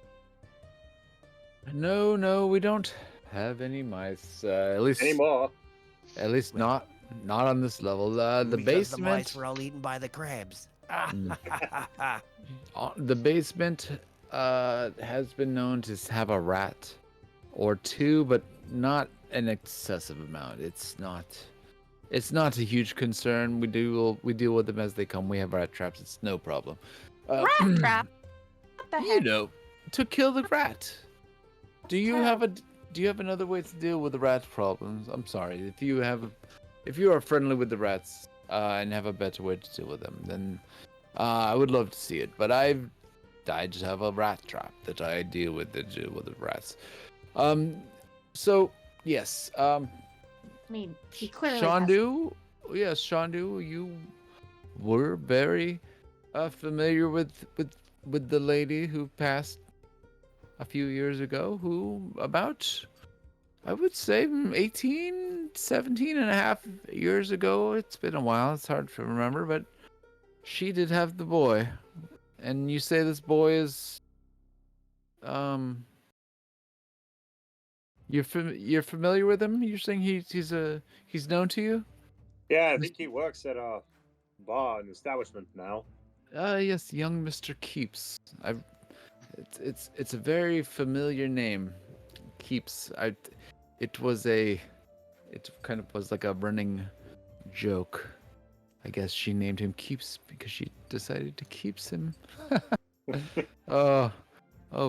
No, we don't have any mice. At least Anymore? At least not on this level. The Because basement. the mice were all eaten by the crabs. The basement has been known to have a rat or two, but not an excessive amount. It's not a huge concern. We deal with them as they come. We have rat traps. It's no problem. Rat trap? What the You heck? know, to kill the rat. Do you have another way to deal with the rat problems? I'm sorry. If you are friendly with the rats and have a better way to deal with them, then I would love to see it. But I just have a rat trap that I deal with the rats. So yes. I mean, he clearly has. Shandu, yes, Shandu, you were very familiar with the lady who passed a few years ago, who about, I would say 17 and a half years ago. It's been a while. It's hard to remember, but she did have the boy. And you say this boy is, you're familiar with him? You're saying he's known to you? Yeah, I think he works at a bar and establishment now. Yes, young Mr. Keeps. It's a very familiar name. Keeps. It kind of was like a running joke. I guess she named him Keeps because she decided to keeps him. Oh,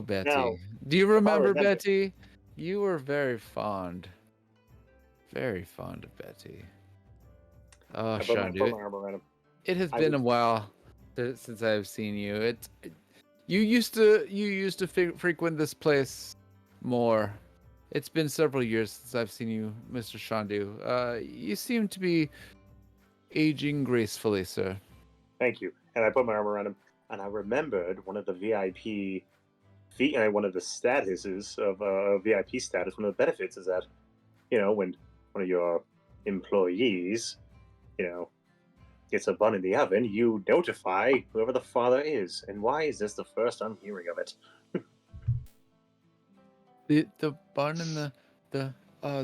Betty. Now, Do you remember remember- Betty? You were very fond of Betty. Oh, I put my Shandu. arm around him. It has I been a was- while since I've seen you. You used to frequent this place more. It's been several years since I've seen you, Mr. Shandu. You seem to be aging gracefully, sir. Thank you. And I put my arm around him, and I remembered one of the VIP one of the statuses of VIP status. One of the benefits is that, when one of your employees, gets a bun in the oven, you notify whoever the father is. And why is this the first I'm hearing of it? The bun and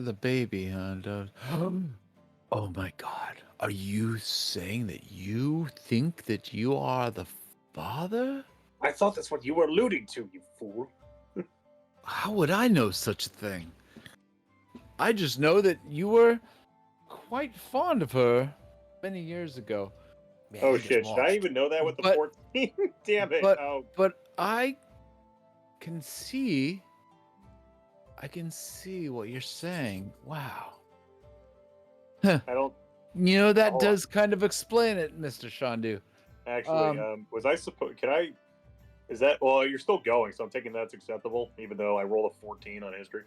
the baby and oh my God, are you saying that you think that you are the father? I thought that's what you were alluding to, you fool. How would I know such a thing? I just know that you were quite fond of her many years ago. Man, Oh you just shit! Should I lost. even know that with the But- 14? Damn it! but- Oh, But I can see what you're saying. Wow. I don't You know, that Oh. does kind of explain it, Mr. Shandu. actually. Was I supposed? Can I? Is that? Well, you're still going, so I'm taking that's acceptable, even though I roll a 14 on history.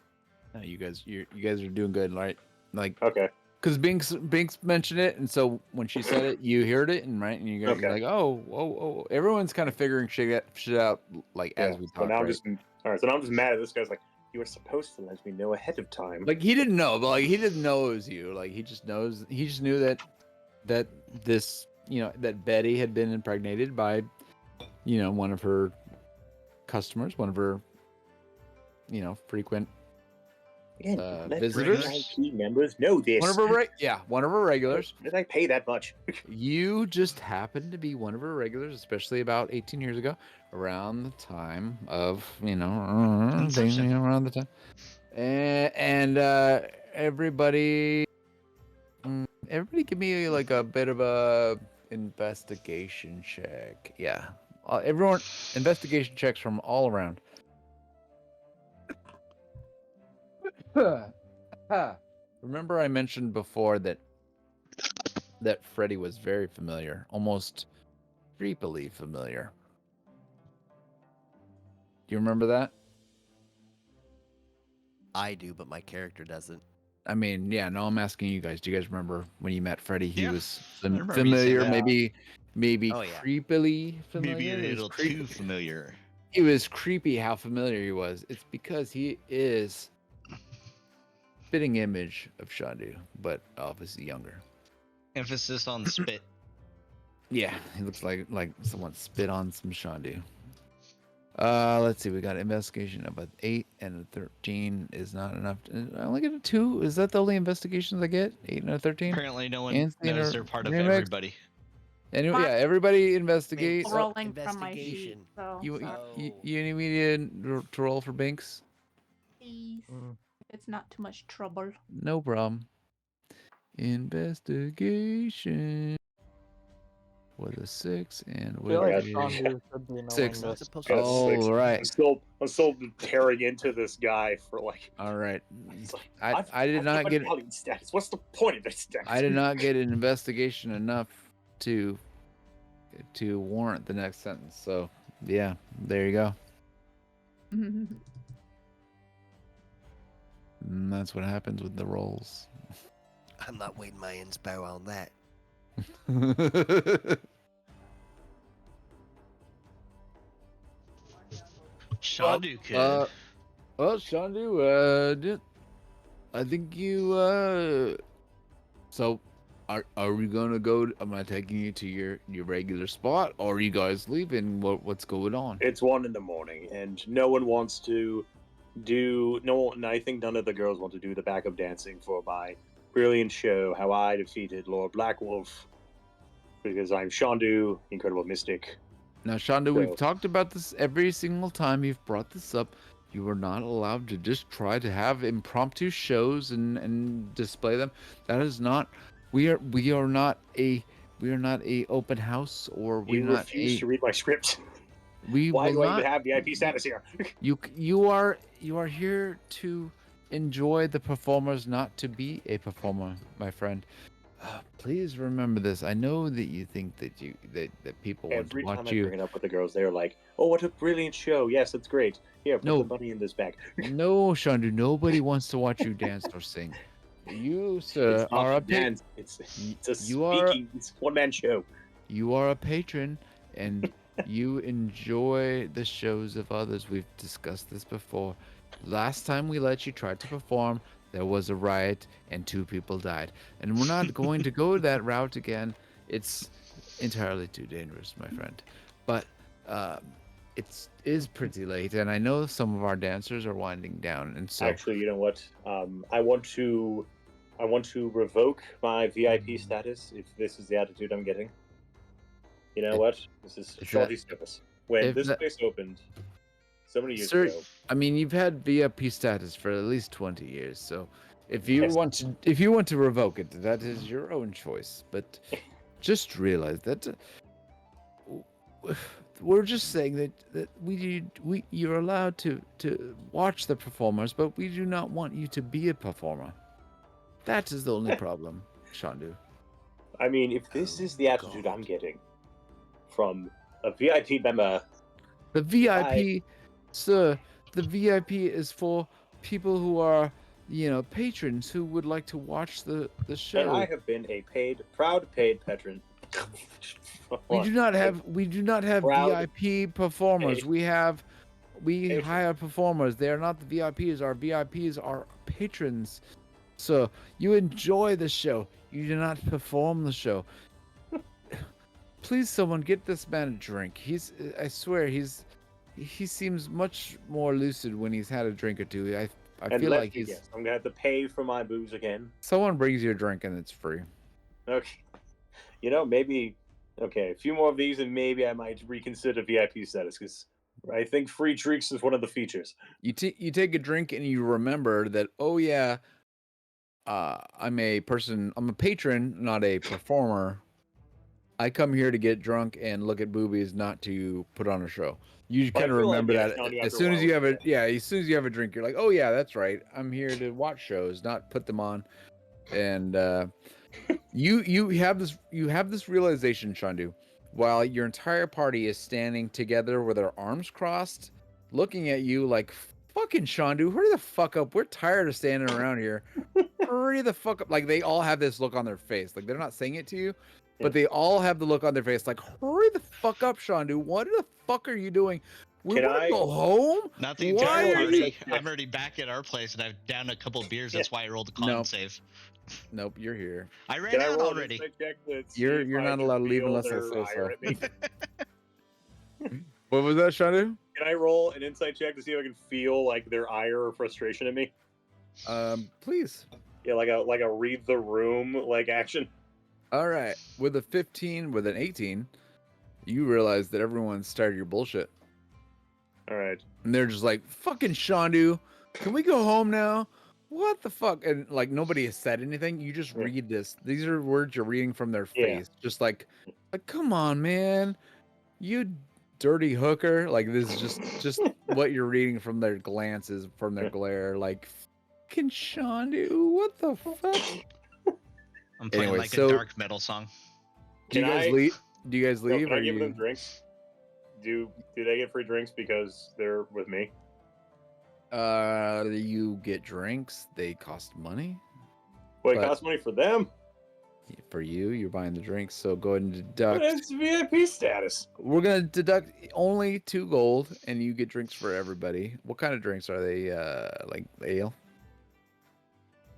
No, you guys are doing good, right? Like, Okay. because Binks mentioned it, and so when she said it, you heard it, and right, and you're Okay. like, oh. Everyone's kind of figuring shit out, like as we So talk. now I'm right? just all right. So now I'm just mad at this guy's like, you were supposed to let me know ahead of time. Like he didn't know, but like he didn't know it was you. Like he just knew that this, that Betty had been impregnated by, one of her customers, one of her, frequent Again, let visitors? VIP members know this. one of her regulars. Did I pay that much? You just happened to be one of her regulars, especially about 18 years ago, around the time of, Inception. around the time. And everybody give me like a bit of a investigation check. Yeah. Everyone, investigation checks from all around. Remember I mentioned before that Freddy was very familiar, almost creepily familiar. you remember that? I do, but my character doesn't. I mean, yeah. No, I'm asking you guys. Do you guys remember when you met Freddy? He Yeah, was I remember you familiar, saying that. maybe Oh, yeah. creepily Maybe familiar. a It was little too familiar. It was creepy how familiar he was. It's because he is fitting image of Shandu, but obviously younger. Emphasis on spit. Yeah, he looks like someone spit on some Shandu. Let's see. We got investigation of an 8 and a 13 is not enough. I only get a 2. Is that the only investigations I get? 8 and a 13. Apparently, no one Anthony knows or they're part of remix? everybody. Anyway, yeah, everybody I investigate. mean, Rolling from my sheet, investigation. so You, sorry. you need me to roll for Binks? Please. Mm. It's not too much trouble. No problem. Investigation with a 6 and I with feel like Yeah. a Shandu should be knowing 6. this. Supposed to Yeah, be six. All right. I'm still tearing into this guy for like. All right. It's like, I did not get medallion status. What's the point of this status? I did not get an investigation enough to warrant the next sentence. So yeah, there you go. And that's what happens with the rolls. I'm not waiting my inspo on that. Shandu could. Well, Shandu, I think you so are we gonna go? Am I taking you to your regular spot, or are you guys leaving? What's going on? It's 1 in the morning, and no one wants to do. No, and I think none of the girls want to do the backup dancing for my brilliant show. How I defeated Lord Blackwolf because I'm Shandu, Incredible Mystic. Now, Shandu, So- we've talked about this every single time you've brought this up. You are not allowed to just try to have impromptu shows and display them. That is not. We are not a open house, or we're You not refuse to read my script. We Why will do I not. even have VIP status here? You are here to enjoy the performers, not to be a performer, my friend. Please remember this. I know that you think that that people want Every to time watch I you. bring it up with the girls, they're like, "Oh, what a brilliant show! Yes, it's great. Here, put No. the money in this bag." No, Shandu, nobody wants to watch you dance or sing. You, sir, It's not are a a dance. It's a you are- speaking. It's a one-man show. You are a patron, and you enjoy the shows of others. We've discussed this before. Last time we let you try to perform, there was a riot and 2 people died. And we're not going to go that route again. It's entirely too dangerous, my friend. But it is pretty late, and I know some of our dancers are winding down. And so, Actually, you know what? I want to revoke my VIP status if this is the attitude I'm getting. You know what? This is Is shorty that- service. When if this that- place opened so many years Sir, ago, I mean, you've had VIP status for at least 20 years, so if you Yes. want to revoke it, that is your own choice. But just realize that we're just saying that you're allowed to watch the performers, but we do not want you to be a performer. That is the only problem, Shandu. I mean, if this is the attitude I'm getting from a VIP member, The VIP, sir, the VIP is for people who are, patrons who would like to watch the show. and I have been a proud paid patron. We do not have Proud VIP performers. patron. We Patron. hire performers. They are not the VIPs. Our VIPs are patrons. So you enjoy the show. You do not perform the show. Please, someone get this man a drink. I swear, he seems much more lucid when he's had a drink or two. I And feel let like me guess, I'm gonna have to pay for my booze again. someone brings you a drink and it's free. Okay, maybe a few more of these, and maybe I might reconsider VIP status because I think free drinks is one of the features. You take a drink and you remember that, oh yeah, I'm a patron, not a performer. I come here to get drunk and look at boobies, not to put on a show. You But I kind of feel like, remember yeah, that Johnny, as after a soon as while, you have yeah. as soon as you have a drink, you're like, oh yeah, that's right. I'm here to watch shows, not put them on. And you have this realization, Shandu, while your entire party is standing together with their arms crossed, looking at you like, fucking Shandu, hurry the fuck up. We're tired of standing around here. Hurry the fuck up. Like, they all have this look on their face. Like, they're not saying it to you, but they all have the look on their face like, hurry the fuck up, Shandu. What the fuck are you doing? We Can want to I- go home? Nothing. Why are you? I'm already back at our place, and I've downed a couple beers. That's why I rolled a con Nope. save. Nope, you're here. I ran Can I out roll already. an insight check to see You're if not I allowed to leave feel unless I their say ire so. at me? What was that, Shandu? Can I roll an insight check to see if I can feel like their ire or frustration in me? Please. Yeah, like a read the room like action. All right. With a 15, with an 18, you realize that everyone started your bullshit. All right. And they're just like, fucking Shandu, can we go home now? What the fuck? And like, nobody has said anything. You just read this. These are words you're reading from their face. Just like, come on, man. You dirty hooker. Like, this is just what you're reading from their glances, from their glare. Like, fucking Shandu, what the fuck? I'm playing Anyway, like so- a dark metal song. Do you Can guys I- leave? Do you guys No, leave? can I or give you... them drinks? Do they get free drinks because they're with me? You get drinks. They cost money. Well, it But- costs money for them. For you, you're buying the drinks. So go ahead and But deduct. it's VIP status. We're gonna deduct only 2 gold, and you get drinks for everybody. What kind of drinks are they? Like ale?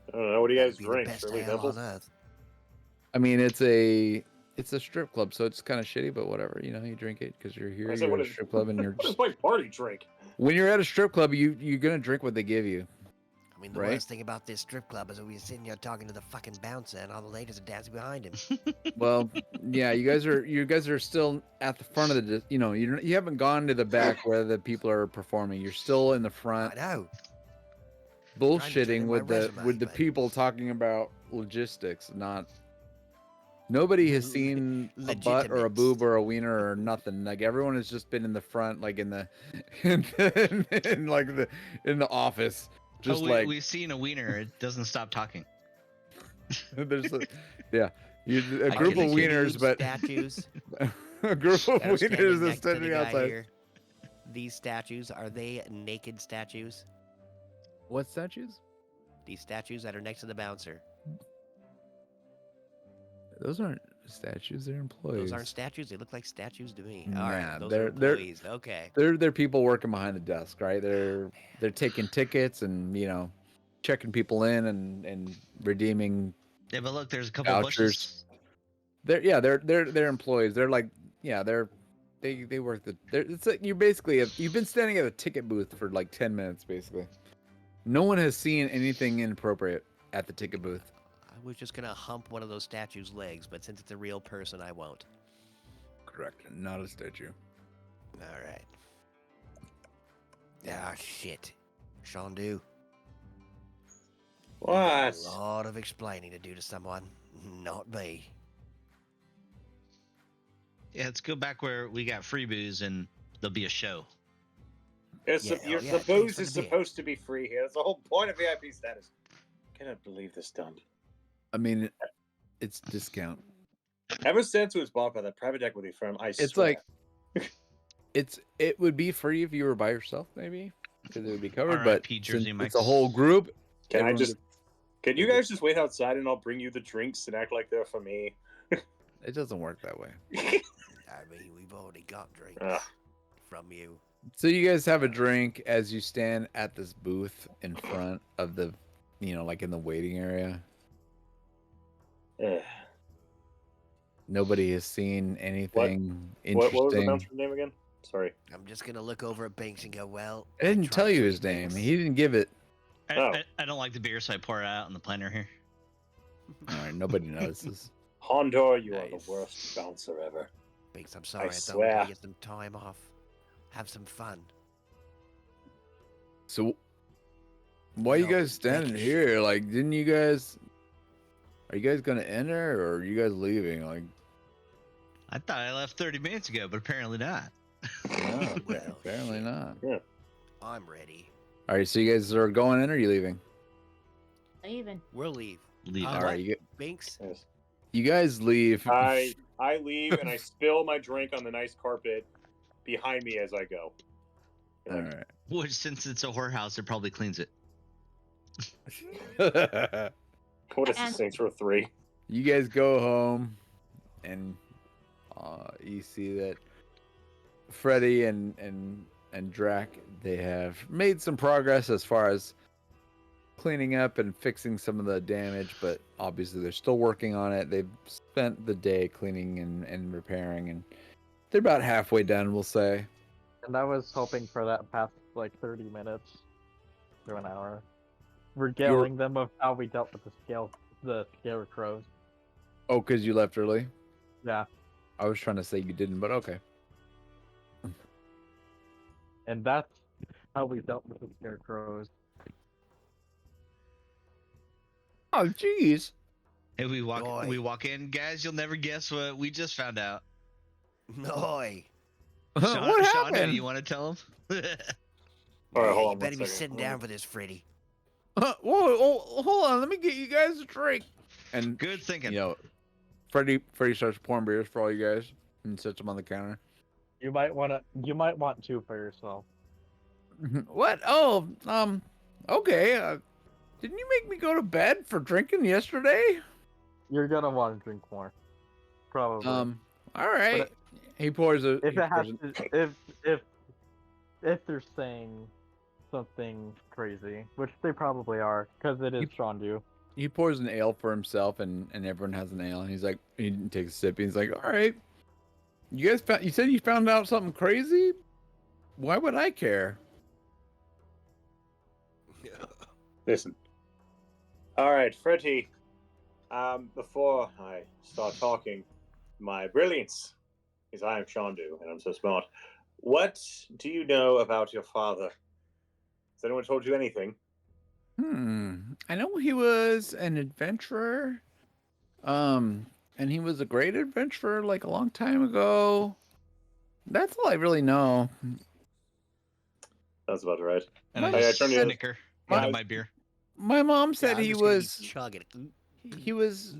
I don't know. What do you guys Be the drink? best Shirley ale on Temples? earth. I mean, it's a strip club, so it's kind of shitty, but whatever. You know, you drink it because you're here. I said, You're what at a is- strip club, and you're What is just my party drink? when you're at a strip club, you're gonna drink what they give you. I mean, the Right. worst thing about this strip club is that we're sitting here talking to the fucking bouncer, and all the ladies are dancing behind him. Well, yeah, you guys are still at the front of the. You know, you haven't gone to the back where the people are performing. You're still in the I front. know. Bullshitting in with my the resume, but- people talking about logistics. Nobody has L- seen a butt or a legitimates. boob or a wiener or nothing. Like, everyone has just been in the front, like in the in the office, just like we've seen a wiener. It doesn't stop talking. there's a I group can of see wieners, but statues a group of that are standing wieners that's next to the standing guy outside. here. These statues, are they naked statues? What statues? These statues that are next to the bouncer. Those aren't statues. They're employees. Those aren't statues. They look like statues to me. Nah, All right, those they're- are they're- employees. Okay. They're people working behind the desk, right? They're taking tickets and checking people in and redeeming. Yeah, but look, there's a couple Vouchers. bushes. They're employees. They're like they work it's like you've been standing at a ticket booth for like 10 minutes basically. No one has seen anything inappropriate at the ticket booth. I was just gonna hump one of those statues' legs, but since it's a real person, I won't. Correct. Not a statue. All right. Ah, shit. Shandu. What? A lot of explaining to do to someone. Not me. Yeah, let's go back where we got free booze and there'll be a show. It's Yeah, the yeah, booze thanks for is the beer. supposed to be free here. That's the whole point of VIP status. Cannot believe this done. I mean, it's discount. Ever since it was bought by that private equity firm, I It's swear. like it would be free if you were by yourself, maybe, because it would be covered. But R.I.P. Jersey since Mike's. it's a whole group. Can I everyone just? Can you guys just wait outside and I'll bring you the drinks and act like they're for me? It doesn't work that way. I mean, we've already got drinks Ugh. from you. So you guys have a drink as you stand at this booth in front of the, like in the waiting area. Ugh. Nobody has seen anything interesting. What was the bouncer's name again? Sorry. I'm just gonna look over at Binks and go, well. I didn't tried tell you three his name. things. He didn't give it. Oh. I don't like the beer, so I pour it out on the planter here. All right, nobody notices. Hondor, you are Nice. the worst bouncer ever. Binks, I'm sorry. I thought swear. we could get some time off. Have some fun. So, why are you No, guys standing thank here? Like, didn't you guys? Are you guys gonna enter, or are you guys leaving? Like, I thought I left 30 minutes ago, but apparently not. no, Well, apparently shit. not. I'm ready. All right, so you guys are going in, or are you leaving? Even. We'll leave. Leave. All All right, Binks, Yes. you guys leave. I leave and I spill my drink on the nice carpet behind me as I go. You're All like, right. Which, since it's a whorehouse, it probably cleans it. what is And- this, Saints Row 3? You guys go home, and you see that Freddy and Drac, they have made some progress as far as cleaning up and fixing some of the damage, but obviously they're still working on it. They've spent the day cleaning and repairing, and they're about halfway done, we'll say. And I was hoping for that past like 30 minutes to an hour. Regaling them of how we dealt with the scarecrows. Oh, because you left early? Yeah. I was trying to say you didn't, but okay. And that's how we dealt with the scarecrows. Oh, jeez. Hey, we Boy. walk in, guys. You'll never guess what we just found out. Noi. Sean, What Sean, happened? do you want to tell him? All right, Hey, hold you on better one be second. sitting down for this, Freddy. Whoa, hold on. Let me get you guys a drink. And, Good thinking. you know, Freddy starts pouring beers for all you guys and sets them on the counter. You might want two for yourself. What? Oh, okay. Didn't you make me go to bed for drinking yesterday? You're gonna want to drink more. Probably. All right. He pours a. if he it has pours to, if they're saying something crazy, which they probably are, because it is Shondu. He pours an ale for himself, and everyone has an ale. And he's like, he takes a sip. And he's like, all right. You guys found. You said you found out something crazy. Why would I care? Listen. All right, Freddy. Before I start talking, my brilliance is I am Shondu, and I'm so smart. What do you know about your father? Has anyone told you anything? I know he was an adventurer. And he was a great adventurer like a long time ago. That's all I really know. That's about right. And I Hey, I just turn to you. snicker into my beer. My mom said I'm he just gonna be was chugging. he was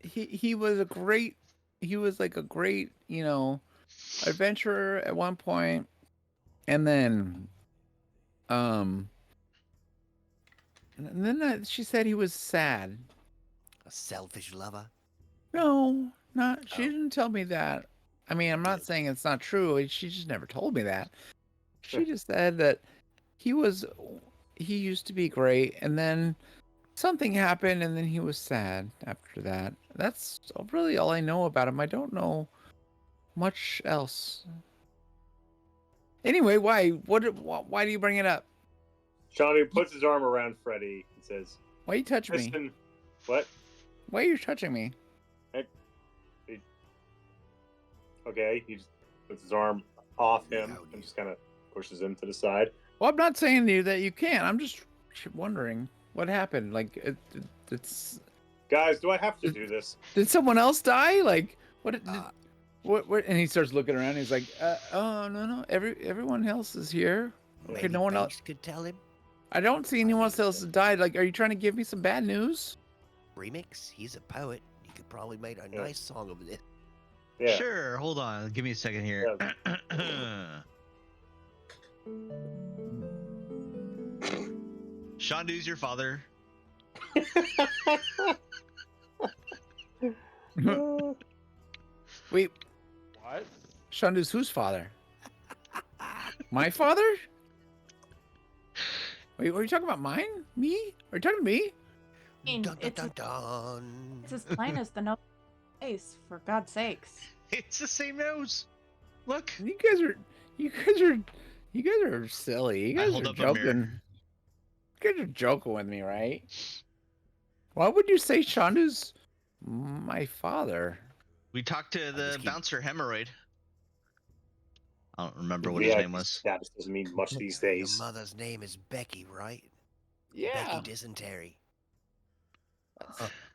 he was a great he was like a great, you know, adventurer at one point, and then she said he was sad. A selfish lover. No, not she Oh. didn't tell me that. I mean, I'm not saying it's not true. She just never told me that. She just said that he used to be great, and then something happened, and then he was sad after that. That's really all I know about him. I don't know much else. Anyway, why? Why do you bring it up? Shondu puts his arm around Freddy and says, Why you touch me? "Listen, what? Why are you touching me? Okay." He just puts his arm off him Yeah, and just kind of pushes him to the side. Well, I'm not saying to you that you can't. I'm just wondering what happened. Like, it's Guys, do I have to do this? did someone else die? Like, what? Uh, What? And he starts looking around. He's like, oh no, everyone else is here. Okay, maybe no one else. Banks could tell him. I don't see anyone else has died. Like, are you trying to give me some bad news? Remix. He's a poet. He could probably make a Yeah. nice song of this. Yeah. Sure, hold on. Give me a second here. Shondu's your father. Wait, What? Shondu's whose father? My father? Wait, are you talking about mine? Me? Are you talking to me? I mean, Dun, dun, it's, dun, dun. it's as plain as the nose face, for God's sakes. It's the same nose. Look. You guys are silly. You I guys hold are up a mirror. joking. You guys are joking with me, right? Why would you say Shondu's my father? We talked to the just keep- bouncer hemorrhoid. I don't remember what Yeah, his name was. Status doesn't mean much these Your days. mother's name is Becky, right? Yeah, Becky Dysentery.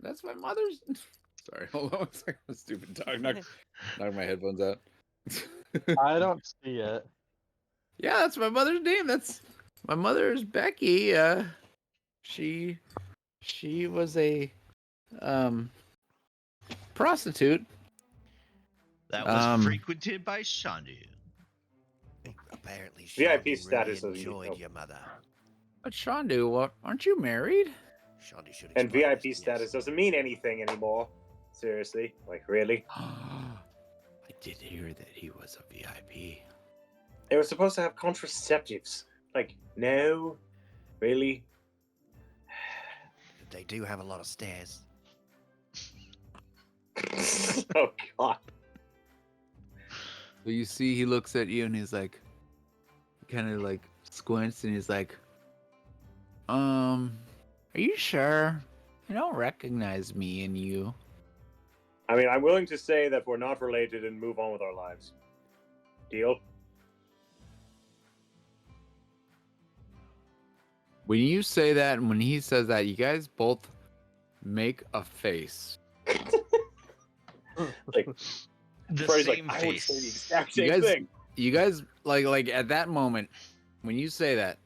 that's my mother's. Sorry, hold on a second. Stupid dog. Knock my headphones out. I don't see it. Yeah, that's my mother's name. That's my mother is Becky. She was a prostitute. That was Um, frequented by Shondu. Apparently, VIP Shondu status really doesn't enjoyed help. your mother. But Shondu, what? Aren't you married? Shondu should And explain VIP this, status yes. doesn't mean anything anymore. Seriously, like really? I did hear that he was a VIP. They were supposed to have contraceptives. Like, no, really? They do have a lot of stairs. Oh God. So you see, he looks at you and he's like, kind of like squints and he's like, are you sure? I don't recognize me in you. I mean, I'm willing to say that we're not related and move on with our lives. Deal? When you say that and when he says that, you guys both make a face. Like, The Freddy's same like, I would say the face. exact You same guys- thing. You guys like at that moment, when you say that,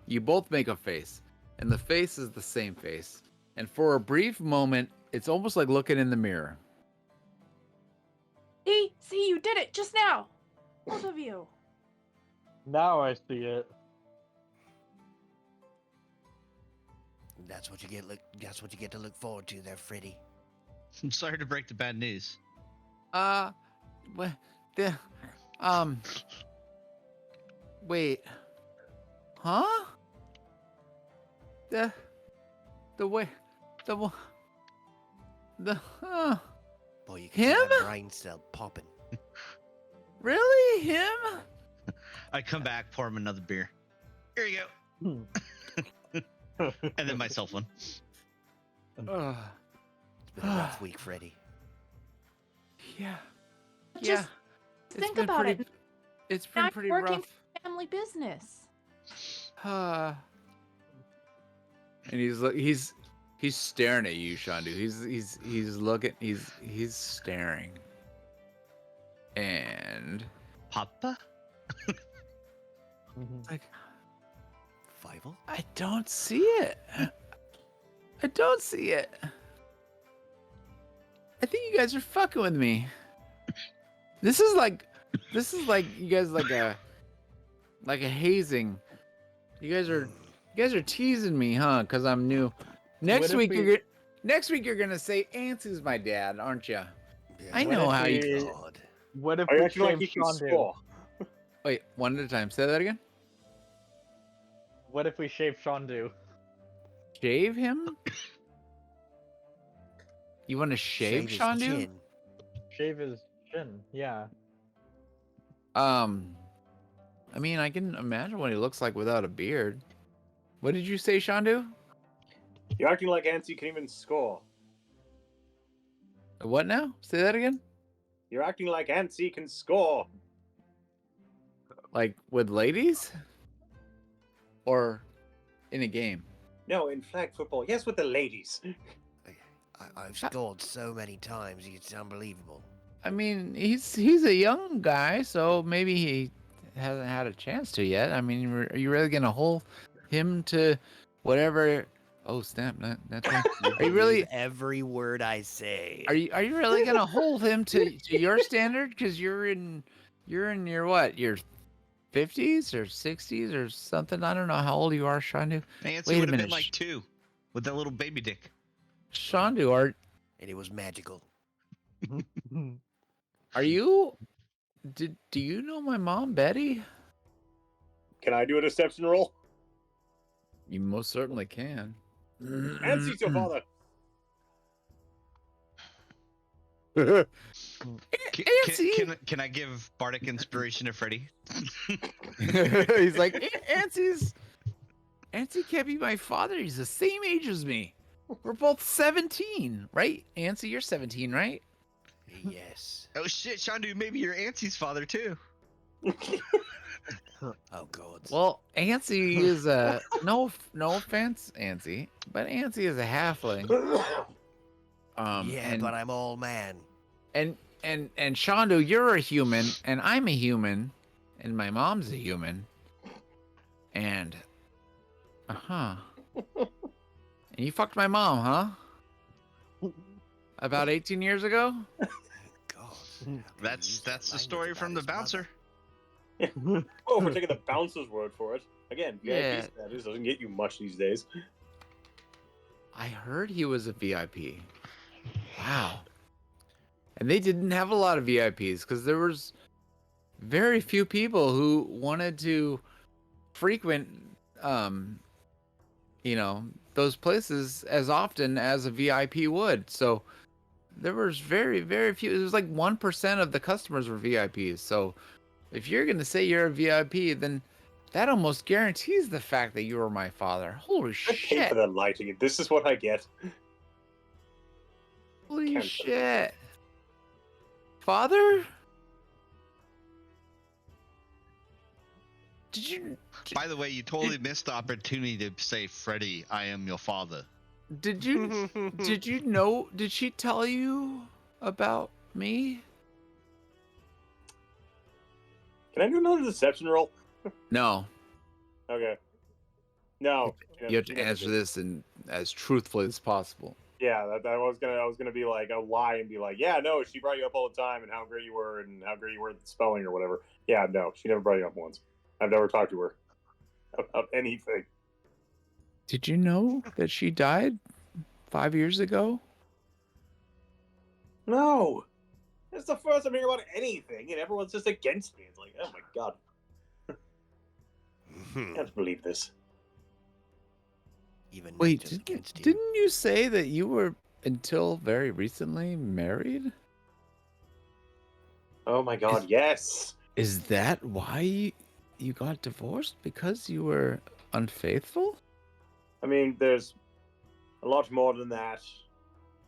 you both make a face. And the face is the same face. And for a brief moment, it's almost like looking in the mirror. See, you did it just now. Both of you. Now I see it. That's what you get. That's what you get to look forward to, there, Freddy. I'm sorry to break the bad news. What the wait. Huh? The way the Boy, you can see Him? that brain cell popping. really him? I come back, pour him another beer. Here you go. And then myself one. Ugh. It's been a rough week, Freddy. Yeah. Just think about it. It's Now been I'm pretty working rough. Family business. And he's staring at you, Shandu. He's looking. He's staring. And Papa? like, Fievel? I don't see it. I don't see it. I think you guys are fucking with me. This is like you guys like a hazing. You guys are teasing me, huh? Cause I'm new. Next week you're gonna say Ansie's my dad, aren't you? I What know if how we- you. God. What if Are you we acting like shave you can Shondu? score? Wait, one at a time. Say that again. What if we shave Shondu? Shave him? You want to shave his Shandu? chin. Shave his chin, yeah. I mean, I can imagine what he looks like without a beard. What did you say, Shandu? You're acting like Ansi can even score. What now? Say that again. You're acting like Ansi can score. Like with ladies? Or in a game? No, in flag football, yes, with the ladies. I've scored so many times, it's unbelievable. I mean, he's a young guy, so maybe he hasn't had a chance to yet. I mean, are you really gonna hold him to whatever? Oh snap! That's right. Are you really? Believe every word I say? Are you really gonna hold him to your standard? Because you're in your what? Your 50s or 60s or something. I don't know how old you are, Shandu. Nancy Wait a would have minute. been like 2 with that little baby dick. Shandu, And it was magical. are you? Do you know my mom, Betty? Can I do a deception roll? You most certainly can. Ansi's your father. Nancy! Can I give Bardic inspiration to Freddy? He's like, Ansie's Ansie can't be my father. He's the same age as me. We're both 17, right? Ansie, you're 17, right? Yes. Oh shit, Shandu, maybe your auntie's father too. Oh God. Well, Ansie is a no offense, Ansie, but Ansie is a halfling. yeah, and, but I'm all man. and Shandu, you're a human, and I'm a human, and my mom's a human, and and you fucked my mom, huh? About 18 years ago. God. That's the story from the bouncer. Oh, if we're taking the bouncer's word for it. Again, VIP Yeah. status doesn't get you much these days. I heard he was a VIP. Wow. And they didn't have a lot of VIPs because there was very few people who wanted to frequent, you know, those places as often as a VIP would. So there was very, very few. It was like 1% of the customers were VIPs. So if you're going to say you're a VIP, then that almost guarantees the fact that you were my father. Holy I paid for shit. that lighting. This is what I get. Holy Can't- shit. Father? Did you By the way, you totally missed the opportunity to say, Freddy, I am your father. did you know, did she tell you about me? Can I do another deception roll? No. Okay. No. You have she to never answer did. this in as truthfully as possible. Yeah, I was gonna be like a lie and be like, yeah, no, she brought you up all the time and how great you were at spelling or whatever. Yeah, no, she never brought you up once. I've never talked to her about anything. Did you know that she died 5 years ago? No, it's the first I'm hearing about anything, and everyone's just against me. It's like, oh my god, I can't believe this. Even Wait, nature's against you. didn't you say that you were until very recently married? Oh my god, yes. Is that why you got divorced? Because you were unfaithful? I mean, there's a lot more than that,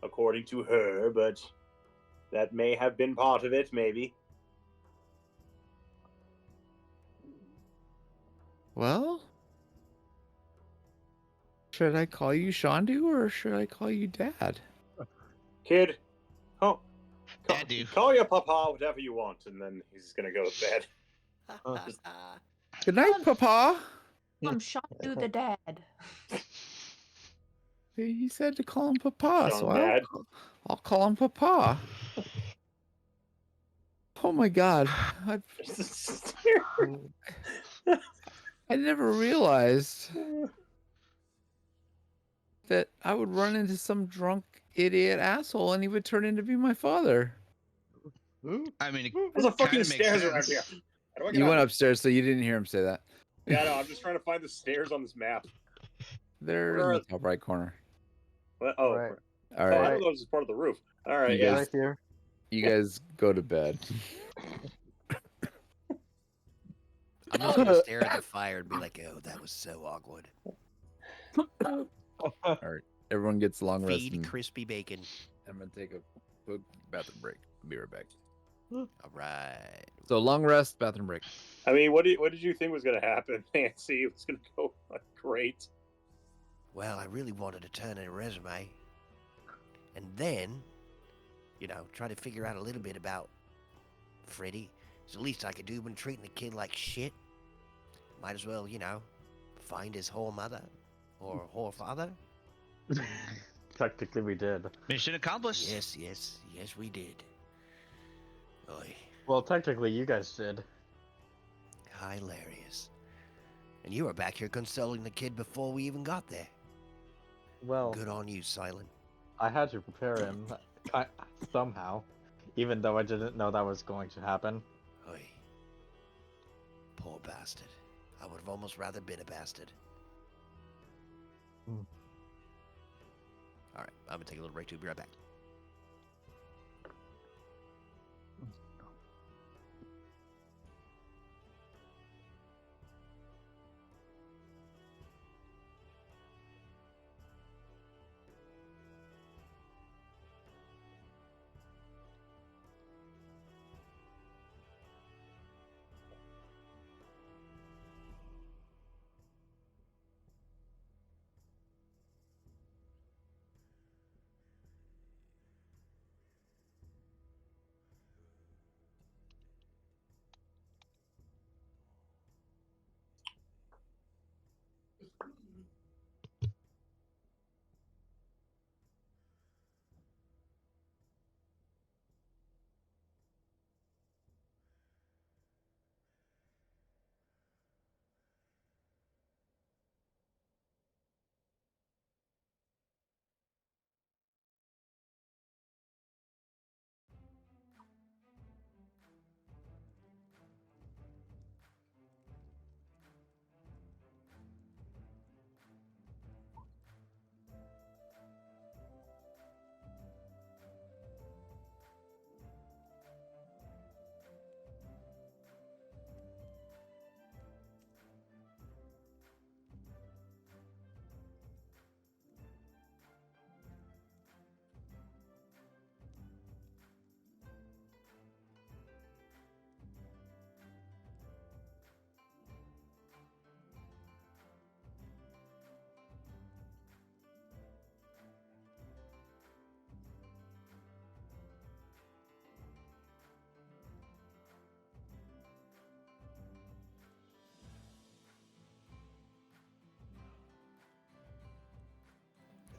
according to her, but that may have been part of it, maybe. Well, should I call you Shandu or should I call you Dad? Kid, Dad do. call your papa whatever you want, and then he's gonna go to bed. Good night, Papa. I'm Shandu the dad. He said to call him Papa, Sean, so Dad. I'll call him Papa. Oh my God, I never realized that I would run into some drunk idiot asshole and he would turn into be my father. I mean, it There's a kind fucking of makes stairs around sense. here. How do I get You out went here? upstairs, so you didn't hear him say that. Yeah, no, I'm just trying to find the stairs on this map. They're Where in are- the top right corner. What? Oh, Right. All I right, thought that was part of the roof. All right, You yeah. guys- Right here. you guys go to bed. I'm just gonna stare at the fire and be like, "Oh, that was so awkward." All right, everyone gets a long rest. Feed And crispy bacon. I'm gonna take a quick bathroom break. Be right back. All right. So long rest, bathroom break. I mean, what did you think was gonna happen, Nancy? It was gonna go like great. Well, I really wanted to turn in a resume, and then, try to figure out a little bit about Freddy. It's the least I could do when treating a kid like shit. Might as well, find his whore mother or whore father. Technically, we did. Mission accomplished. Yes, we did. Oy, Well, technically, you guys did. hilarious. And you were back here consoling the kid before we even got there. Well, Good on you, Silent. I had to prepare him somehow, even though I didn't know that was going to happen. Oy. Poor bastard. I would have almost rather been a bastard. Hmm. Alright, I'm gonna take a little break too. Be right back.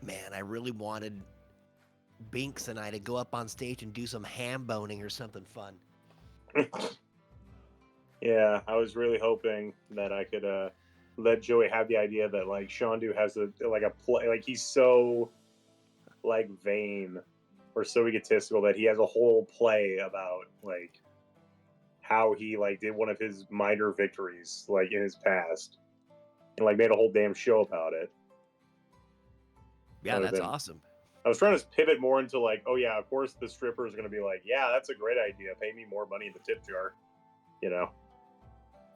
Man, I really wanted Binks and I to go up on stage and do some ham boning or something fun. Yeah, I was really hoping that I could let Joey have the idea that like Shondu has a play, like he's so like vain or so egotistical that he has a whole play about like how he like did one of his minor victories like in his past and like made a whole damn show about it. Yeah, Rather that's than- awesome. I was trying to pivot more into like, oh yeah, of course the stripper is going to be like, yeah, that's a great idea. Pay me more money in the tip jar, you know.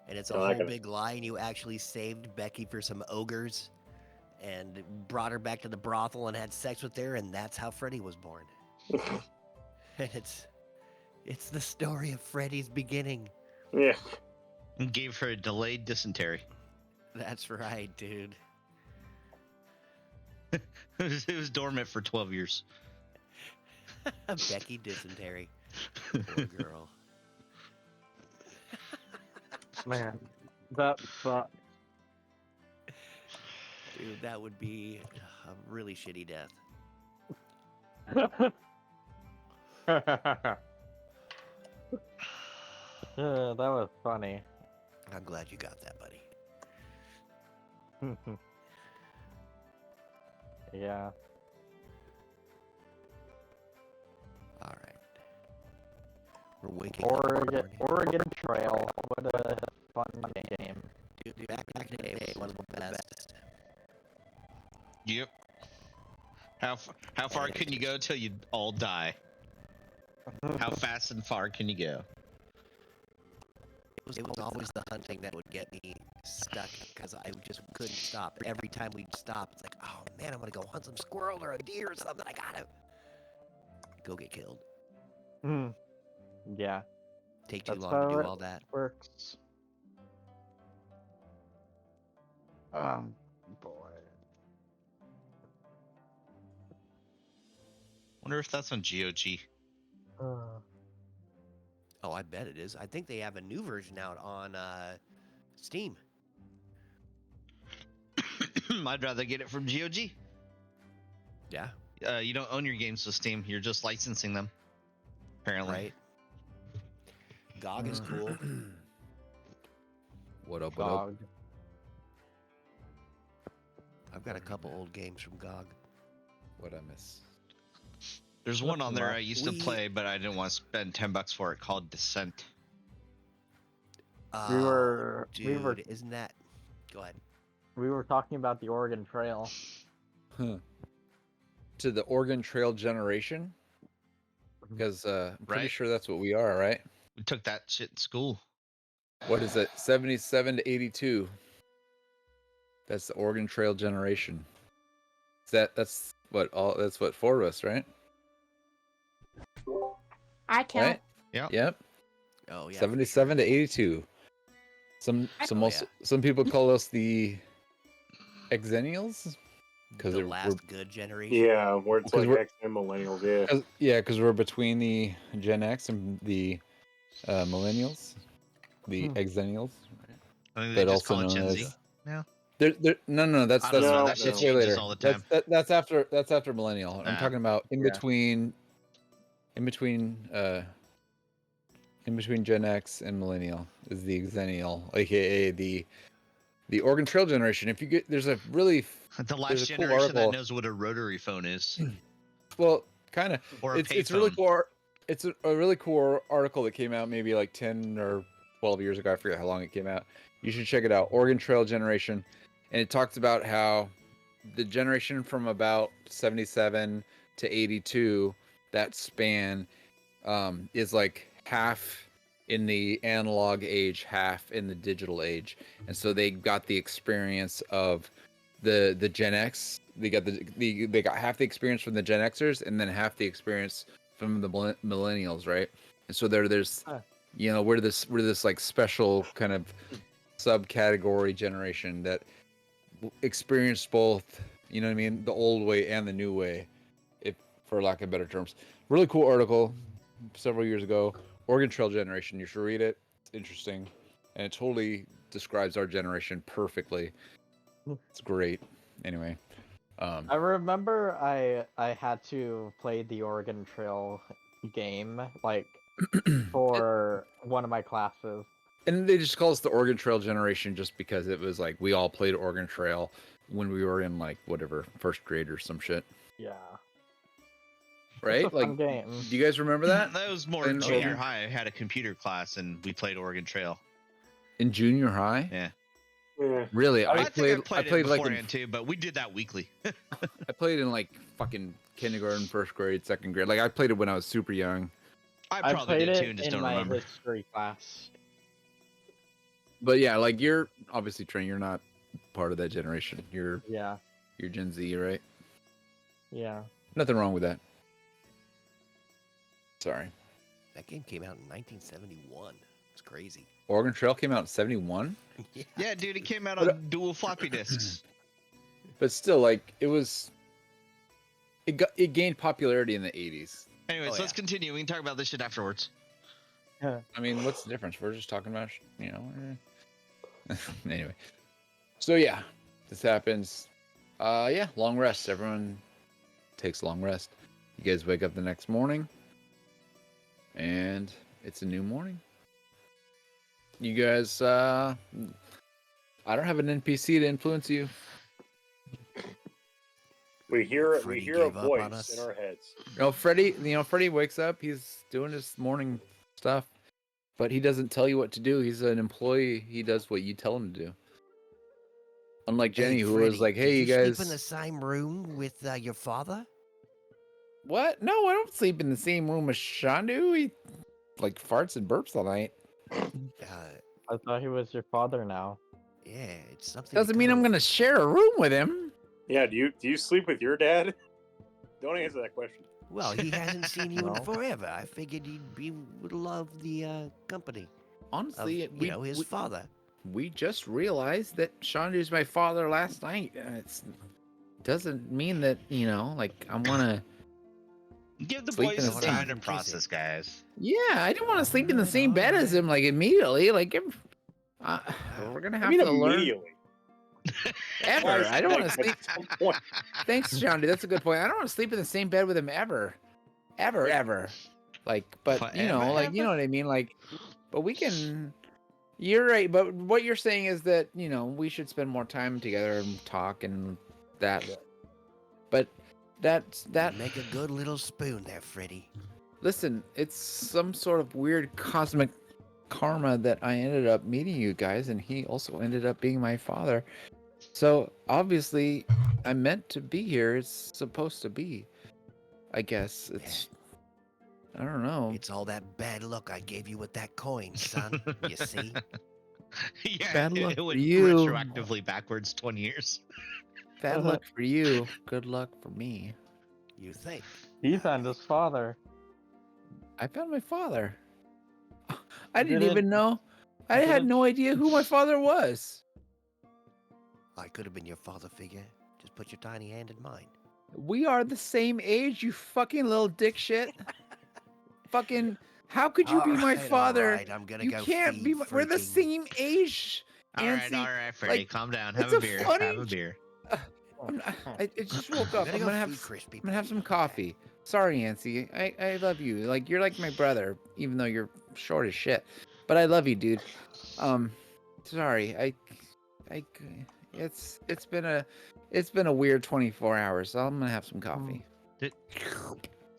And it's a No, I whole can- big lie, and you actually saved Becky for some ogres and brought her back to the brothel and had sex with her, and that's how Freddy was born. And it's the story of Freddy's beginning. Yeah. And gave her a delayed dysentery. That's right, dude. It was dormant for 12 years. Becky dysentery. Poor girl. Man, that sucks. Dude, that would be a really shitty death. That was funny. I'm glad you got that, buddy. Yeah. All right. We're waking up. in the morning. Oregon Trail. What a fun game. Dude, back in the day, one of the best. Yep. How far can you go till you all die? How fast and far can you go? It was always the hunting that would get me stuck because I just couldn't stop. Every time we'd stop, it's like, oh man, I'm gonna go hunt some squirrel or a deer or something. I gotta go get killed. Yeah, Take too that's long to how do it all that. works. Boy. Wonder if that's on GOG. Oh, I bet it is. I think they have a new version out on Steam. I'd rather get it from GOG. Yeah, You don't own your games with Steam. You're just licensing them. Apparently. right. GOG is cool. What up? Dog. I've got a couple old games from GOG. What I miss? There's one on there I much. used to play, but I didn't want to spend $10 for it, called Descent. We were- Dude, isn't that? Go ahead. We were talking about the Oregon Trail. Huh. To the Oregon Trail generation? Because I'm pretty Right. sure that's what we are, right? We took that shit in school. What is it? 77 to 82. That's the Oregon Trail generation. That's what 4 of us, right? I count. Right? Yep. Yep. Oh yeah. 77 to 82. Some Oh, yeah. some people call us the Exennials because The we're last good generation. Yeah, where it's 'Cause like we're- X and millennials. Yeah. because we're between the Gen X and the Millennials, the Exennials. I think they But just call it also Gen known Z as- now. No, that's I don't know, that's that way shit later. changes all the time. That's after millennial. I'm Ah. talking about in Yeah. between Gen X and millennial is the Exennial, aka the Oregon Trail generation. If you get there's a really The last There's a cool generation that article- knows what a rotary phone is, well kind of or a it's really payphone. cool. It's a really cool article that came out maybe like 10 or 12 years ago. I forget how long it came out. You should check it out. Oregon Trail generation, and it talks about how the generation from about 77 to 82, that span, is like half in the analog age, half in the digital age, and so they got the experience of the Gen X. They got half the experience from the Gen Xers, and then half the experience from the millennials, right? And so there's we're this like special kind of subcategory generation that experienced both, you know what I mean, the old way and the new way, if for lack of better terms. Really cool article several years ago. Oregon Trail generation, you should read it. It's interesting, and it totally describes our generation perfectly. It's great. Anyway, I remember I had to play the Oregon Trail game like for one of my classes. And they just call us the Oregon Trail generation just because it was like we all played Oregon Trail when we were in like whatever first grade or some shit, Yeah. right? It's a Like, fun game. do you guys remember that? That was more In junior Oregon? high. I had a computer class and we played Oregon Trail. In junior high? Yeah. Yeah. Really? I think I played it like beforehand too, but we did that weekly. I played in like fucking kindergarten, first grade, second grade. Like I played it when I was super young. I I probably played did it too and just in don't my remember. history class. But yeah, like you're obviously Trent, you're not part of that generation. You're Yeah. Gen Z, right? Yeah. Nothing wrong with that. Sorry. That game came out in 1971. It's crazy. Oregon Trail came out in 71? Yeah. Yeah, dude, it came out But, on dual floppy disks. But still, like it gained popularity in the 80s. Anyways, Oh, let's yeah. continue. We can talk about this shit afterwards. I mean, what's the difference? We're just talking about, anyway. So yeah, this happens. Yeah, long rest. Everyone takes a long rest. You guys wake up the next morning, and it's a new morning. You guys, I don't have an NPC to influence you. We hear a Freddy gave up on voice us. in our heads. Freddie wakes up. He's doing his morning stuff, but he doesn't tell you what to do. He's an employee. He does what you tell him to do. Unlike Jenny, Hey, who Freddy, was like, "Hey, did you you guys." sleep in the same room with your father? What? No, I don't sleep in the same room as Shandu. He like farts and burps all night. Uh, I thought he was your father now. yeah, it's something. Doesn't mean I'm gonna share a room with him. Yeah, do you sleep with your dad? Don't answer that question. Well, he hasn't seen you No. in forever. I figured would love the company of Honestly, his father. we just realized that Shandu's my father last night. It doesn't mean that like I want to. Give the Sleep boys in some the same- time to process, guys. Yeah, I don't want to sleep in the Alright, same bed as him like immediately. Like, we're gonna I have mean, to learn immediately. ever. I don't want to At sleep. some point. Thanks, Shandu. That's a good point. I don't want to sleep in the same bed with him ever. Like, but you know what I mean. Like, but we can. You're right. But what you're saying is that we should spend more time together and talk and that. But that. Make a good little spoon there, Freddy. Listen, it's some sort of weird cosmic karma that I ended up meeting you guys, and he also ended up being my father. So obviously, I'm meant to be here. It's supposed to be. I guess it's. I don't know. It's all that bad luck I gave you with that coin, son. You see? Yeah, Bad luck it for went you. retroactively backwards 20 years. Bad luck for you. Good luck for me. You think? He found his father. I found my father. I didn't Did it- even know. I did had it- no idea who my father was. I could have been your father figure. Just put your tiny hand in mine. We are the same age, you fucking little dick shit. Fucking, how could you be my Alright, father? alright, I'm gonna You go can't be. feed We're the freaking- same age. All right, Nancy. Freddie, like, calm down. it's Have a a beer. funny Have a beer. I just woke up. I'm go gonna feed have. Crispy I'm gonna have Pete. some coffee. Sorry, Nancy. I love you. Like you're like my brother, even though you're short as shit. But I love you, dude. Sorry. It's been a weird 24 hours. So I'm gonna have some coffee.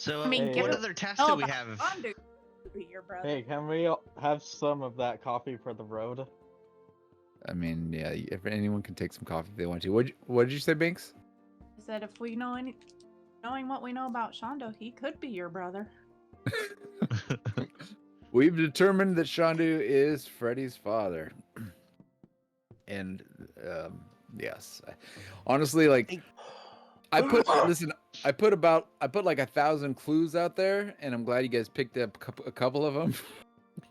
So, I mean, Hey, what what- other tasks do we about have? Shandu to be your brother. Hey, can we have some of that coffee for the road? I mean, yeah. If anyone can take some coffee if they want to. What did you say, Binks? I said if we know knowing what we know about Shondo, he could be your brother. We've determined that Shandu is Freddy's father. And yes, honestly, like I put like 1,000 clues out there, and I'm glad you guys picked up a couple of them.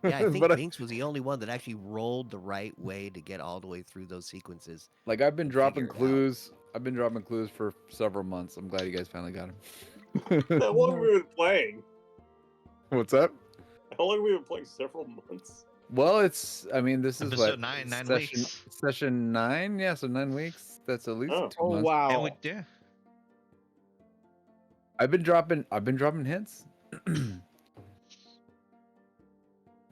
Yeah, I think But Binks was the only one that actually rolled the right way to get all the way through those sequences. like I've been dropping Figure it out. clues. I've been dropping clues for several months. I'm glad you guys finally got them. How long have we been playing? What's up? How long have we been playing? Several months. Well, I mean, this is Episode what 9 session, weeks. Session 9, yeah, so 9 weeks. That's at least Oh. 2 Oh months. wow! And we, yeah. I've been dropping hints.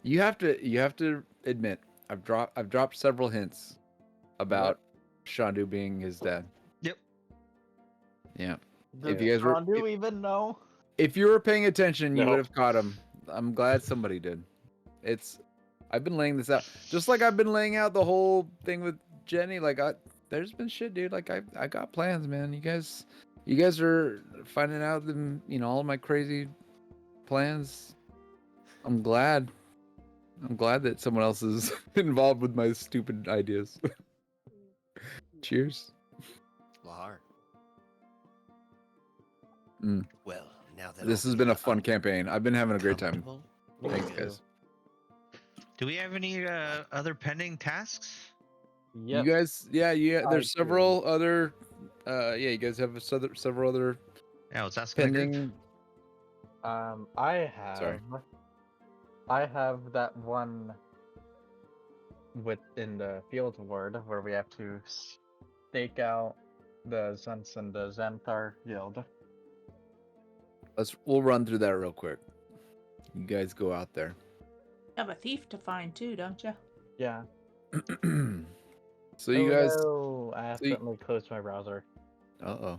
You have to admit, I've dropped several hints about Shandu being his dad. Yep. Yeah. Does If you guys were Shandu even know? if you were paying attention, you No. would have caught him. I'm glad somebody did. I've been laying this out. Just like I've been laying out the whole thing with Jenny, like there's been shit, dude. Like I got plans, man. You guys are finding out the, all of my crazy plans. I'm glad that someone else is involved with my stupid ideas. Cheers. Lahar. Mm. Well, now that This all has the, been a fun campaign. I've been having a great time. comfortable- Thanks, Me too. guys. Do we have any other pending tasks? Yep. You guys, yeah. I There's do. several other, you guys have several other Yeah, let's ask the group. pending. I have that one within the field ward where we have to stake out the Zents and the Xanthar guild. We'll run through that real quick. You guys go out there. You have a thief to find too, don't you? Yeah. So you guys, No, I accidentally closed my browser. uh-oh.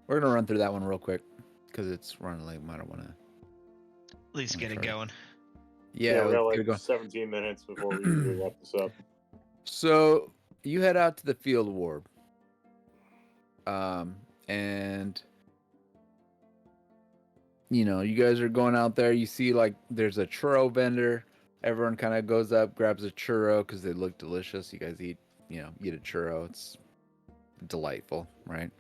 We're gonna run through that one real quick because it's running late. I don't want to. At least get it Sorry. going. Yeah, we got let's get it like going. 17 minutes before we wrap this up. So you head out to the field ward, and you guys are going out there. You see, like, there's a churro vendor. Everyone kind of goes up, grabs a churro because they look delicious. You guys eat a churro. It's delightful, right?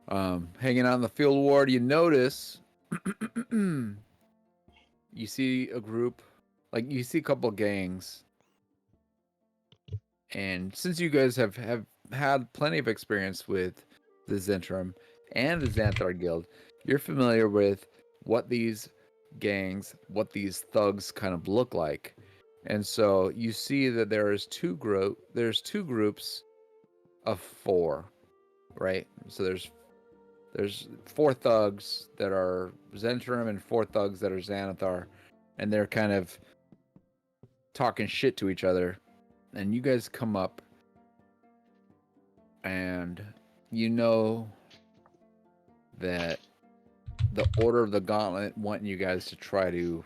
Hanging out in the field ward, you notice you see a group, like you see a couple gangs. And since you guys have had plenty of experience with the Zentrum and the Xanthar Guild, you're familiar with what these gangs, what these thugs kind of look like. And so you see that there's two groups of 4, right? So there's 4 thugs that are Zentrum and 4 thugs that are Xanathar, and they're kind of talking shit to each other. And you guys come up, and you know that the Order of the Gauntlet want you guys to try to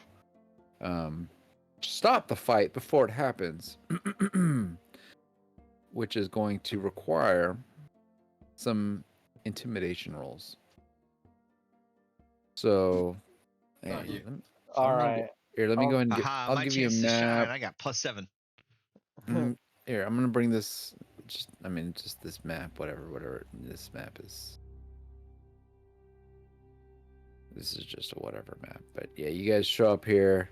stop the fight before it happens, which is going to require some intimidation rolls. So, hey, All right. here, let me go ahead and Aha, I'll my give you a chance to shine. map. I got +7. Here, I'm gonna bring this. Just this map, whatever this map is. This is just a whatever map, but yeah, you guys show up here,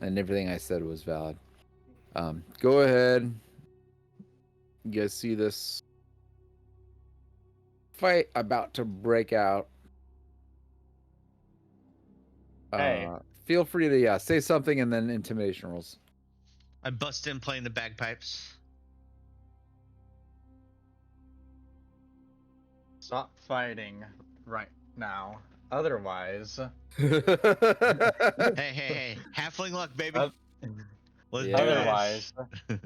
and everything I said was valid. Go ahead. You guys see this fight about to break out. Hey. Feel free to say something and then intimidation rolls. I bust in playing the bagpipes. Stop fighting right now. Otherwise, Hey. Halfling luck, baby. Let's do otherwise, this.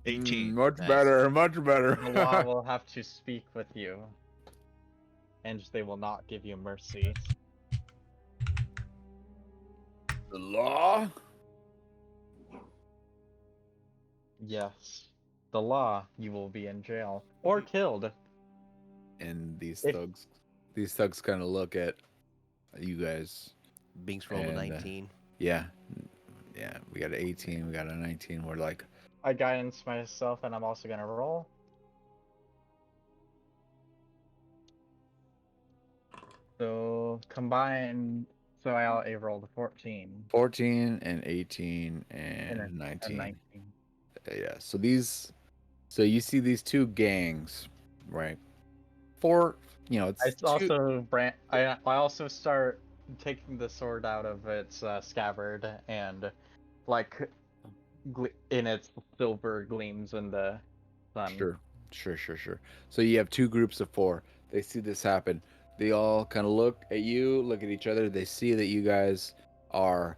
18. Much Nice. better. the law will have to speak with you, and they will not give you mercy. The law? Yes, the law. You will be in jail or killed. And these If- thugs kind of look at you guys. Binks rolled a And, 19. Yeah, we got an 18, we got a 19. We're like, I guidance myself, and I'm also gonna roll. So combined, so I rolled a 14 14 and 18 and and 19. 19. Yeah, so you see these 2 gangs, right? 4, it's I two- also I also start taking the sword out of its scabbard and like in its silver gleams in the sun. Sure. So you have 2 groups of 4. They see this happen. They all kind of look at you, look at each other. They see that you guys are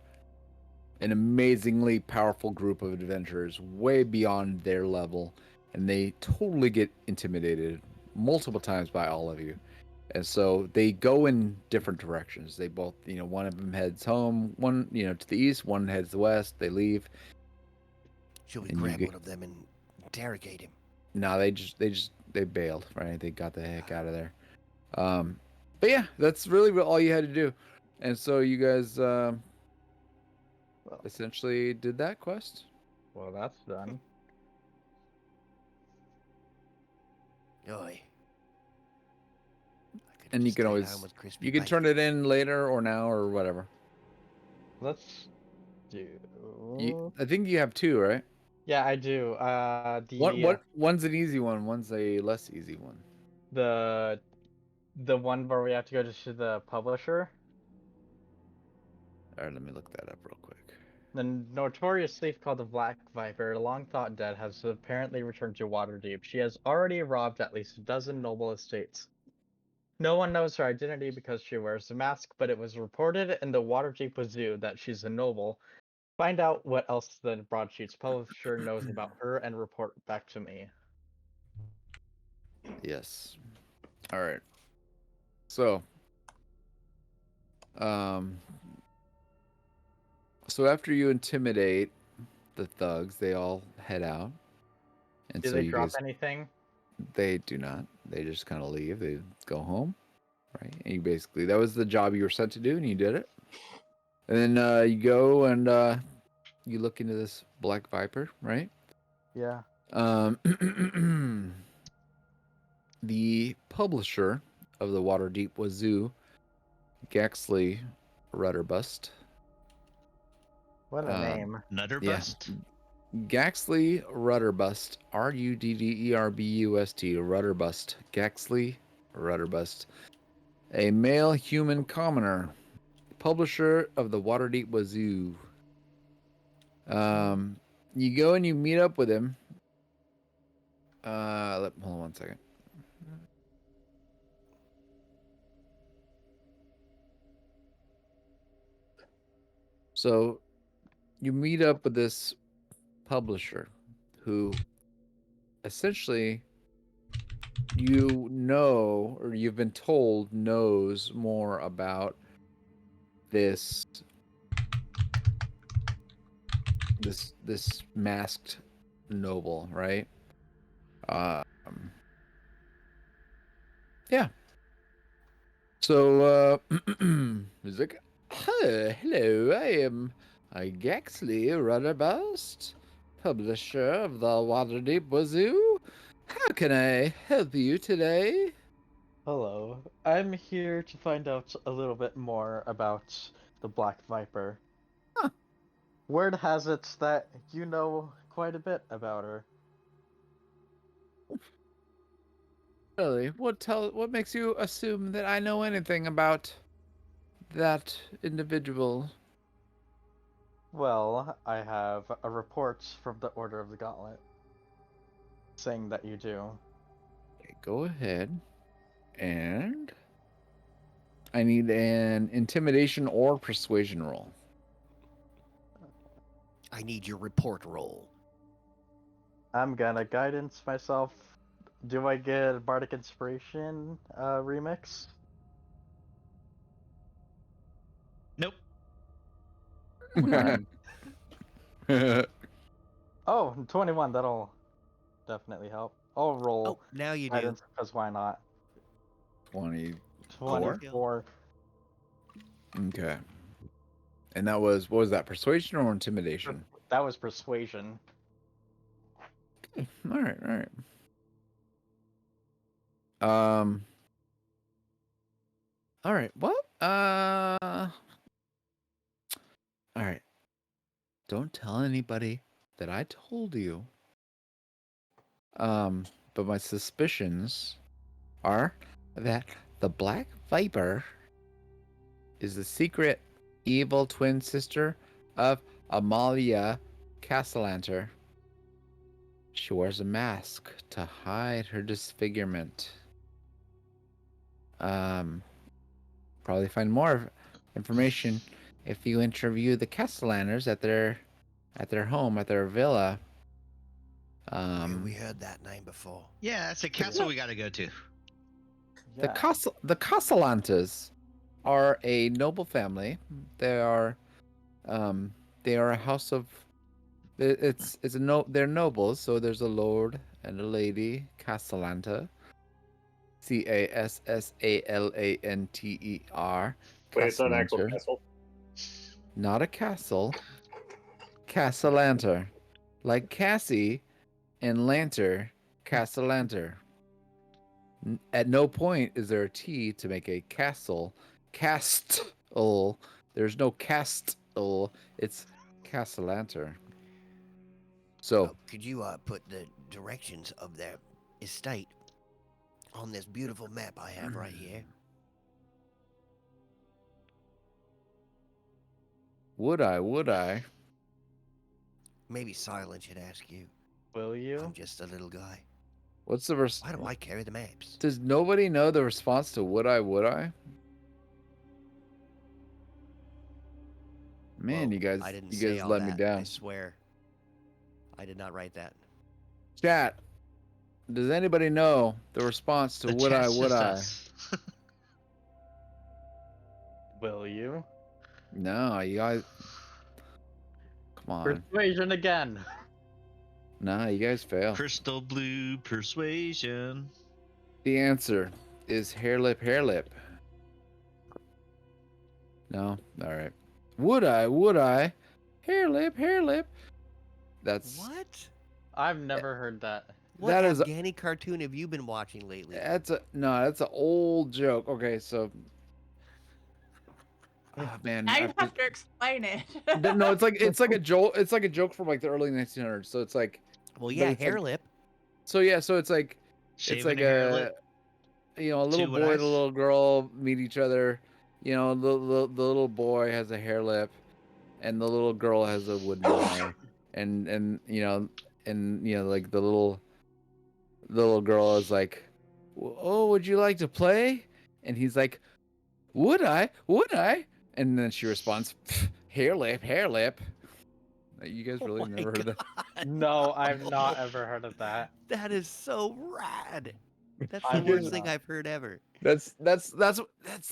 an amazingly powerful group of adventurers, way beyond their level, and they totally get intimidated multiple times by all of you. And so they go in different directions. They both, one of them heads home, one, to the east, one heads the west. They leave. Should we And you grab get- one of them and interrogate him? No, they bailed, right? They got the heck out of there. But yeah, that's really all you had to do. And so you guys essentially did that quest. Well, that's done. Oi. And you can always turn it in later or now or whatever. Let's do. I think you have two, right? Yeah, I do. One's an easy one. One's a less easy one. The one where we have to go to the publisher. All right, let me look that up real quick. The notorious thief called the Black Viper, long thought dead, has apparently returned to Waterdeep. She has already robbed at least a dozen noble estates. No one knows her identity because she wears a mask, but it was reported in the Waterdeep Zoo that she's a noble. Find out what else the Broadsheets publisher knows about her and report back to me. Yes. All right. So, so after you intimidate the thugs, they all head out. And Do so they you drop guys, anything? They do not. They just kind of leave. They go home, right? And you basically, that was the job you were sent to do, and you did it. And then you go and you look into this Black Viper, right? Yeah. The publisher of the Waterdeep Wazoo, Gaxley Rudderbust. What a name. Nutterbust? Gaxley Rudderbust, Rudderbust, Rudderbust, Gaxley Rudderbust, a male human commoner, publisher of the Waterdeep Wazoo. You go and you meet up with him. Hold on one second. So you meet up with this publisher who essentially or you've been told knows more about this masked noble, right? Yeah. So he's like, hello, I am Gaxley Rudderbust, publisher of the Waterdeep Wazoo. How can I help you today? Hello. I'm here to find out a little bit more about the Black Viper. Huh. Word has it that you know quite a bit about her. Really? What makes you assume that I know anything about that individual? Well, I have a report from the Order of the Gauntlet saying that you do. Okay, go ahead. And I need an intimidation or persuasion roll. I need your report roll. I'm gonna guidance myself. Do I get Bardic Inspiration remix? Nope. Oh, 21, that'll definitely help. I'll roll Oh, now you do. guidance because why not? 20. 24. Okay. And that was, what was that, persuasion or intimidation? That was persuasion. All right. All right. Well, all right. Don't tell anybody that I told you. But my suspicions are that the Black Viper is the secret evil twin sister of Amalia Castellanter. She wears a mask to hide her disfigurement. probably find more information if you interview the Castellaners at their home, at their villa. We heard that name before. Yeah, that's a castle we got to go to. The Yeah. the Castellantes are a noble family. They are a house of they're nobles, so there's a lord and a lady Castellanta. Cassalanter. Wait, it's not an actual Castellanter. castle. Not a castle. Castellanter. Like Cassie and Lanter, Castellanter. At no point is there a T to make a castle. Castle. There's no castle. It's Castellanter. So, could you put the directions of their estate on this beautiful map I have right here? would I? Maybe Silent should ask you. Will you? I'm just a little guy. What's the Why do I carry the maps? Does nobody know the response to would I? Man, Whoa, you guys I didn't you say guys all let me that, down. I swear. I did not write that. Chat. Does anybody know the response to The would I? chat's Would just I? us. Will you? No, you guys. Come on. Persuasion again. Nah, you guys fail. Crystal blue persuasion. The answer is hair lip. No? Alright. Would I? Hair lip. That's What? I've never heard that. What That is- Afghani cartoon have you been watching lately? that's an old joke. Okay, so man, Now I you have to- have to explain it. no, it's like a joke from like the early 1900s. So it's like Well, yeah, it's hair like- lip. so it's like Shaving it's like a hair a lip. a little Two boy and eyes. a little girl meet each other. The little boy has a hair lip, and the little girl has a wooden eye, and like the little girl is like, oh, would you like to play? And he's like, would I? And then she responds, hair lip. You guys really Oh my never heard of that? God. No, I've not ever heard of that. That is so rad. That's I the did worst thing not. I've heard ever. That's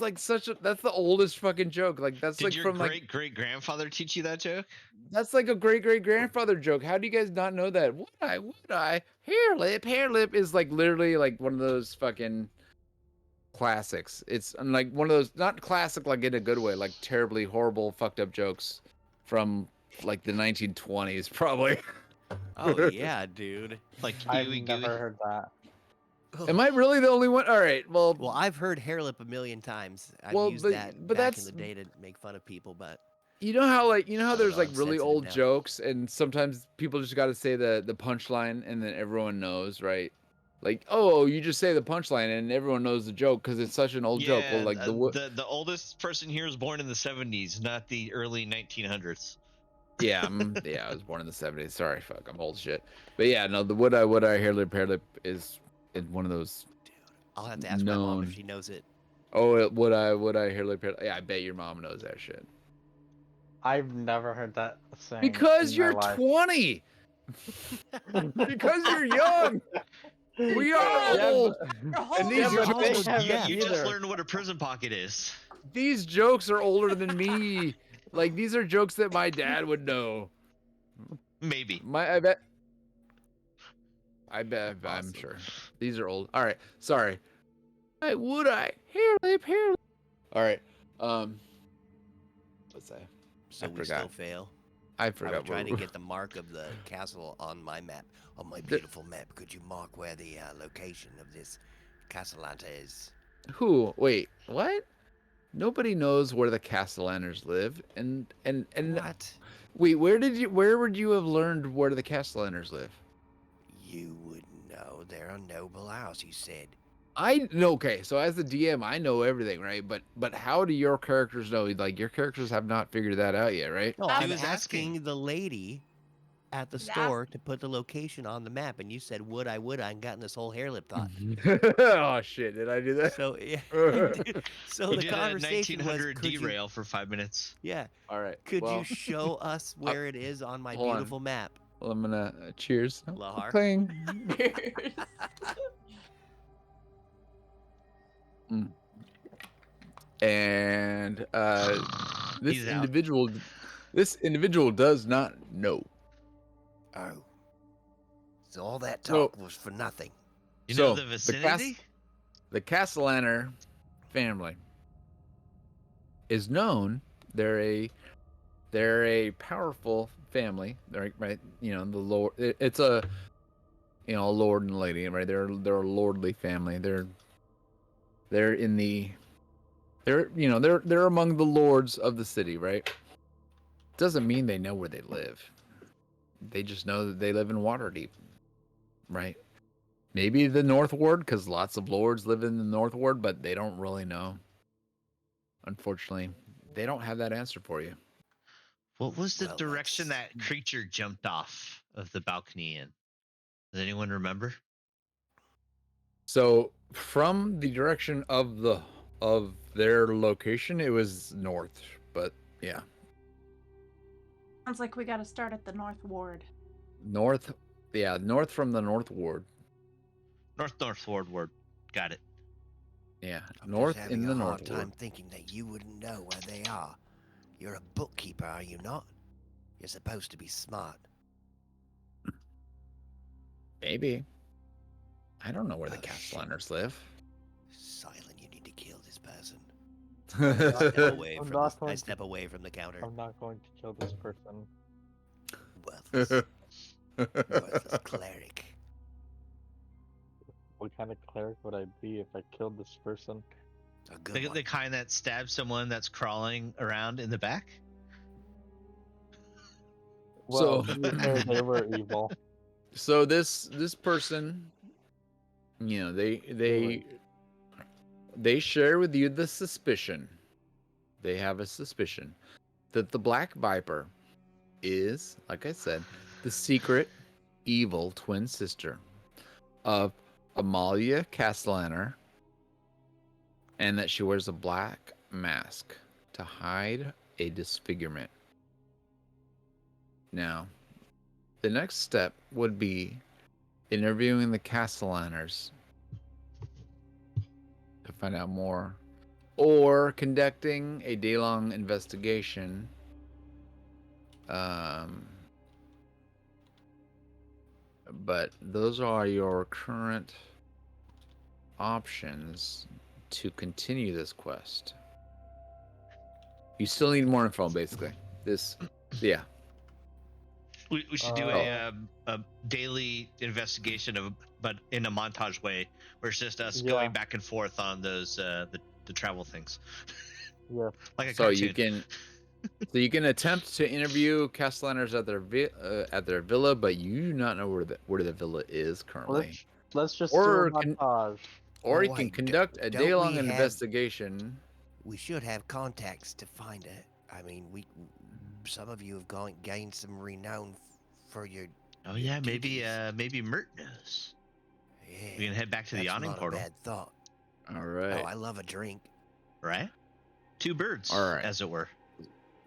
like that's the oldest fucking joke. Like that's Did like your from like great great grandfather teach you that joke? that's like a great grandfather joke. How do you guys not know that? Would I? Hair lip is like literally like one of those fucking classics. It's like one of those, not classic like in a good way, like terribly horrible fucked up jokes from like the 1920s probably. Oh yeah, dude. Like I've Huey never Gooey? heard that. Am I really the only one? All right. Well, Well, I've heard hair lip a million times. I've Well, used but- that but back in that's- the day to make fun of people, but you know how I there's don't know, like I'm really sensitive old now. jokes and sometimes people just got to say the punchline and then everyone knows, right? Like, oh, you just say the punchline and everyone knows the joke because it's such an old joke. Well, like the oldest person here was born in the 70s, not the early 1900s. yeah, yeah, I was born in the 70s. Sorry, fuck, I'm old shit. But yeah, no, the would I hair lip is one of those. I'll have to ask my mom Known. if she knows it. Oh, would I hair lip? Yeah, I bet your mom knows that shit. I've never heard that saying. Because in my you're life. 20. Because you're young. We are Yeah, old. but- And these Yeah, but jokes, they also haven't deaf. You just either. learned what a prison pocket is. these jokes are older than me. Like these are jokes that my dad would know. Maybe. I bet. I'm Awesome. sure. These are old. All right. Sorry. Would I? Hair lip. All right. What's that? So I we forgot. still fail. I I forgot. was trying to what- get the mark of the castle on my map, on my beautiful map. Could you mark where the location of this Castellanta is? Who? Wait. What? Nobody knows where the Castellaners live. And What? wait, where would you have learned where the Castellaners live? You would know. They're a noble house, you said. I know. Okay, so as the DM, I know everything, right? But how do your characters know? Like your characters have not figured that out yet, right? No, I I'm was asking. asking the lady at the That's- store to put the location on the map, and you said would I and gotten this whole hair lip thought. Oh shit! Did I do that? So yeah, so You the did a conversation was, 1900 could you, derail for 5 minutes. yeah, All right. could well, you show us where it is on my hold on. beautiful map? Well, I'm gonna cheers. Lahar. Clang. Mm. And this He's out. individual does not know. Oh, so all that So- talk was for nothing. You So, know the vicinity? The Castellaner family is known. They're a powerful family. They're right. You know the lord. It's a a lord and lady. Right. They're a lordly family. They're in the. They're among the lords of the city. Right. Doesn't mean they know where they live. They just know that they live in Waterdeep. Right. Maybe the North Ward, because lots of lords live in the North Ward, but they don't really know. Unfortunately, they don't have that answer for you. What was the Well, direction that's- that creature jumped off of the balcony in? Does anyone remember? So from the direction of their location, it was north. But yeah, Sounds like we got to start at the North Ward. north. Yeah, north from the North Ward. North ward. Got it. Yeah, I'm north just having in the a hard North time Ward. thinking that you wouldn't know where they are. You're a bookkeeper, are you not? You're supposed to be smart. Maybe. I don't know where the Oh, shit. Castellaners live. Silent, you need to kill this person. not Step going- away I'm from not this, I going to- step away from the counter. I'm not going to kill this person. Worthless, worthless cleric. What kind of cleric would I be if I killed this person? A good The, one. the kind that stabs someone that's crawling around in the back? Well, So- to be fair, they were evil. So this person, they share with you the suspicion. They have a suspicion that the Black Viper is, like I said, the secret evil twin sister of Amalia Castellaner, and that she wears a black mask to hide a disfigurement. Now, the next step would be interviewing the Castellaners to find out more, or conducting a day-long investigation. But those are your current options to continue this quest. You still need more info, basically. Yeah. We should do a daily investigation but in a montage way, where it's just us Yeah. going back and forth on those the travel things. Yeah. Like a So cartoon. you can attempt to interview Castellaners at their villa, but you do not know where the villa is currently. Let's just Or do a can- montage. Or Oh, you can wait, conduct a don't day-long we have- investigation. We should have contacts to find it. I mean, some of you have gained some renown for your. Oh yeah, maybe duties. maybe Mert knows. Yeah, We can head back to the that's yawning not portal, a bad thought. All right. Oh, I love a drink. right? Two birds, All right. as it were.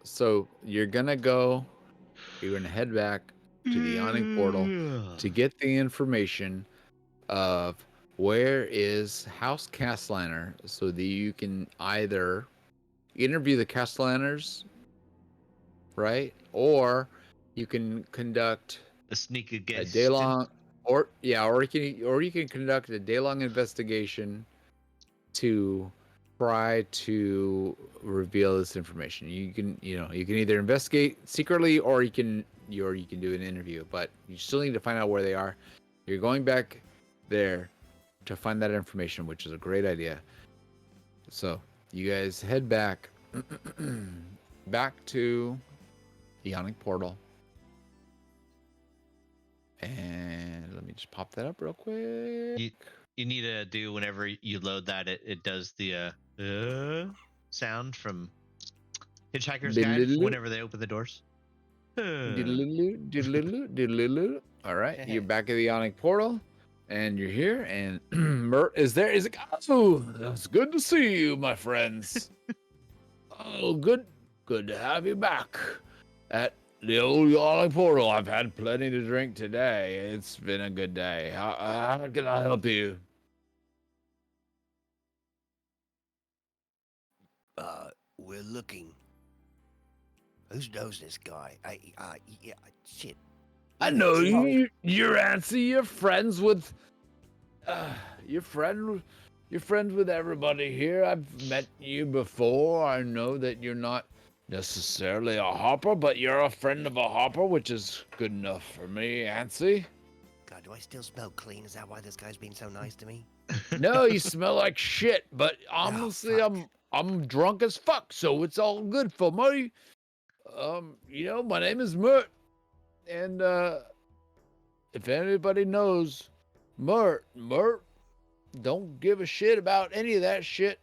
So you're gonna head back to the yawning portal to get the information of where is House Castellanner, so that you can either interview the Castellanners, right, or you can conduct a sneak a against day-long, or you can conduct a day-long investigation to try to reveal this information. You can either investigate secretly, or you can do an interview, but you still need to find out where they are. You're going back there to find that information, which is a great idea. So you guys head back to the yawning portal, and let me just pop that up real quick. You need to do, whenever you load that, it does the sound from Hitchhiker's Guide whenever they open the doors. Diddle-loo, diddle-loo, diddle-loo. All right, you're back at the Ionic portal, and you're here, and Mert is there. Is it? Oh, it's good to see you, my friends. Oh, good to have you back at the old Ionic portal. I've had plenty to drink today. It's been a good day. How can I help you? We're looking. Who's knows this guy? Yeah, shit. I know you. You're Antsy. You're friends with. You're friends with everybody here. I've met you before. I know that you're not necessarily a hopper, but you're a friend of a hopper, which is good enough for me, Antsy. God, do I still smell clean? Is that why this guy's being so nice to me? No, you smell like shit, but honestly, fuck. I'm drunk as fuck, so it's all good for me. My name is Mert, and if anybody knows Mert don't give a shit about any of that shit.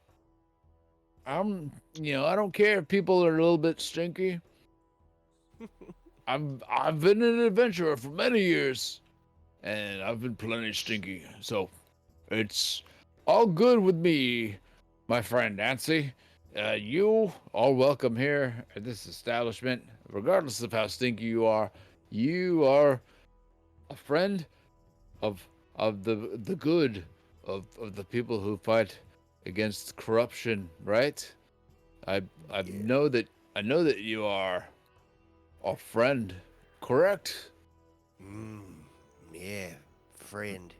I don't care if people are a little bit stinky. I've been an adventurer for many years, and I've been plenty stinky, so it's all good with me, my friend Nancy. You are welcome here at this establishment, regardless of how stinky you are. You are a friend of the good of the people who fight against corruption, right? I know that you are a friend, correct? Yeah, friend.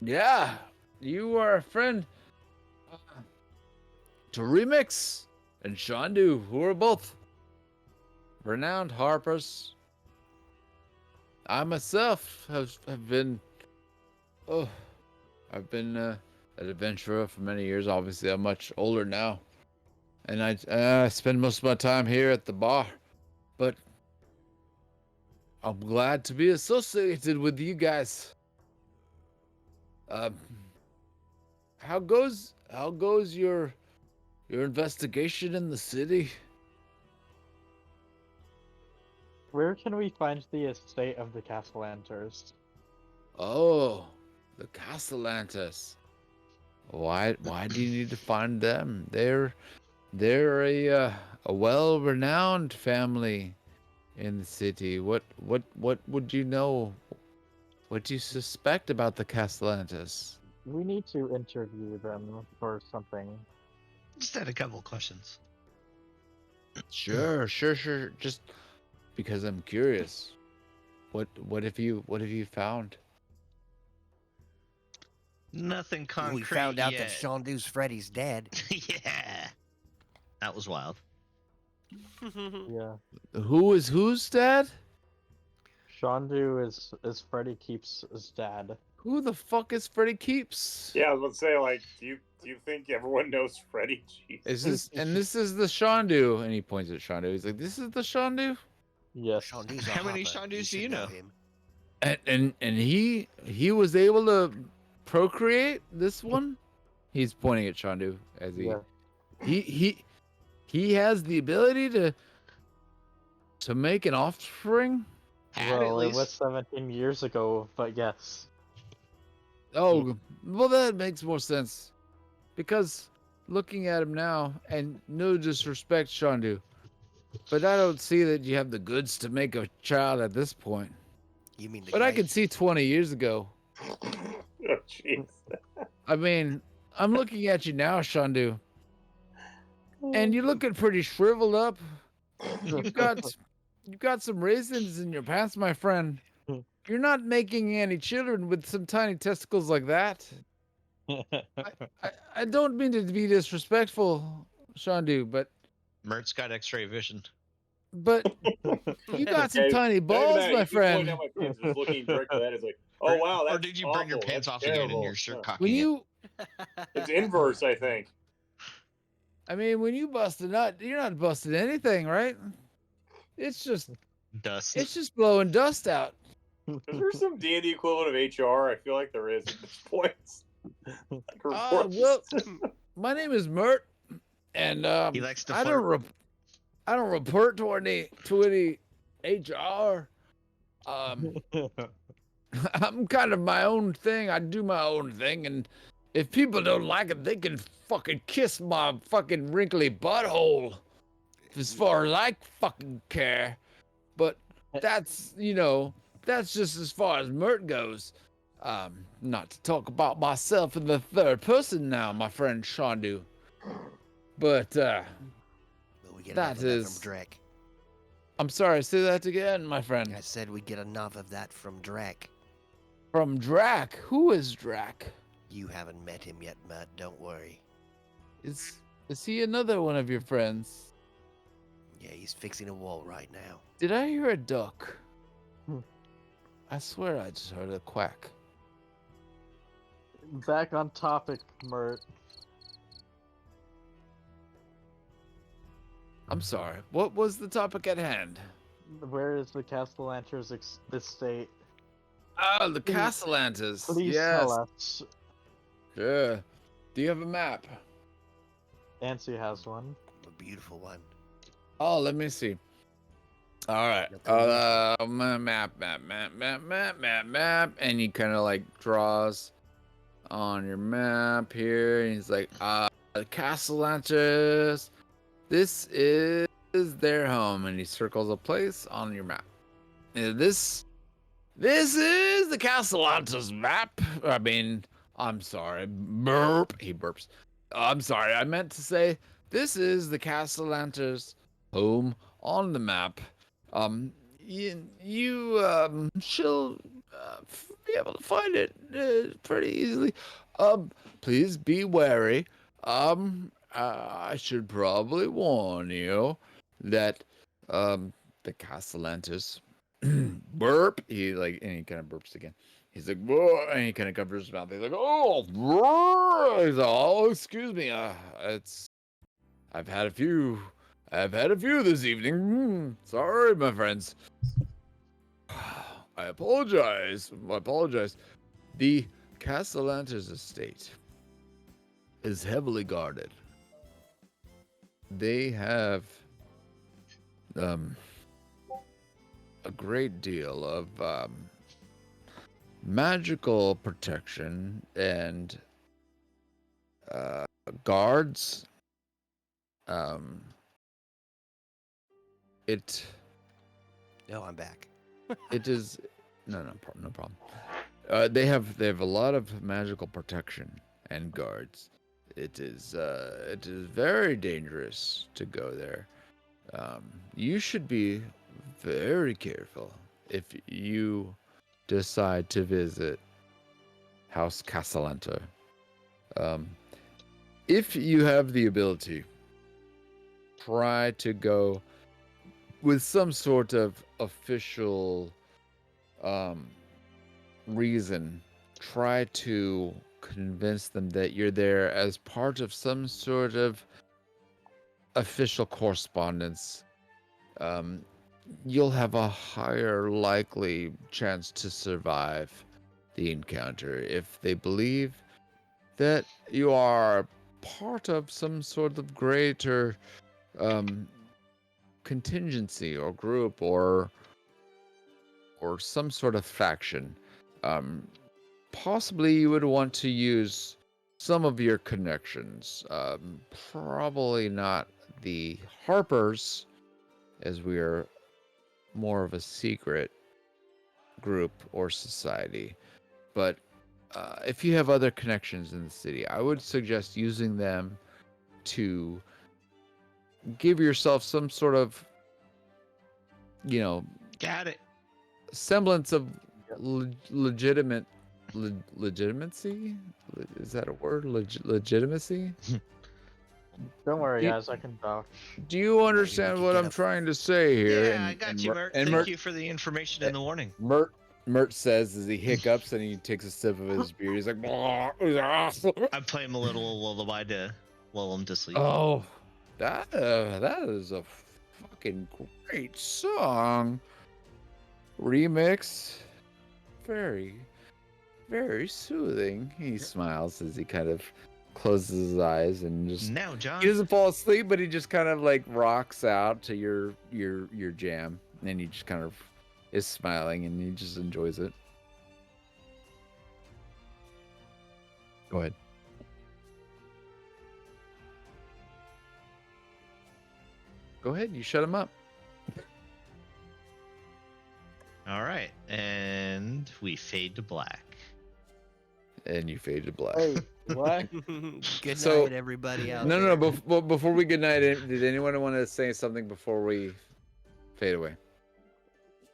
Yeah, you are a friend to Remix and Shandu, who are both renowned harpers. I myself have been I've been an adventurer for many years. Obviously, I'm much older now, and I spend most of my time here at the bar. But I'm glad to be associated with you guys. How goes your investigation in the city? Where can we find the estate of the Castellanters? Oh, the Castellantis. Why do you need to find them? They're a well-renowned family in the city. What would you know? What do you suspect about the Castellantis? We need to interview them for something. Just had a couple questions. Sure. Just because I'm curious. What have you found? Nothing concrete We found out yet. that Shandu's Freddy's dead. Yeah, that was wild. Yeah. Who is whose dad? Shandu is Freddy Keeps' dad. Who the fuck is Freddy Keeps? Yeah, I was about to say, like, do you think everyone knows Freddy? Jesus. This is the Shandu, and he points at Shandu. He's like, "This is the Shandu." Yes. Shandu's a How many hopper. Shandus do you should know? him. And he was able to procreate this one. He's pointing at Shandu as Yeah. he has the ability to make an offspring. Had Well, at it was least. 17 years ago, but yes. Oh, well, that makes more sense. Because looking at him now, and no disrespect, Shandu, but I don't see that you have the goods to make a child at this point. You mean the But I grace? could see 20 years ago. Oh, jeez. I mean, I'm looking at you now, Shandu, and you're looking pretty shriveled up. You've got some raisins in your pants, my friend. You're not making any children with some tiny testicles like that. I don't mean to be disrespectful, Shandu, but Mert's got X-ray vision. you got some Okay, tiny not even balls, that, my you point friend. out my pants, just looking directly at it, it's like, oh wow, that's Or did you awful. burn your pants That's off again and terrible. your shirt Huh. cocking When it? you, It's inverse, I think. when you bust a nut, you're not busting anything, right? It's just Dust. blowing dust out. Is there some D&D equivalent of HR? I feel like there is at this point. Like reports. Well, my name is Mert, and He likes to I flirt. don't report to any HR. I'm kind of my own thing. I do my own thing, and if people don't like it, they can fucking kiss my fucking wrinkly butthole. As far as I fucking care. But that's, that's just as far as Mert goes. Not to talk about myself in the third person now, my friend Shandu. But We get that enough of that is. from Drek. I'm sorry, say that again, my friend. I said we get enough of that from Drek. From Drac? Who is Drac? You haven't met him yet, Matt. Don't worry. Is he another one of your friends? Yeah, he's fixing a wall right now. Did I hear a duck? I swear I just heard a quack. Back on topic, Mert. I'm sorry. What was the topic at hand? Where is the Castellanter's estate? Oh, the Castellantas. Please Yes. tell us. Sure. Do you have a map? Nancy has one. A beautiful one. Oh, let me see. All right. Map. And he kind of like draws on your map here. And he's like, Castellantas. This is their home. And he circles a place on your map. And this is the Castellantas map. I mean, I'm sorry. Burp. He burps. I'm sorry. I meant to say this is the Castellantas home on the map. You she'll be able to find it pretty easily. Please be wary. I should probably warn you that the Castellantas burp. He kind of burps again. He's like, whoa, and he kind of covers his mouth. He's like, oh, he's like, oh, excuse me. I've had a few this evening. Sorry, my friends. I apologize. The Castellantas estate is heavily guarded. They have a great deal of magical protection and guards. No, I'm back. It is no problem. They have a lot of magical protection and guards. It is very dangerous to go there. You should be very careful if you decide to visit House Castellaneta. If you have the ability, try to go with some sort of official reason. Try to convince them that you're there as part of some sort of official correspondence. You'll have a higher likely chance to survive the encounter if they believe that you are part of some sort of greater contingency or group or some sort of faction. Possibly you would want to use some of your connections. Probably not the Harpers, as we are more of a secret group or society. But if you have other connections in the city, I would suggest using them to give yourself some sort of, Got it. semblance of legitimacy. Is that a word? Legitimacy? Don't worry, You- guys. I can vouch. Do you understand can what get I'm a- trying to say here? Yeah, I got you, Mert. Thank you for the information and the warning. Mert says as he hiccups and he takes a sip of his beer. He's like, "Blah." I play him a little lullaby to lull him to sleep. Oh, that is a fucking great song. Remix. Very, very soothing. He smiles as he kind of closes his eyes and just Now, John. he doesn't fall asleep, but he just kind of like rocks out to your jam. And he just kind of is smiling and he just enjoys it. Go ahead. Go ahead. You shut him up. All right, and we fade to black. And you fade to black. Wait, what? Good So- night, everybody out No, there. no, no. Before we good night, did anyone want to say something before we fade away?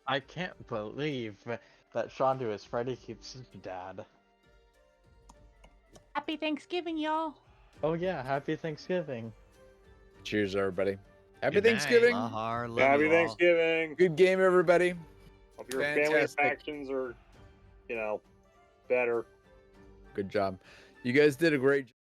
I can't believe that Shandu is Freddy keeps his dad. Happy Thanksgiving, y'all. Oh yeah, happy Thanksgiving. Cheers, everybody. Happy Good night. Thanksgiving. Mahar, love Happy you all. Thanksgiving. Good game, everybody. Hope your family Fantastic. factions are, better. Good job. You guys did a great job.